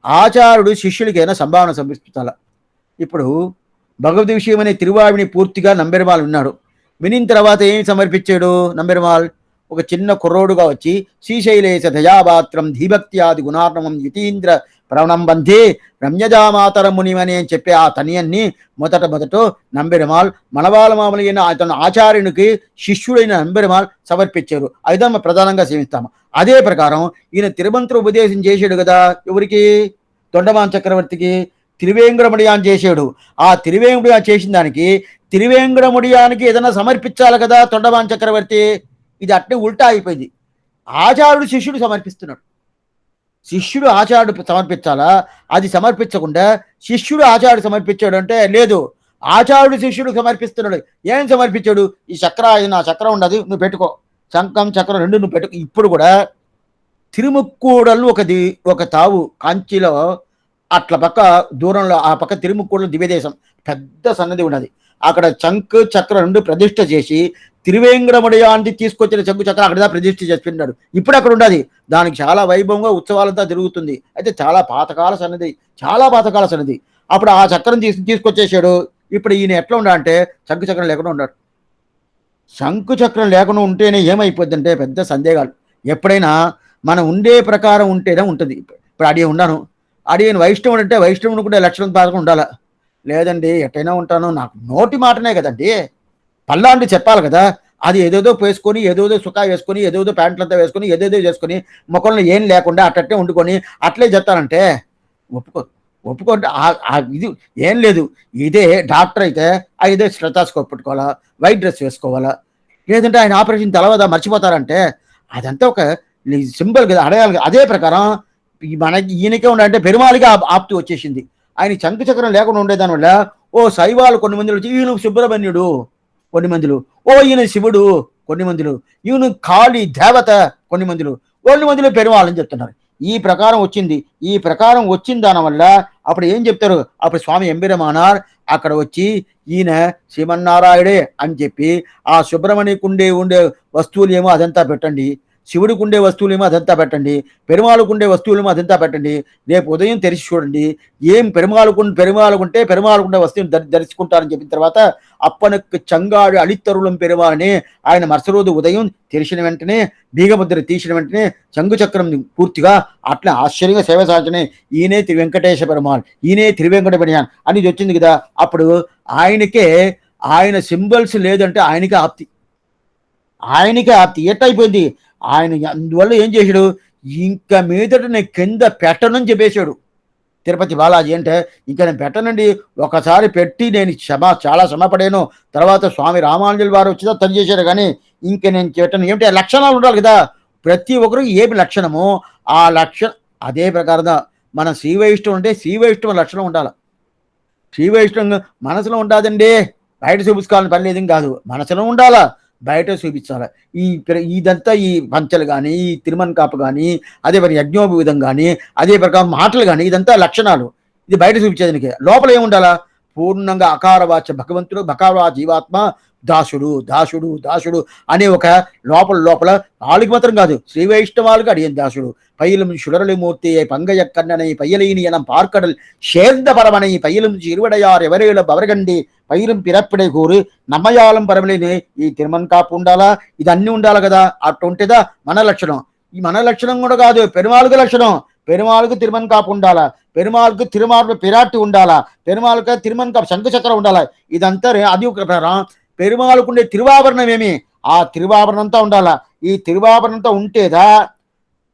ఆచార్యుడు శిష్యుడికైనా సంభావన సమర్పించాల. ఇప్పుడు భగవద్ విషయం అనే తిరువావిని పూర్తిగా నంబెరుమాల్ విన్నాడు. వినిన తర్వాత ఏం సమర్పించాడు నంబెరుమాల్? ఒక చిన్న కుర్రోడుగా వచ్చి శ్రీశైలేశ దయాపాత్రం ధీభక్త్యాది గుణార్ణవం యతీంద్ర ప్రణం బంధే రమ్యజామాతర మునిమని అని చెప్పి ఆ తనియన్ని మొదట నంబెరుమాల్ మనవాళ్ళ మామూలు అతను ఆచార్యునికి శిష్యుడైన నంబెరుమాల్ సమర్పించారు. అయితే ప్రధానంగా సేవిస్తాము. అదే ప్రకారం ఈయన తిరుమంత్ర ఉపదేశం చేశాడు కదా. ఎవరికి? తొండమాన్ చక్రవర్తికి. తిరువేంకటముడియాన్ చేశాడు. ఆ తిరువేంకటముడియాన్ చేసిన దానికి తిరువేంకటముడియానికి ఏదైనా సమర్పించాలి కదా తొండమాన్ చక్రవర్తి. ఇది అట్నే ఉల్టా అయిపోయింది. ఆచార్యుడు శిష్యుడు సమర్పిస్తున్నాడు. శిష్యుడు ఆచార్యుడు సమర్పించాలా? అది సమర్పించకుండా శిష్యుడు ఆచార్యుడు సమర్పించాడు అంటే లేదు. ఆచార్యుడు శిష్యుడు సమర్పిస్తున్నాడు. ఏం సమర్పించాడు? ఈ చక్రం, నా చక్రం ఉండదు, నువ్వు పెట్టుకో, శంఖం చక్రం రెండు నువ్వు పెట్టుకో. ఇప్పుడు కూడా తిరుముక్కూడలు ఒక తావు కాంచీలో అట్ల పక్క దూరంలో ఆ పక్క తిరుముక్కూడలు దివ్యదేశం పెద్ద సన్నది ఉన్నది. అక్కడ చంకు చక్రం రెండు ప్రతిష్ఠ చేసి తిరువేంకటముడియాన్ని తీసుకొచ్చిన చంకు చక్రం అక్కడ ప్రతిష్ఠ చేస్తున్నాడు. ఇప్పుడు అక్కడ ఉండదు. దానికి చాలా వైభవంగా ఉత్సవాలంతా జరుగుతుంది. అయితే చాలా పాతకాల సన్నది. అప్పుడు ఆ చక్రం తీసుకొచ్చేసాడు. ఇప్పుడు ఈయన ఎట్లా ఉండాలంటే శంకు చక్రం లేకుండా ఉన్నాడు. శంకు చక్రం లేకుండా ఉంటేనే ఏమైపోద్దంటే పెద్ద సందేహాలు. ఎప్పుడైనా మనం ఉండే ప్రకారం ఉంటేనే ఉంటుంది. ఇప్పుడు అడిగి ఉన్నాను, అడిగిన వైష్ణవుడు అంటే వైష్ణవుడు కూడా లక్షణం పాదకం ఉండాలా? లేదండి, ఎట్టయినా ఉంటాను, నాకు నోటి మాటనే కదండి, పల్లాంటి చెప్పాలి కదా. అది ఏదేదో వేసుకొని, ఏదేదో సుఖా వేసుకొని, ఏదేదో ప్యాంట్లంతా వేసుకొని, ఏదేదో చేసుకొని, ముఖంలో ఏం లేకుండా అట్టట్టే వండుకొని అట్లే చెప్తానంటే ఒప్పుకోండి. ఇది ఏం లేదు. ఇదే డాక్టర్ అయితే ఇదే స్టెథోస్కోప్ పెట్టుకోవాలా, వైట్ డ్రెస్ వేసుకోవాలా, లేదంటే ఆయన ఆపరేషన్ తెలవదా మర్చిపోతారంటే అదంతా ఒక సింబల్ కదా, అడయాలి. అదే ప్రకారం మనకి ఈయనకే ఉండాలంటే పెరుమాళిగా ఆప్తి వచ్చేసింది. ఆయన చంకు చక్రం లేకుండా ఉండేదాని వల్ల శైవాలు కొన్ని మందిలో ఈయన సుబ్రహ్మణ్యుడు, కొన్ని మందిలో ఈయన శివుడు, కొన్ని మందిలో ఈయన కాళీ దేవత, కొన్ని మందిలో పెరుమాళని చెప్తున్నారు. ఈ ప్రకారం వచ్చిన దానివల్ల అప్పుడు ఏం చెప్తారు? అప్పుడు స్వామి ఎంబిరమానార్ అక్కడ వచ్చి ఈయన శ్రీమన్నారాయుడే అని చెప్పి ఆ సుబ్రహ్మణ్యకుండే ఉండే వస్తువులు ఏమో అదంతా పెట్టండి, శివుడికి ఉండే వస్తువులేమో అదంతా పెట్టండి, పెరుమాళకు ఉండే వస్తువులేమో అదంతా పెట్టండి, రేపు ఉదయం తెరిచి చూడండి, ఏం పెరుమాళకుంటే పెరుమాళకుండే వస్తువుని ధరించుకుంటారని చెప్పిన తర్వాత అప్పనకు చంగాడు అళిత్తరులం పెరుమాళని ఆయన మరుసరోజు ఉదయం తెరిచిన వెంటనే బీగముద్ర తీసిన వెంటనే చంగు చక్రం పూర్తిగా అట్లా ఆశ్చర్యంగా సేవ సాగించనే ఈయనే వెంకటేశ పెరుమాళ్, ఈయనే తిరువెంకట పెరియాన్ అనేది వచ్చింది కదా. అప్పుడు ఆయన సింబల్స్ లేదంటే ఆయనకే ఆప్తి ఎట్టయిపోయింది. ఆయన అందువల్ల ఏం చేశాడు? ఇంకా మీదట నేను కింద పెట్టనని చెప్పేశాడు. తిరుపతి బాలాజీ అంటే ఇంక నేను పెట్టనండి. ఒకసారి పెట్టి నేను చాలా శ్రమపడాను. తర్వాత స్వామి రామానుజుల వారు వచ్చి తను చేశారు గానీ, ఇంక నేను పెట్టను. ఏమిటి లక్షణాలు ఉండాలి కదా! ప్రతి ఒక్కరు ఏమి లక్షణమో ఆ అదే ప్రకారంగా మన శ్రీ వైష్ణవం అంటే శ్రీ వైష్ణవ లక్షణం ఉండాల. శ్రీ వైష్ణవం మనసులో ఉండాదండి. బయట చూపించుకోవాలని పని లేదని కాదు. మనసులో ఉండాలా, బయట చూపించాలా. ఇదంతా ఈ పంచలు గాని, ఈ తిరుమన్ కాపు గాని, అదే మరి యజ్ఞోపవీతం గాని, అదే ప్రకారం మాటలు గాని ఇదంతా లక్షణాలు. ఇది బయట చూపించేదానికి. లోపల ఏముండాలా? పూర్ణంగా అకారవాచ భగవంతుడు, బకారవా జీవాత్మ, దాసుడు దాసుడు దాసుడు అనే ఒక లోపల వాళ్ళకి మాత్రం కాదు, శ్రీ వైష్ణవాలకు అడిగిన దాసుడు. பயிலும் சுடரொளிமூர்த்தியை பங்கைய கண்ணனை பையலீனி எனம் பார்க்கடல் சேர்ந்த பரமனை பயிலும் இருவடையார் ఎవరేళ బవరగండి పైలం పిరప్పిడే కూరు నమ్మయాలం పరమలేని ఈ తిరుమన్ కాపు ఉండాలా, ఇది అన్ని ఉండాలి కదా. అట్టు ఉంటేదా మన లక్షణం. ఈ మన లక్షణం కూడా కాదు, పెరుమాళకు లక్షణం. పెరుమాళకు తిరుమన్ కాపు ఉండాలా, పెరుమాళకు తిరుమార్పు పిరాట్టి ఉండాలా, పెరుమాళకు తిరుమన్ కాపు శంఖచక్రం ఉండాలా. ఇదంతా అది ఒక ప్రకారం. పెరుమాళకు ఉండే తిరువాభరణం ఏమి, ఆ తిరువాభరణంతో ఉండాలా. ఈ తిరువాభరణంతో ఉంటేదా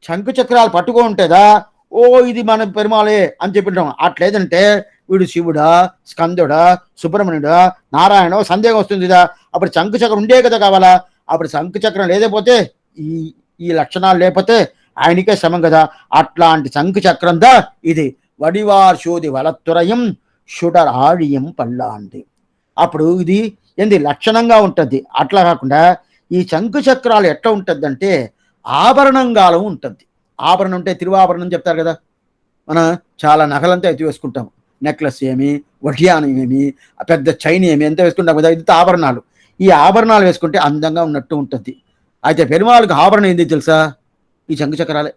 శంకు చక్రాలు పట్టుకో ఉంటేదా ఓ ఇది మన పెరుమాళే అని చెప్పింటాం. అట్లేదంటే వీడు శివుడా, స్కందుడా, సుబ్రహ్మణ్యుడా, నారాయణ సందేహం వస్తుంది కదా. అప్పుడు శంకు చక్రం ఉండే కదా కావాలా. అప్పుడు శంకు చక్రం లేకపోతే ఈ ఈ లక్షణాలు లేకపోతే ఆయనకే శ్రమం కదా. అట్లాంటి శంకు చక్రందా ఇది. వడివార్ శోధి వలత్తురయం షుడర్ ఆడియం పల్లాంటి. అప్పుడు ఇది ఏంది లక్షణంగా ఉంటుంది. అట్లా కాకుండా ఈ శంకు చక్రాలు ఎట్లా ఉంటుంది అంటే ఆభరణంగాలం ఉంటుంది. ఆభరణం ఉంటే తిరువాభరణం చెప్తారు కదా. మనం చాలా నగలంతా ఎత్తి వేసుకుంటాం. నెక్లెస్ ఏమి, వడ్యానం ఏమి, పెద్ద చైన్ ఏమి ఎంత వేసుకుంటాం కదా. ఇది ఆభరణాలు. ఈ ఆభరణాలు వేసుకుంటే అందంగా ఉన్నట్టు ఉంటుంది. అయితే పెరుమాళ్ళకి ఆభరణం ఏంది తెలుసా? ఈ శంకు చక్రాలే.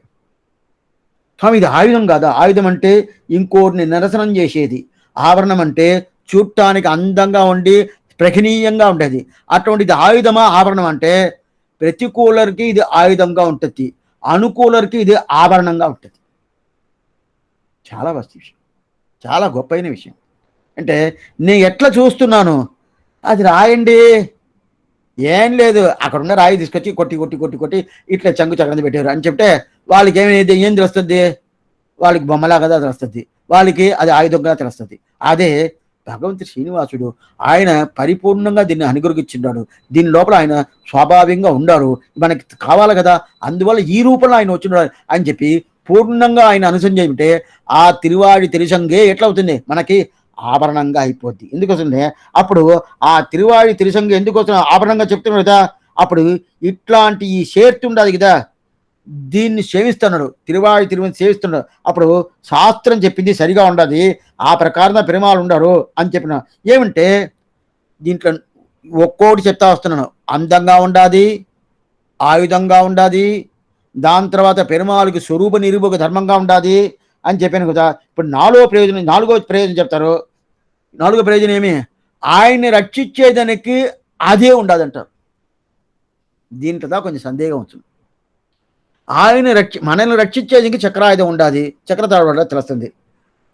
స్వామి ఇది ఆయుధం కాదా? ఆయుధం అంటే ఇంకోరిని నిరసనం చేసేది. ఆభరణం అంటే చూడటానికి అందంగా ఉండి ప్రహనీయంగా ఉండేది. అటువంటిది ఆయుధమా ఆభరణం అంటే ప్రతికూలరికి ఇది ఆయుధంగా ఉంటుంది, అనుకూలరికి ఇది ఆభరణంగా ఉంటుంది. చాలా వస్తు విషయం, చాలా గొప్పైన విషయం. అంటే నేను ఎట్లా చూస్తున్నాను అది రాయండి. ఏం లేదు, అక్కడ ఉన్న రాయి తీసుకొచ్చి కొట్టి కొట్టి కొట్టి కొట్టి ఇట్లా చంగు చక్రం పెట్టారు అని చెప్తే వాళ్ళకి ఏం తెలుస్తుంది? వాళ్ళకి బొమ్మలాగా తెలుస్తుంది, వాళ్ళకి అది ఆయుధంగా తెలుస్తుంది. అదే భగవంతుడు శ్రీనివాసుడు ఆయన పరిపూర్ణంగా దీన్ని అనుగ్రహించున్నాడు. దీని లోపల ఆయన స్వాభావికంగా ఉండాడు, మనకి కావాలి కదా. అందువల్ల ఈ రూపంలో ఆయన వచ్చినాడు అని చెప్పి పూర్ణంగా ఆయన అనుసంజేయమంటే ఆ తిరువాడి తిరుసంగే ఎట్లా అవుతుంది? మనకి ఆభరణంగా అయిపోద్ది. ఎందుకోసంటే అప్పుడు ఆ తిరువాడి తిరుసంగ ఎందుకోసం ఆభరణంగా చెప్తున్నాడు కదా. అప్పుడు ఇట్లాంటి ఈ శేర్తి ఉండదు కదా, దీన్ని సేవిస్తున్నాడు, తిరుమని సేవిస్తున్నాడు. అప్పుడు శాస్త్రం చెప్పింది సరిగా ఉండదు, ఆ ప్రకారంగా పెరుమాళ్ళు ఉండరు అని చెప్పిన. ఏమంటే దీంట్లో ఒక్కోటి చెప్తా వస్తున్నాను. అందంగా ఉండాది, ఆయుధంగా ఉండాది, దాని తర్వాత పెరుమాళ్ళకి స్వరూప నిరూపక ధర్మంగా ఉండాది అని చెప్పాను కదా. ఇప్పుడు నాలుగో ప్రయోజనం చెప్తారు. నాలుగో ప్రయోజనం ఏమి? ఆయన్ని రక్షించేదానికి అదే ఉండదంటారు. దీంట్లో కొంచెం సందేహం వచ్చింది. మనల్ని రక్షించేదానికి చక్రాయుధం ఉండాలి, చక్రతాడు వల్ల తెలుస్తుంది.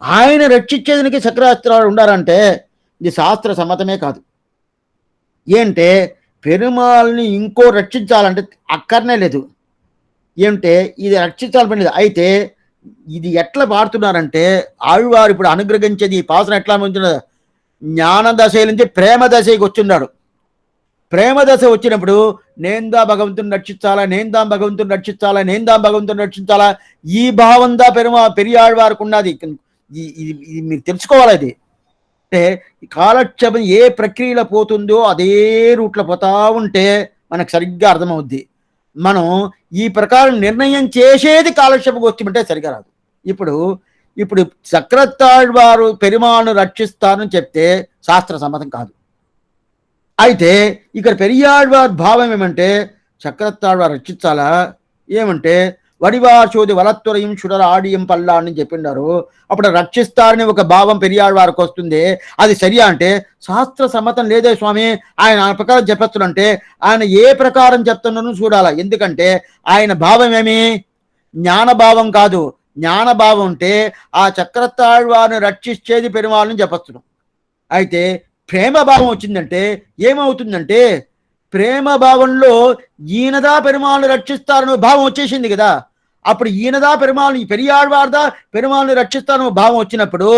ఆయన రక్షించేదానికి చక్రాస్త్రాలు ఉండాలంటే ఇది శాస్త్ర సమ్మతమే కాదు. ఏంటే పెరుమాల్ని ఇంకో రక్షించాలంటే అక్కర్నే లేదు. ఏంటే ఇది రక్షించాలి పని. అయితే ఇది ఎట్లా పాడుతున్నారంటే ఆళ్వారు ఇప్పుడు అనుగ్రహించేది ఈ పాసన ఎట్లా ఉంటున్నది? జ్ఞాన దశ నుంచి ప్రేమ దశకి వచ్చిన్నాడు. ప్రేమ దశ వచ్చినప్పుడు నేందా భగవంతుని రక్షించాలా, నేందాం భగవంతుని రక్షించాలా, నేందాం భగవంతుని రక్షించాలా, ఈ భావందా పెరియాళ్ళ వారికి ఉన్నది. ఇది మీరు తెలుసుకోవాలి. అది అంటే కాలక్షేపం ఏ ప్రక్రియలో పోతుందో అదే రూట్లో పోతా ఉంటే మనకు సరిగ్గా అర్థమవుద్ది. మనం ఈ ప్రకారం నిర్ణయం చేసేది కాలక్షేప గోష్ఠి అంటే సరిగా రాదు. ఇప్పుడు చక్రతాళ్వారు పెరుమాను రక్షిస్తారని చెప్తే శాస్త్ర సమ్మతం కాదు. అయితే ఇక్కడ పెరియాళ్వారి భావం ఏమంటే చక్రతాళ్వారు రక్షించాలా, ఏమంటే వడివార్ చోది వలత్తురయం చుడర ఆడియం పల్లా అని చెప్పిండారు. అప్పుడు రక్షిస్తారని ఒక భావం పెరియాళ్వారికి వస్తుంది. అది సరియా అంటే శాస్త్ర సమ్మతం లేదే స్వామి, ఆయన ఆ ప్రకారం చెప్పేస్తుంటే ఆయన ఏ ప్రకారం చెప్తున్నాను చూడాలా. ఎందుకంటే ఆయన భావం ఏమి? జ్ఞానభావం కాదు. జ్ఞానభావం ఉంటే ఆ చక్రతాళ్వారిని రక్షించేది పెరుమాళ్ళని చెప్పస్తున్నాం. అయితే ప్రేమ భావం వచ్చిందంటే ఏమవుతుందంటే ప్రేమ భావంలో ఈయనదా పెరుమాళ్ళని రక్షిస్తారని భావం వచ్చేసింది కదా. అప్పుడు ఈయనదా పెరుమాళ్ పెరియాழ்వార్దా పెరుమాళ్ళని రక్షిస్తాను భావం వచ్చినప్పుడు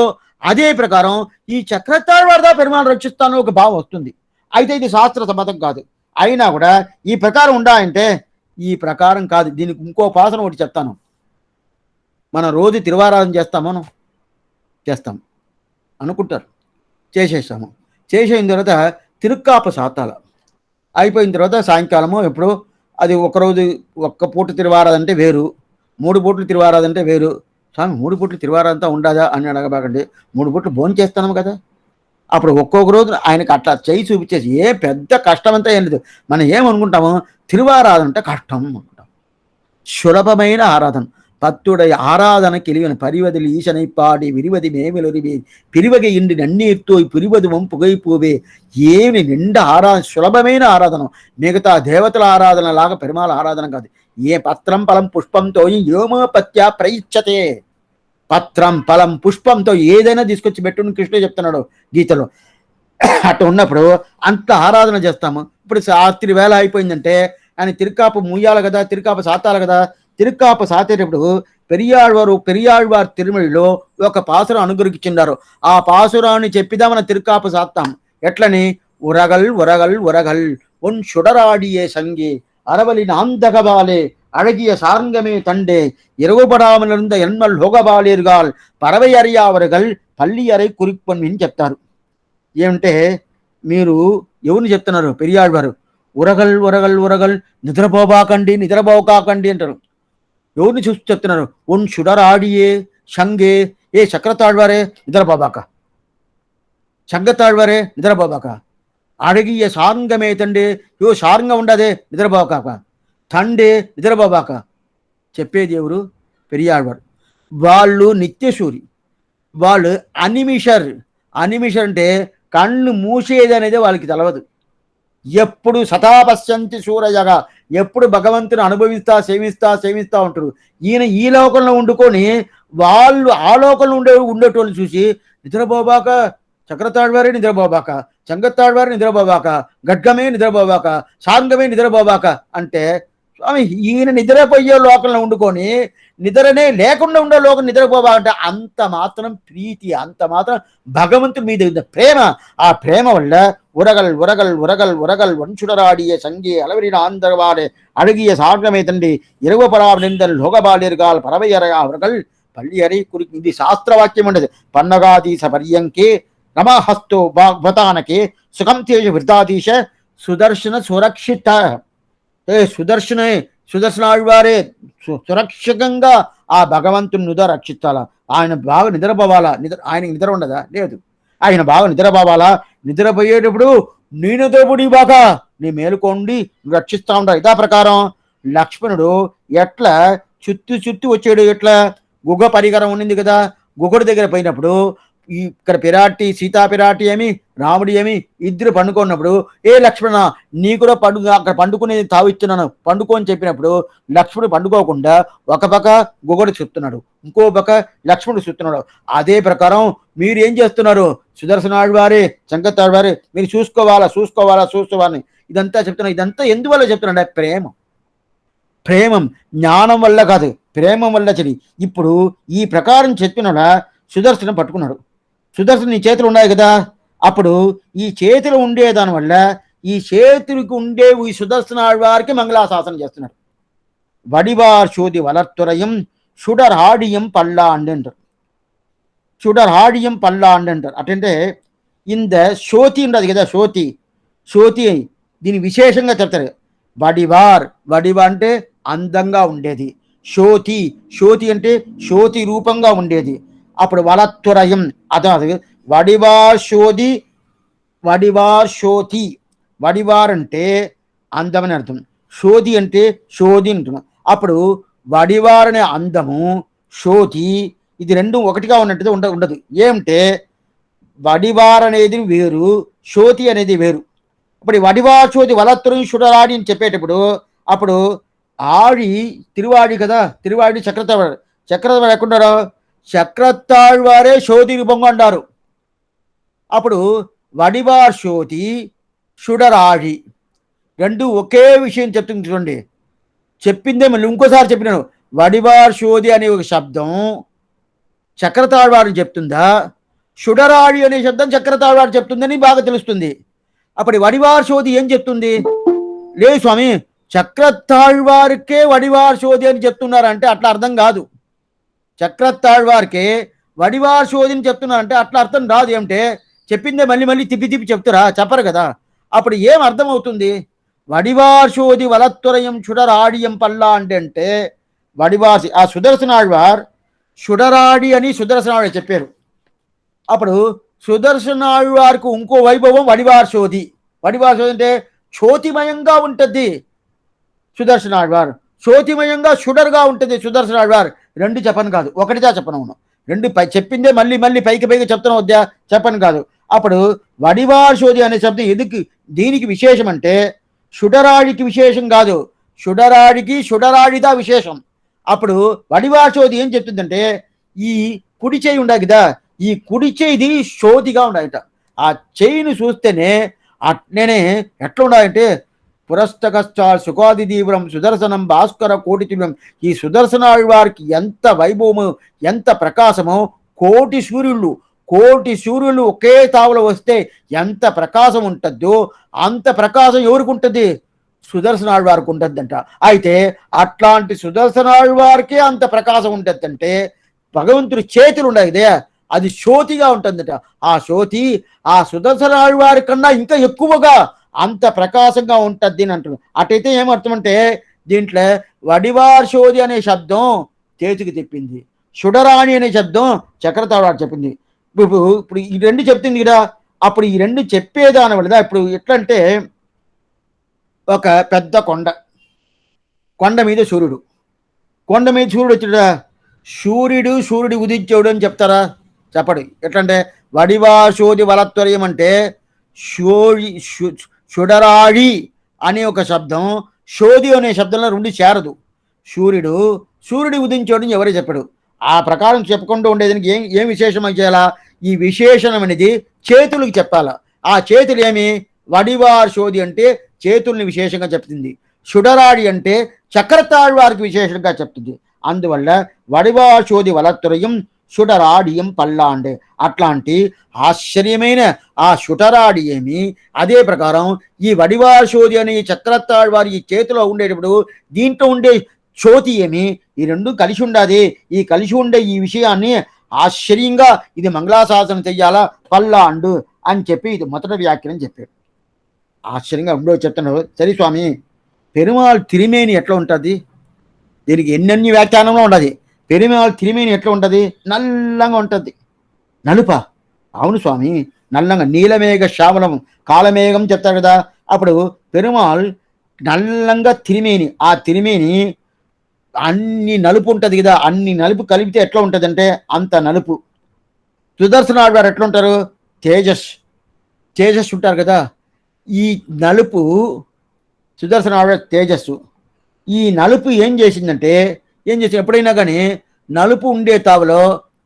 అదే ప్రకారం ఈ చక్రతాழ்వార్దా పెరుమాళ్ రక్షిస్తాను ఒక భావం వస్తుంది. అయితే ఇది శాస్త్ర సమ్మతం కాదు. అయినా కూడా ఈ ప్రకారం ఉండాలంటే ఈ ప్రకారం కాదు. దీనికి ఇంకో పాసన ఒకటి చెప్తాను. మనం రోజు తిరువారాధన చేస్తాము చేస్తాం అనుకుంటారు, చేసేసాము. చేసేసిన తర్వాత తిరుక్కాప సాతాల అయిపోయిన తర్వాత సాయంకాలము ఎప్పుడు అది ఒకరోజు ఒక్క పూట తిరువారాదంటే వేరు, 3 పూటలు తిరువారాదంటే వేరు. స్వామి 3 పూటలు తిరువారాదంతా ఉండదా అని అడగబాకండి. 3 పూటలు భోజనం చేస్తున్నాము కదా. అప్పుడు ఒక్కొక్క రోజు ఆయనకు అట్లా చేయి చూపించేసి ఏ పెద్ద కష్టమంతా ఏం లేదు. మనం ఏమనుకుంటాము, తిరువారాధన అంటే కష్టం అనుకుంటాం. సులభమైన ఆరాధన. பத்துடை ஆராதன கிளிவன் பரிவதில் ஈசனை பாடி விரிவதி மேவிலொருவே పిరివగ ఇండి నన్నీర్తోయ్ పురివదువం పుగైపోవే. ఏమి నిండా సులభమైన ఆరాధన. మిగతా దేవతల ఆరాధన లాగా పెరుమాళ ఆరాధన కాదు. ఏ పత్రం ఫలం పుష్పంతో యోమోపత్య ప్రయిచ్చతే. పత్రం ఫలం పుష్పంతో ఏదైనా తీసుకొచ్చి పెట్టుని కృష్ణుడు చెప్తున్నాడు గీతలో. అట్లా ఉన్నప్పుడు అంత ఆరాధన చేస్తాము. ఇప్పుడు రాత్రి వేళ అయిపోయిందంటే ఆయన తిరుకాపు ముయ్యాలి కదా, తిరుకాపు సాతాలి కదా. తిరుక్కాపు సాతేటప్పుడు పెరియాళ్వారు తిరుమలలో ఒక పాసురం అనుగ్రహించున్నారు. ఆ పాసురాన్ని చెప్పిదా మన తిరుక్కాపు సాత్తాం. ఎట్లని ఉరగల్ ఉరగల్ ఉరగల్ ఒన్ சுடராடிய சங்கே அரவலி நாந்தகபாலே அழகிய சார்ங்கமே தண்டே இரவுபடாமலிருந்த ఎన్మల్ హోగబాలేరుగాల్ పరవై అరియావరగల్ పల్లి అరై కురిప్పన్ చెప్తారు. ఏమంటే మీరు ఎవరిని చెప్తున్నారు? పెరియాళ్వారు. ఉరగల్ ఉరగల్ ఉరగల్ నిద్రపోబాకండి నిద్రపోకాకండి అంటారు. ఎవరిని చూసి చెప్తున్నారు? ఒన్ సుడరాడియే షంగే ఏ చక్రతాழ்వారే నిద్రపోబాక, చంగతాழ்వారే నిద్రపోబాక, అడగియ సారంగమే తండే యో సారంగం ఉండదే నిద్రపోకాక, తండే నిద్రపోబాక. చెప్పేది ఎవరు? పెరియాళ్వారు. వాళ్ళు నిత్యసూరి, వాళ్ళు అనిమిషర్. అనిమిషర్ అంటే కళ్ళు మూసేది అనేది వాళ్ళకి తెలవదు. ఎప్పుడు సతాపశ్యంతి సూరయగా, ఎప్పుడు భగవంతుని అనుభవిస్తా సేవిస్తా ఉంటారు. ఈయన ఈ లోకంలో వండుకొని వాళ్ళు ఆ లోకంలో ఉండేటోళ్ళు చూసి నిద్రపోబాక, చక్రతాழ்వారే నిద్రపోబాక, చంగతాழ்వారే నిద్రపోబాక, గడ్గమే నిద్రపోబాక, సాంగమే నిద్రపోబాక అంటే స్వామి ఈయన నిద్రపోయే లోకంలో వండుకొని నిద్రనే లేకుండా ఉండే లోకం నిద్రపోబాకంటే అంత మాత్రం ప్రీతి, అంత మాత్రం భగవంతుడి మీద ప్రేమ. ఆ ప్రేమ వల్ల ఉరగల్ ఉరగల్ ఉరగల్ ఉరగల్ వంచుడరాడియ సంగి అలవరిన ఆందరవాడే అழகிய సాగమే తండ్రి ఇరవపరానిందల్ లోగబాలిర్గాల్ పరవయరగా ఉరగల్ పల్లి అరే కురికి. ఇది శాస్త్రవాక్యం ఉండదు. పన్నగాదీశ పర్యంకే రమహస్తో భతానకే సుఖం తేజ వృతాదీశ సుదర్శన సురక్షిత. సుదర్శనాళ్వారే సురక్షకంగా ఆ భగవంతుని రక్షించాలా. ఆయన బాగా నిద్రపోవాలా. ఆయనకి నిద్ర ఉండదా? లేదు. ఆయన బాగా నిద్రపోవాలా. నిద్రపోయేటప్పుడు నేనుతో పుడి బాగా నీ మేలుకోండి రక్షిస్తా ఉంటారు. ఇదా ప్రకారం లక్ష్మణుడు ఎట్లా చుట్టూ వచ్చాడు. ఎట్లా గుగ పరికరం ఉండింది కదా, గుగడి దగ్గర పోయినప్పుడు ఇక్కడ పిరాటి సీతా పిరాటి ఏమి రాముడి ఏమి ఇద్దరు పండుకున్నప్పుడు ఏ లక్ష్మణ నీ కూడా అక్కడ పండుకునేది తావిస్తున్నాను పండుకో అని చెప్పినప్పుడు లక్ష్మణుడు పండుకోకుండా ఒక పక్క గుగడు చుస్తున్నాడు, ఇంకో పక్క లక్ష్మణుడు చుస్తున్నాడు. అదే ప్రకారం మీరు ఏం చేస్తున్నారు? సుదర్శనాళ్వారే చంగతాళ్వారే మీరు చూసుకోవాలని ఇదంతా చెప్తున్నా. ఇదంతా ఎందువల్ల చెప్తున్నాడు? ప్రేమం జ్ఞానం వల్ల కాదు, ప్రేమం వల్ల చది. ఇప్పుడు ఈ ప్రకారం చెప్పినలా సుదర్శనం పట్టుకున్నాడు. సుదర్శనం నీ చేతులు ఉన్నాయి కదా. అప్పుడు ఈ చేతులు ఉండే దానివల్ల ఈ చేతులకు ఉండే ఈ సుదర్శనాళ్వారికి మంగళాశాసనం చేస్తున్నాడు. వడివార్ శోధి వలర్తురయం సుడర్హాడియం పల్లాండి అంటారు. సుడర్హాడియం పల్లాండి అంటారు. అటంటే ఇంద శోతి ఉండదు కదా, శోతి దీని విశేషంగా చెప్తారు. వడివార్ అంటే అందంగా ఉండేది. శోతి అంటే శోతి రూపంగా ఉండేది. అప్పుడు వలత్తురయం అదే వడివార్ శోతి. వడివార్ అంటే అందమని అర్థం, శోధి అంటే శోధి అంటున్నాం. అప్పుడు వడివార్ అనే అందము, శోధి ఇది రెండు ఒకటిగా ఉన్నట్టుగా ఉండదు. ఏమంటే వడివార్ అనేది వేరు, శోతి అనేది వేరు. ఇప్పుడు వడివార్ శోధి వలత్తురం సుడరాడి అని చెప్పేటప్పుడు అప్పుడు ఆడి తిరువాడి కదా, తిరువాడి చక్రతాళ్వారు ఎక్కడున్నారో చక్రతాళ్వారే శోధి రూపంగా అంటారు. అప్పుడు వడివార్ శోధి సుడరాడి రెండు ఒకే విషయం చెప్తుంది. చూడండి, చెప్పిందే మళ్ళీ ఇంకోసారి చెప్పినాను. వడివార్ శోధి అనే ఒక శబ్దం చక్రతాళ్వారు చెప్తుందా, షుడరాడి అనే శబ్దం చక్రతాళ్వారు చెప్తుందని బాగా తెలుస్తుంది. అప్పుడు వడివార్ శోధి ఏం చెప్తుంది? లేదు స్వామి, చక్రతాళ్వారికే వడివార్ శోధి అని చెప్తున్నారంటే అట్లా అర్థం కాదు. చక్రతాళ్వారికే వడివార్ శోధిని చెప్తున్నారంటే అట్లా అర్థం రాదు. ఏమిటే చెప్పిందే మళ్ళీ మళ్ళీ తిప్పి తిప్పి చెప్తారా? చెప్పరు కదా. అప్పుడు ఏం అర్థం అవుతుంది? వడివార్ శోధి వలత్తురయం చుడరాడియం పల్లా అంటే వడివాసి ఆ సుదర్శనాళ్వార్ షుడరాడి అని సుదర్శనాడు చెప్పారు. అప్పుడు సుదర్శనాళ్వారికి ఇంకో వైభవం వడివార్ శోధి. వడివార్ శోధి అంటే జ్యోతిమయంగా ఉంటుంది సుదర్శనాళ్వార్, జ్యోతిమయంగా షుడర్గా ఉంటుంది సుదర్శనాళ్వార్. రెండు చెప్పను కాదు, ఒకటిగా చెప్పను. రెండు చెప్పిందే మళ్ళీ మళ్ళీ పైకి పైకి చెప్తున్నా వద్దా? చెప్పను కాదు. అప్పుడు వడివార్ శోధి అనే శబ్దం ఎందుకు దీనికి విశేషం అంటే షుడరాడికి విశేషం కాదు, షుడరాడికి షుడరాడిదా విశేషం. అప్పుడు వడివార్ శోధి ఏం చెప్తుందంటే ఈ కుడి చేయి ఉండాలి కదా, ఈ కుడి చేయిది శోధిగా ఉండాలట. ఆ చేయిని చూస్తేనే అట్లనే ఎట్లా ఉండాలంటే పురస్తకశ్చా సుఖాది తీవ్రం సుదర్శనం భాస్కర కోటితుల్యం. ఈ సుదర్శనాళ్వారికి ఎంత వైభవము, ఎంత ప్రకాశమో, కోటి సూర్యులు ఒకే తావులో వస్తే ఎంత ప్రకాశం ఉంటుందో అంత ప్రకాశం ఎవరికి ఉంటుంది? సుదర్శనాళ్వారికి ఉంటుందంట. అయితే అట్లాంటి సుదర్శనాళ్వారికే అంత ప్రకాశం ఉంటుందంటే భగవంతుడి చేతులు ఉన్నాయి ఇదే, అది శోతిగా ఉంటుందట. ఆ శోతి ఆ సుదర్శనాళ్వారి కన్నా ఇంకా ఎక్కువగా అంత ప్రకాశంగా ఉంటుంది అని అంటున్నారు. అటైతే ఏమర్థం అంటే దీంట్లో వడివార్ శోధి అనే శబ్దం చేతికి తెప్పింది, షుడరాణి అనే శబ్దం చక్రతాళాడు చెప్పింది. ఇప్పుడు ఈ రెండు చెప్తుంది కదా. అప్పుడు ఈ రెండు చెప్పేదాని వల్ల ఇప్పుడు ఎట్లంటే ఒక పెద్ద కొండ మీద సూర్యుడు, కొండ మీద సూర్యుడు వచ్చాడా, సూర్యుడు ఉదించాడు అని చెప్తారా? చెప్పడు. ఎట్లంటే వడివార్ శోధి వలత్వరయం అంటే షుడరాడి అనే ఒక శబ్దం శోధి అనే శబ్దంలో రెండు చేరదు. సూర్యుడు ఉదించాడని ఎవరు చెప్పడు. ఆ ప్రకారం చెప్పుకుంటూ ఉండేదానికి ఏం విశేషం చేయాలా? ఈ విశేషణం అనేది చేతులకు చెప్పాలా. ఆ చేతులు ఏమి? వడివార్ శోధి అంటే చేతుల్ని విశేషంగా చెప్తుంది, షుడరాడి అంటే చక్రతాళ్వారికి విశేషంగా చెప్తుంది. అందువల్ల వడివార్ శోధి వలత్తురయం షుడరాడియం పల్లాండే. అట్లాంటి ఆశ్చర్యమైన ఆ షుడరాడి ఏమి, అదే ప్రకారం ఈ వడివార్ శోధి అనే చక్రతాళ్వారి ఈ చేతిలో ఉండేటప్పుడు దీంట్లో ఉండే జ్యోతి ఏమి, ఈ రెండు కలిసి ఉండాది. ఈ కలిసి ఉండే ఈ విషయాన్ని ఆశ్చర్యంగా ఇది మంగళాశాసనం చెయ్యాలా పల్లాండు అని చెప్పి ఇది మొదటి వ్యాఖ్యానం చెప్పారు. ఆశ్చర్యంగా ఉండో చెప్తున్నారు. సరే స్వామి, పెరుమాళ్ తిరిమేని ఎట్లా ఉంటుంది? దీనికి ఎన్నెన్ని వ్యాఖ్యానంలో ఉండదు. పెరుమాళ్ తిరిమేని ఎట్లా ఉంటుంది? నల్లంగా ఉంటుంది. నలుపా? అవును స్వామి, నల్లంగా నీలమేఘ శ్యామలం కాలమేఘం చెప్తారు కదా. అప్పుడు పెరుమాళ్ నల్లంగా తిరిమేని, ఆ తిరిమేని అన్ని నలుపు ఉంటుంది కదా, అన్ని నలుపు కలిపితే ఎట్లా ఉంటుంది అంటే అంత నలుపు. సుదర్శనాడు గారు ఎట్లా ఉంటారు? తేజస్ ఉంటారు కదా. ఈ నలుపు సుదర్శనాడు తేజస్సు. ఈ నలుపు ఏం చేసిందంటే ఎప్పుడైనా కానీ నలుపు ఉండే తావులో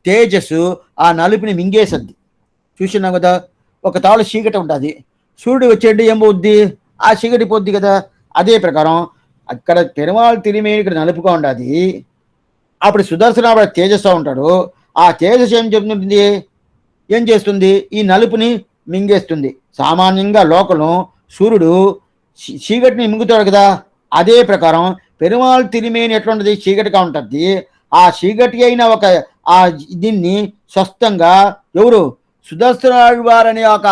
తేజస్సు ఆ నలుపుని మింగేసద్ది. చూసినాం కదా. ఒక తావులో చీకటి ఉంటుంది, సూర్యుడు వచ్చేటి ఏం పోద్ది? ఆ చీకటి పోద్ది కదా. అదే ప్రకారం అక్కడ పెరుమాళ్ తిరిమేని ఇక్కడ నలుపుగా ఉండదు. అప్పుడు సుదర్శనాడు తేజస్సు ఉంటాడు. ఆ తేజస్సు ఏం చేస్తుంది? ఈ నలుపుని మింగేస్తుంది. సామాన్యంగా లోకంలో సూర్యుడు చీకటిని మింగుతాడు కదా. అదే ప్రకారం పెరుమాళ్ తిరిమేని ఎట్లా ఉంటుంది? చీకటిగా ఉంటుంది. ఆ చీకటి అయిన ఒక ఆ దీన్ని స్వస్థంగా ఎవరు? సుదర్శనాడు వారనే ఒక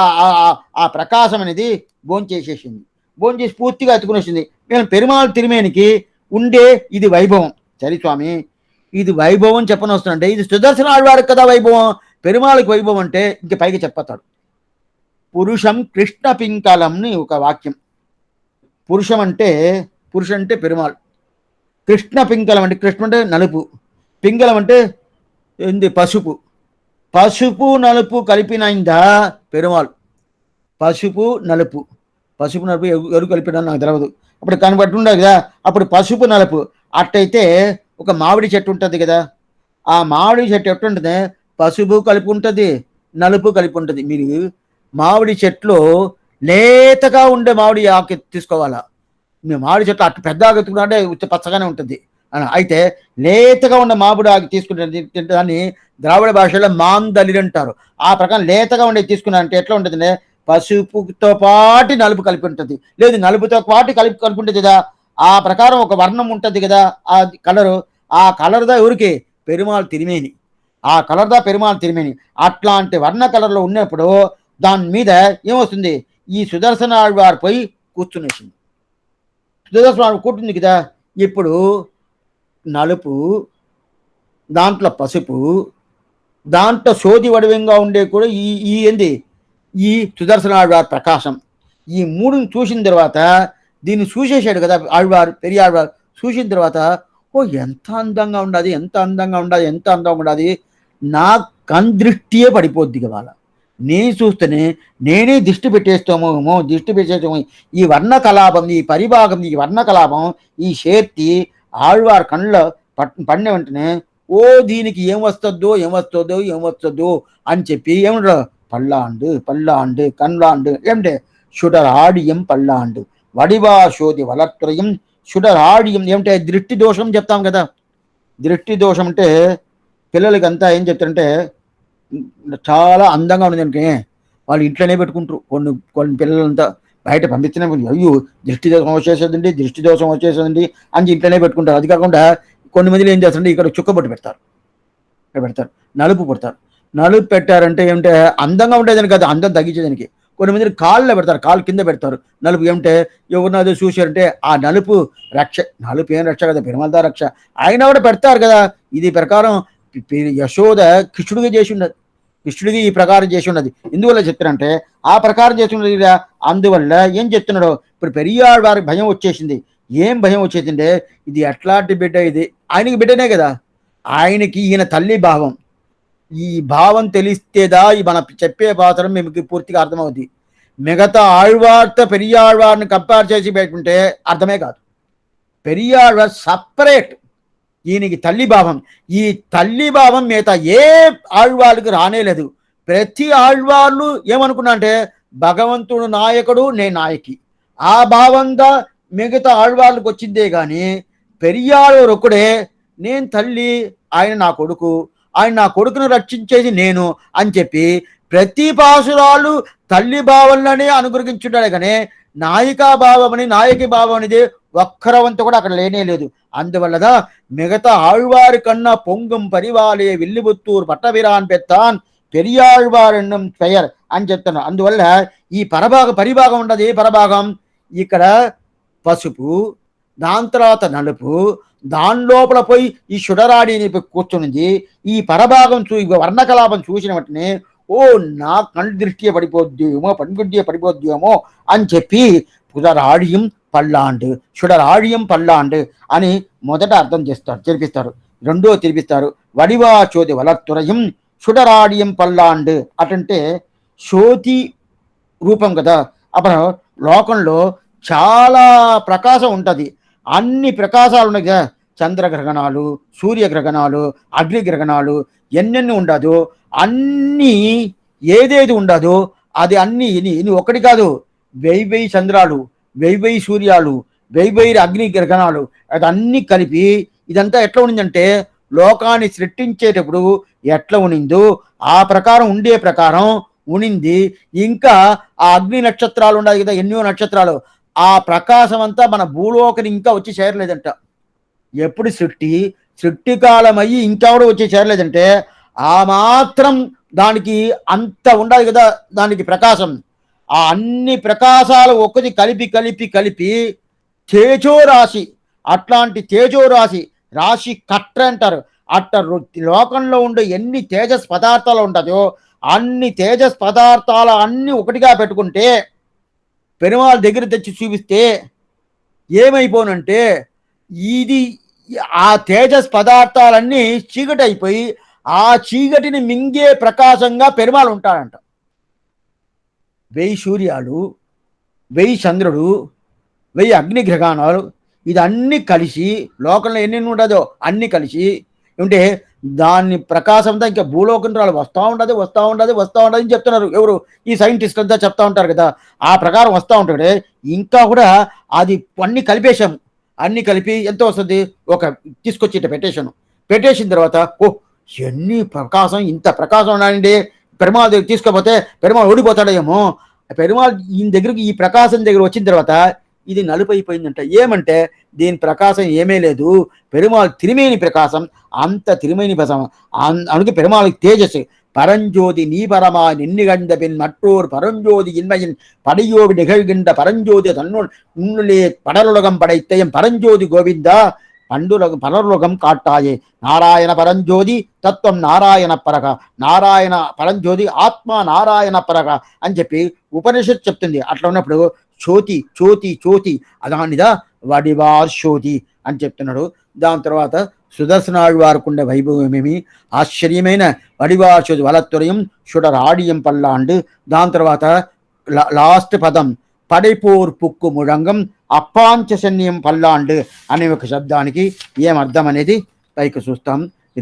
ఆ ప్రకాశం అనేది భోంచేసేసింది. భోంచేసి పూర్తిగా ఎత్తుకుని వచ్చింది. నేను పెరుమాళ్ తిరిమేనికి ఉండే ఇది వైభవం. సరే స్వామి, ఇది వైభవం చెప్పని వస్తుందంటే ఇది సుదర్శనాడు వారికి కదా వైభవం. పెరుమాళకి వైభవం అంటే ఇంక పైకి చెప్పతాడు. పురుషం కృష్ణ పింకలంని ఒక వాక్యం. పురుషం అంటే పెరుమాళ్. కృష్ణ పింకలం అంటే కృష్ణ అంటే నలుపు, పింగళం అంటే పసుపు నలుపు కలిపినైందా పెరుమాళ్. పసుపు నలుపు ఎవరు కలిపినా నాకు తెలియదు. అప్పుడు కనబట్టి ఉండదు కదా. అప్పుడు పసుపు నలుపు. అట్టయితే ఒక మామిడి చెట్టు ఉంటుంది కదా. ఆ మామిడి చెట్టు ఎట్టుంటుంది? పసుపు కలిపి ఉంటుంది, నలుపు కలిపి ఉంటుంది. మీరు మామిడి చెట్లు లేతగా ఉండే మామిడి ఆకు తీసుకోవాలా. మీ మామిడి చెట్లు అటు పెద్ద ఎత్తుకున్నా అంటే పచ్చగానే ఉంటుంది. అయితే లేతగా ఉన్న మామిడి ఆకు తీసుకుని తింటే దాన్ని ద్రావిడ భాషలో మాందలిరి అంటారు. ఆ ప్రకారం లేతగా ఉండేది తీసుకున్నారంటే ఎట్లా ఉంటుందంటే పసుపుతో పాటు నలుపు కలిపి ఉంటుంది. లేదు నలుపుతో పాటు కలిపి ఉంటుంది కదా! ఆ ప్రకారం ఒక వర్ణం ఉంటుంది కదా! ఆ కలరు. ఆ కలర్‌దా ఎవరికి? పెరుమాళ్ తిరుమేని. ఆ కలర్‌దా పెరుమాళ్ తిరుమేని. అట్లాంటి వర్ణ కలర్‌లో ఉన్నప్పుడు దాని మీద ఏమొస్తుంది? ఈ సుదర్శన ఆళ్వార్ పోయి కూర్చునేసింది. సుదర్శన ఆళ్వార్ కూర్చుంది కదా! ఇప్పుడు నలుపు, దాంట్లో పసుపు, దాంట్లో సోది వడివంగా ఉండే కూడా ఈ ఈ ఏంది ఈ సుదర్శన ఆళ్వార్ ప్రకాశం. ఈ మూడుని చూసిన తర్వాత దీన్ని చూసేశాడు కదా ఆళ్వార్, పెరియాళ్వార్. చూసిన తర్వాత ఓ ఎంత అందంగా ఉండాది, ఎంత అందంగా ఉండాది, ఎంత అందంగా ఉండాది. నా కందృష్టియే పడిపోద్ది ఇవాళ. నేను చూస్తేనే నేనే దిష్టి పెట్టేస్తామేమో, దిష్టి పెట్టేస్తామో. ఈ వర్ణ కలాపం, ఈ పరిభాగం, ఈ వర్ణ కలాపం, ఈ శేర్తి ఆళ్వార్ కళ్ళలో పడిన వెంటనే ఓ దీనికి ఏం వస్తుందో ఏం వస్తుందో ఏం వస్తుందో అని చెప్పి ఏమంటారు పల్లాండు పల్లాండు కన్లాండు ఏమిటే సుడరాడియం పల్లాండు వడివా శోధి వలత్రయం సుడరాడియం ఏమిటే దృష్టి దోషం చెప్తాం కదా. దృష్టి దోషం అంటే పిల్లలకి అంతా ఏం చెప్తారంటే చాలా అందంగా ఉండేదానికి వాళ్ళు ఇంట్లోనే పెట్టుకుంటారు. కొన్ని కొన్ని పిల్లలంతా బయట పంపించిన అయ్యో దృష్టి దోషం వచ్చేసేదండి, దృష్టి దోషం వచ్చేసేదండి అని ఇంట్లోనే పెట్టుకుంటారు. అది కాకుండా కొన్ని మందిలో ఏం చేస్తారంటే ఇక్కడ చుక్కబొట్టు పెడతారు, ఇక్కడ పెడతారు, నలుపు పెడతారు. నలుపు పెట్టారంటే ఏమిటంటే అందంగా ఉండేదానికి కాదు, అందం తగ్గించేదానికి. కొన్ని మంది కాళ్ళలో పెడతారు, కాళ్ళు కింద పెడతారు. నలుపు ఏమిటే ఎవరినదో చూశారంటే ఆ నలుపు రక్ష. నలుపు ఏం రక్ష కదా, పెరుమలదా రక్ష. ఆయన కూడా పెడతారు కదా. ఇది ప్రకారం యశోద కృష్ణుడిగా చేసి ఉన్నది, కృష్ణుడికి ఈ ప్రకారం చేసి ఉన్నది. ఎందువల్ల చెప్తారంటే ఆ ప్రకారం చేసి ఉన్నది కదా. అందువల్ల ఏం చెప్తున్నాడు ఇప్పుడు పెరియాడు వారికి భయం వచ్చేసింది. ఏం భయం వచ్చేసిందే ఇది ఎట్లాంటి బిడ్డ, ఇది ఆయనకి బిడ్డనే కదా. ఆయనకి ఈయన తల్లి భావం. ఈ భావం తెలిస్తేదా ఈ మన చెప్పే భాషను మీకు పూర్తిగా అర్థమవుద్ది. మిగతా ఆళ్వార్తో పెరియాళ్వారిని కంపేర్ చేసి పెట్టుకుంటే అర్థమే కాదు. పెరియాళ్వార్ సపరేట్, ఈయనకి తల్లి భావం. ఈ తల్లి భావం మిగతా ఏ ఆళ్వాళ్ళకి రానేలేదు. ప్రతి ఆళ్వాళ్ళు ఏమనుకున్నా అంటే భగవంతుడు నాయకుడు, నేను నాయకి, ఆ భావంగా మిగతా ఆళ్వాళ్ళకి వచ్చిందే కానీ పెరియాడు ఒక్కడే నేను తల్లి, ఆయన నా కొడుకు, ఆయన నా కొడుకును రక్షించేది నేను అని చెప్పి ప్రతి పాసురాలు తల్లి భావంలోనే అనుగ్రహించుంటాడు. కానీ నాయికా భావం అని, నాయకి భావం అనేది ఒక్కరవంత కూడా అక్కడ లేనే లేదు. అందువల్లదా మిగతా ఆళ్వారి కన్నా పొంగం పరివాలే విల్లిబుత్తూరు పట్టవిరాన్ పెత్తాన్ పెరియాళ్వారెన్నం పెయర్ అని చెప్తున్నాను. అందువల్ల ఈ పరిభాగం ఉండదు. ఏ పరభాగం ఇక్కడ పసుపు, దాని తర్వాత నలుపు, దాని లోపల పోయి ఈ సుడరాడిని కూర్చునింది. ఈ పరభాగం వర్ణకలాపం చూసిన వెంటనే ఓ నా కళ్ళు దృష్టియే పడిపోద్దేమో, పనిగుడ్డియే పడిపోద్దేమో అని చెప్పి పుదరాడియం పల్లాండు, సుడరాడియం పల్లాండు అని మొదట అర్థం చేస్తారు, తెలిపిస్తారు. రెండో తెలిపిస్తారు వడివా చోది వలత్తురయం సుడరాడియం పల్లాండు అటంటే శోతి రూపం కదా. అప్పుడు లోకంలో చాలా ప్రకాశం ఉంటుంది, అన్ని ప్రకాశాలు ఉన్నాయి కదా. చంద్రగ్రహణాలు, సూర్యగ్రహణాలు, అగ్నిగ్రహణాలు ఎన్నెన్ని ఉండదు, అన్నీ ఏదేది ఉండదు అది అన్ని ఇని ఒకటి కాదు. వెయ్యి చంద్రాలు, వెయ్యి సూర్యాలు, వెయ్యి అగ్ని గ్రహణాలు అది అన్నీ కలిపి ఇదంతా ఎట్లా ఉండిందంటే లోకాన్ని సృష్టించేటప్పుడు ఎట్లా ఉనిందో ఆ ప్రకారం ఉండే ప్రకారం ఉనింది. ఇంకా ఆ అగ్ని నక్షత్రాలు ఉన్నాయి కదా, ఎన్నో నక్షత్రాలు, ఆ ప్రకాశం అంతా మన భూలోకని ఇంకా వచ్చి చేరలేదంట. ఎప్పుడు సృష్టి కాలం అయ్యి ఇంకెవడు వచ్చి చేరలేదంటే ఆ మాత్రం దానికి అంత ఉండాలి కదా, దానికి ప్రకాశం. ఆ అన్ని ప్రకాశాలు ఒక్కటి కలిపి కలిపి కలిపి తేజోరాశి, అట్లాంటి తేజోరాశి రాశి కట్ర అంటారు. అట్ట లోకంలో ఉండే ఎన్ని తేజస్ పదార్థాలు ఉంటుందో అన్ని తేజస్ పదార్థాలు అన్ని ఒకటిగా పెట్టుకుంటే పెరుమాళ్ దగ్గర తెచ్చి చూపిస్తే ఏమైపోనంటే ఇది ఆ తేజస్ పదార్థాలన్నీ చీకటి అయిపోయి ఆ చీకటిని మింగే ప్రకాశంగా పెరుమాళ్ ఉంటాడంట. 1000 సూర్యాలు, 1000 చంద్రుడు, 1000 అగ్నిగ్రహణాలు ఇదన్నీ కలిసి లోకంలో ఎన్నెన్ని ఉండదో అన్నీ కలిసి ఏమంటే దాన్ని ప్రకాశంతో ఇంకా భూలోకం రాళ్ళు వస్తూ ఉండదు వస్తూ ఉండదు వస్తూ ఉండదు అని చెప్తున్నారు. ఎవరు ఈ సైంటిస్ట్ అంతా చెప్తా ఉంటారు కదా. ఆ ప్రకారం వస్తూ ఉంటాడే ఇంకా కూడా అది అన్నీ కలిపేశాము. అన్నీ కలిపి ఎంత వస్తుంది, ఒక తీసుకొచ్చి ఇట్ట పెట్టేశాను. పెట్టేసిన తర్వాత ఎన్ని ప్రకాశం, ఇంత ప్రకాశం ఉన్నాయండి, పెరుమాళ్ దగ్గర తీసుకపోతే పెరుమాళ్ ఓడిపోతాడేమో, పెరుమాళ్ ఈయన దగ్గరికి ఈ ప్రకాశం దగ్గర వచ్చిన తర్వాత ఇది నలుపు అయిపోయిందంట. ఏమంటే దీని ప్రకాశం ఏమీ లేదు, పెరుమాళ్ తిరిమేని ప్రకాశం, అంత తిరిమేని ప్రకాశం. అందుకే పెరుమాళ్ తేజస్సు பரஞ்சோதி நீ பரமா நின்னிகண்ட பின் மற்றோர் பரஞ்சோதி இன்மையின் படையோடு நிகழ்கின்ற பரஞ்சோதி தன்னுள் உன்னுள்ளே படருலகம் படைத்தையும் பரஞ்சோதி கோவிந்தா పండులగం పరలోకం కాటాయే. నారాయణ పరంజ్యోతి తత్వం నారాయణ పరగ, నారాయణ పరంజ్యోతి ఆత్మ నారాయణ పరగ అని చెప్పి ఉపనిషత్తు చెప్తుంది. అట్లా ఉన్నప్పుడు జ్యోతి జ్యోతి జ్యోతి అదానిదా వడివార్ జ్యోతి అని చెప్తున్నాడు. దాని తర్వాత సుదర్శనాడు వారుకుండే వైభవమేమి ఆశ్చర్యమైన వడివార్ జ్యోతి వలత్తురయం సుడరాడియం పల్లాండు. దాని తర్వాత లాస్ట్ పదం పడైపోర్ పుక్కు ముడంగం అప్పాంచ సన్యం పల్లాండు అనే ఒక శబ్దానికి ఏమర్థం అనేది పైకి చూస్తాం.